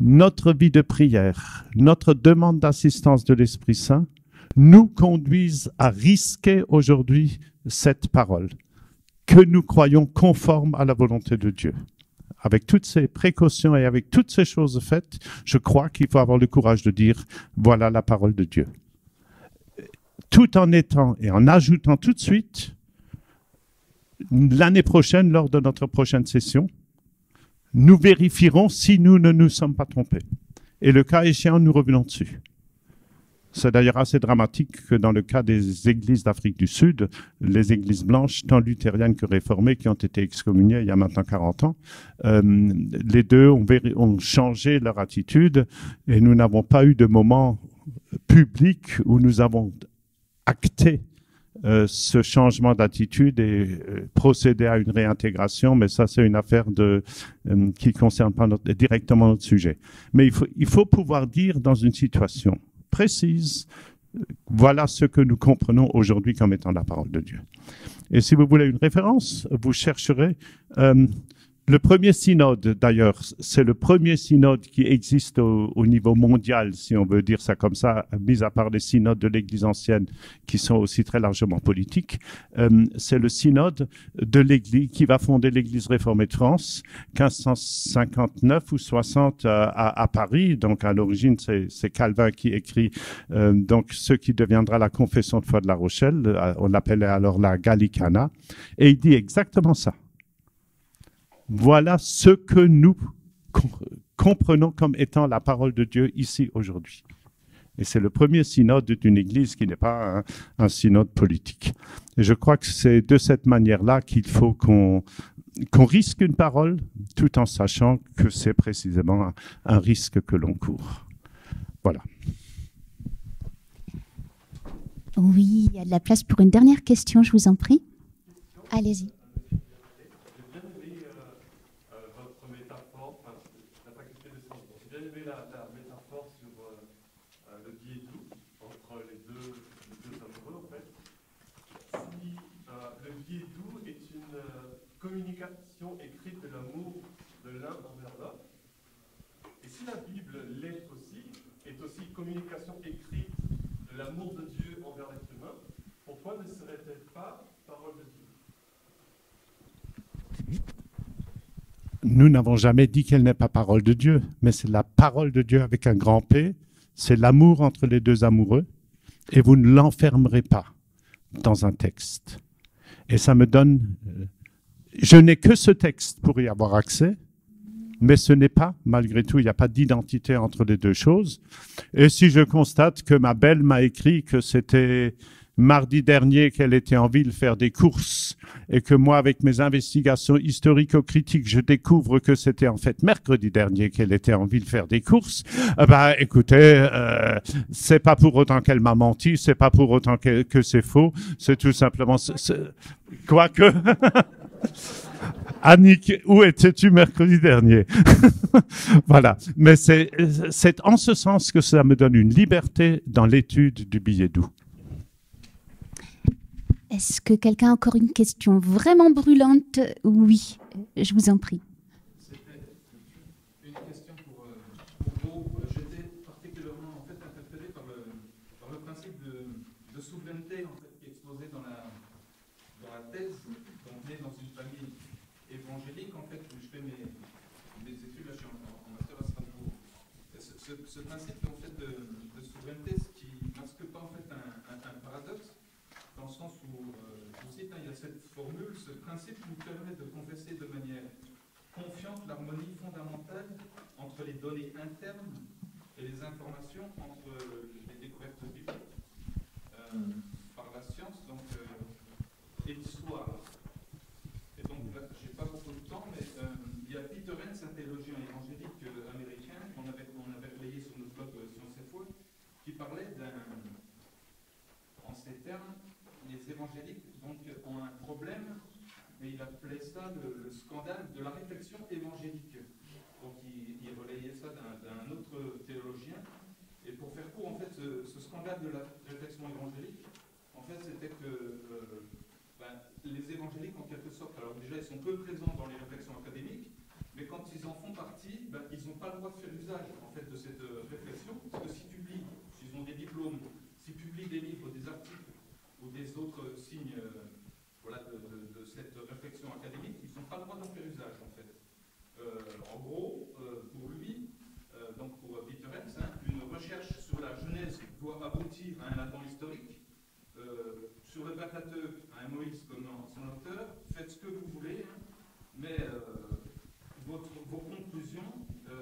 notre vie de prière, notre demande d'assistance de l'Esprit Saint, nous conduisent à risquer aujourd'hui cette parole que nous croyons conforme à la volonté de Dieu. Avec toutes ces précautions et avec toutes ces choses faites, je crois qu'il faut avoir le courage de dire « voilà la parole de Dieu ». Tout en étant et en ajoutant tout de suite, l'année prochaine, lors de notre prochaine session, nous vérifierons si nous ne nous sommes pas trompés. Et le cas échéant, nous revenons dessus. C'est d'ailleurs assez dramatique que dans le cas des églises d'Afrique du Sud, les églises blanches, tant luthériennes que réformées, qui ont été excommuniées il y a maintenant 40 ans, les deux ont changé leur attitude et nous n'avons pas eu de moment public où nous avons acté ce changement d'attitude et procéder à une réintégration, mais ça c'est une affaire qui ne concerne pas directement notre sujet. Mais il faut pouvoir dire dans une situation précise, voilà ce que nous comprenons aujourd'hui comme étant la parole de Dieu. Et si vous voulez une référence, vous chercherez Le premier synode, d'ailleurs, c'est le premier synode qui existe au niveau mondial, si on veut dire ça comme ça, mis à part les synodes de l'Église ancienne, qui sont aussi très largement politiques. C'est le synode de l'Église qui va fonder l'Église réformée de France, 1559 ou 60 à Paris. Donc, à l'origine, c'est Calvin qui écrit donc ce qui deviendra la Confession de foi de La Rochelle. On l'appelait alors la Gallicana. Et il dit exactement ça. Voilà ce que nous comprenons comme étant la parole de Dieu ici aujourd'hui. Et c'est le premier synode d'une Église qui n'est pas un synode politique. Et je crois que c'est de cette manière-là qu'il faut qu'on risque une parole, tout en sachant que c'est précisément un risque que l'on court. Voilà. Oui, il y a de la place pour une dernière question, je vous en prie. Allez-y. Communication écrite de l'amour de l'un envers l'autre. Et si la Bible est aussi communication écrite de l'amour de Dieu envers l'être humain, pourquoi ne serait-elle pas parole de Dieu? Nous n'avons jamais dit qu'elle n'est pas parole de Dieu, mais c'est la parole de Dieu avec un grand P, c'est l'amour entre les deux amoureux, et vous ne l'enfermerez pas dans un texte. Et ça me donne... Je n'ai que ce texte pour y avoir accès, mais ce n'est pas, malgré tout, il n'y a pas d'identité entre les deux choses. Et si je constate que ma belle m'a écrit que c'était mardi dernier qu'elle était en ville faire des courses et que moi, avec mes investigations historico-critiques, je découvre que c'était en fait mercredi dernier qu'elle était en ville faire des courses, bah écoutez, c'est pas pour autant qu'elle m'a menti, c'est pas pour autant que c'est faux, c'est tout simplement... Quoique... Annick, où étais-tu mercredi dernier? Voilà. Mais c'est en ce sens que ça me donne une liberté dans l'étude du billet doux. Est-ce que quelqu'un a encore une question vraiment brûlante? Oui, je vous en prie. C'était une question pour vous. J'étais particulièrement interpellé par le principe de souveraineté qui est exposé dans la thèse. On est dans une famille évangélique, je fais mes études, là je suis en master à Strasbourg. Ce principe de souveraineté, ce qui ne masque pas un paradoxe, dans le sens où, je vous cite, il y a cette formule, ce principe nous permet de confesser de manière confiante l'harmonie fondamentale entre les données internes et les informations entre les découvertes bibliques par la science et l'histoire. Et donc, là, je n'ai pas beaucoup de temps, mais il y a Peter Enns, un théologien évangélique américain, qu'on avait relayé sur notre blog Science et Foi, qui parlait en ces termes, les évangéliques ont un problème, mais il appelait ça le scandale de la réflexion évangélique. Donc il relayait ça d'un autre théologien. Et pour faire court, ce scandale de la réflexion évangélique, c'était que les évangéliques, en quelque sorte, alors déjà, ils sont peu présents dans les réflexions académiques, mais quand ils en font partie, ils n'ont pas le droit de faire usage, de cette réflexion, parce que s'ils ont des diplômes, s'ils publient des livres, des articles, ou des autres signes de cette réflexion académique, ils n'ont pas le droit d'en faire usage, en gros, pour lui, donc pour Peter Enns, une recherche sur la Genèse doit aboutir à un Adam historique, sur le Pentateuque, à un Moïse comme son auteur, faites ce que vous voulez, mais vos conclusions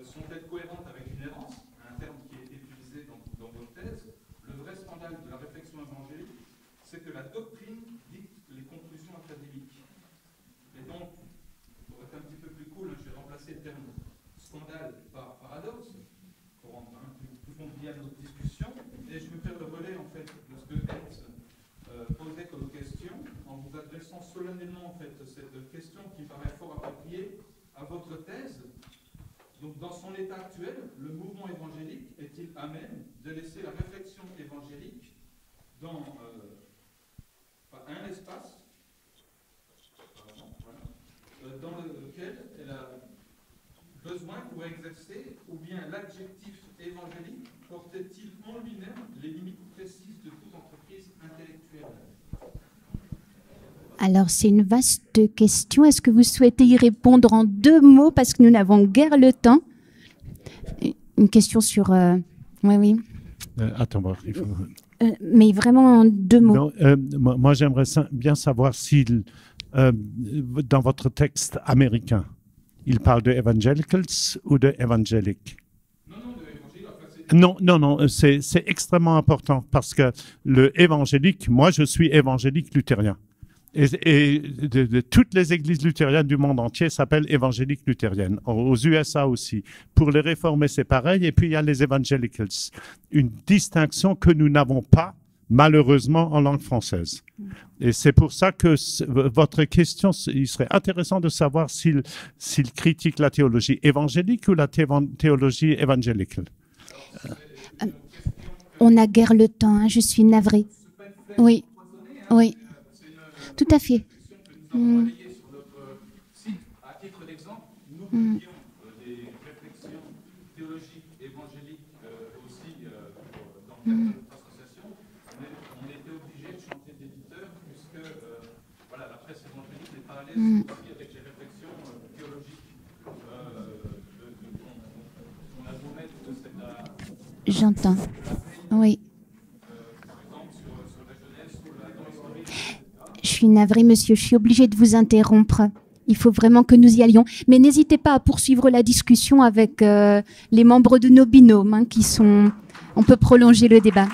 sont-elles cohérentes avec l'inhérence, un terme qui est utilisé dans votre thèse. Le vrai scandale de la réflexion évangélique, c'est que la doctrine dicte les conclusions académiques. Et donc, pour être un petit peu plus cool, j'ai remplacé le terme scandale par paradoxe, pour rendre plus convivial notre discussion, et je vais faire le relais de ce que Enns posait comme question, en vous adressant solennellement cette question qui me paraît fort appropriée à votre thèse. Donc, dans son état actuel, le mouvement évangélique est-il à même de laisser la réflexion évangélique dans un espace lequel elle a besoin pour exercer, ou bien l'adjectif évangélique portait-il en lui-même les limites précises de toute entreprise intellectuelle? Alors, c'est une vaste question. Est-ce que vous souhaitez y répondre en 2 mots, parce que nous n'avons guère le temps? Une question sur... Oui, oui. Attends, il faut... mais vraiment en 2 mots. Non, moi, j'aimerais bien savoir si, dans votre texte américain, il parle de evangelicals ou de évangéliques. Non, c'est extrêmement important parce que le évangélique, moi, je suis évangélique luthérien. Et de toutes les églises luthériennes du monde entier s'appellent évangéliques luthériennes. Aux USA aussi. Pour les réformés, c'est pareil. Et puis, il y a les evangelicals. Une distinction que nous n'avons pas, malheureusement, en langue française. Et c'est pour ça que votre question, il serait intéressant de savoir s'il critique la théologie évangélique ou la théologie évangélique. On n'a guère le temps, hein, je suis navrée. Oui, oui. Tout à fait. Sur notre site, à titre d'exemple, nous publions des réflexions théologiques évangéliques aussi dans le cadre de notre association. On était obligé de changer d'éditeur puisque voilà, la presse évangélique n'est pas à l'aise aussi avec les réflexions théologiques qu'on a beau mettre de cette... J'entends. Oui. Je suis navrée, monsieur, je suis obligée de vous interrompre. Il faut vraiment que nous y allions. Mais n'hésitez pas à poursuivre la discussion avec les membres de nos binômes, hein, qui sont... On peut prolonger le débat.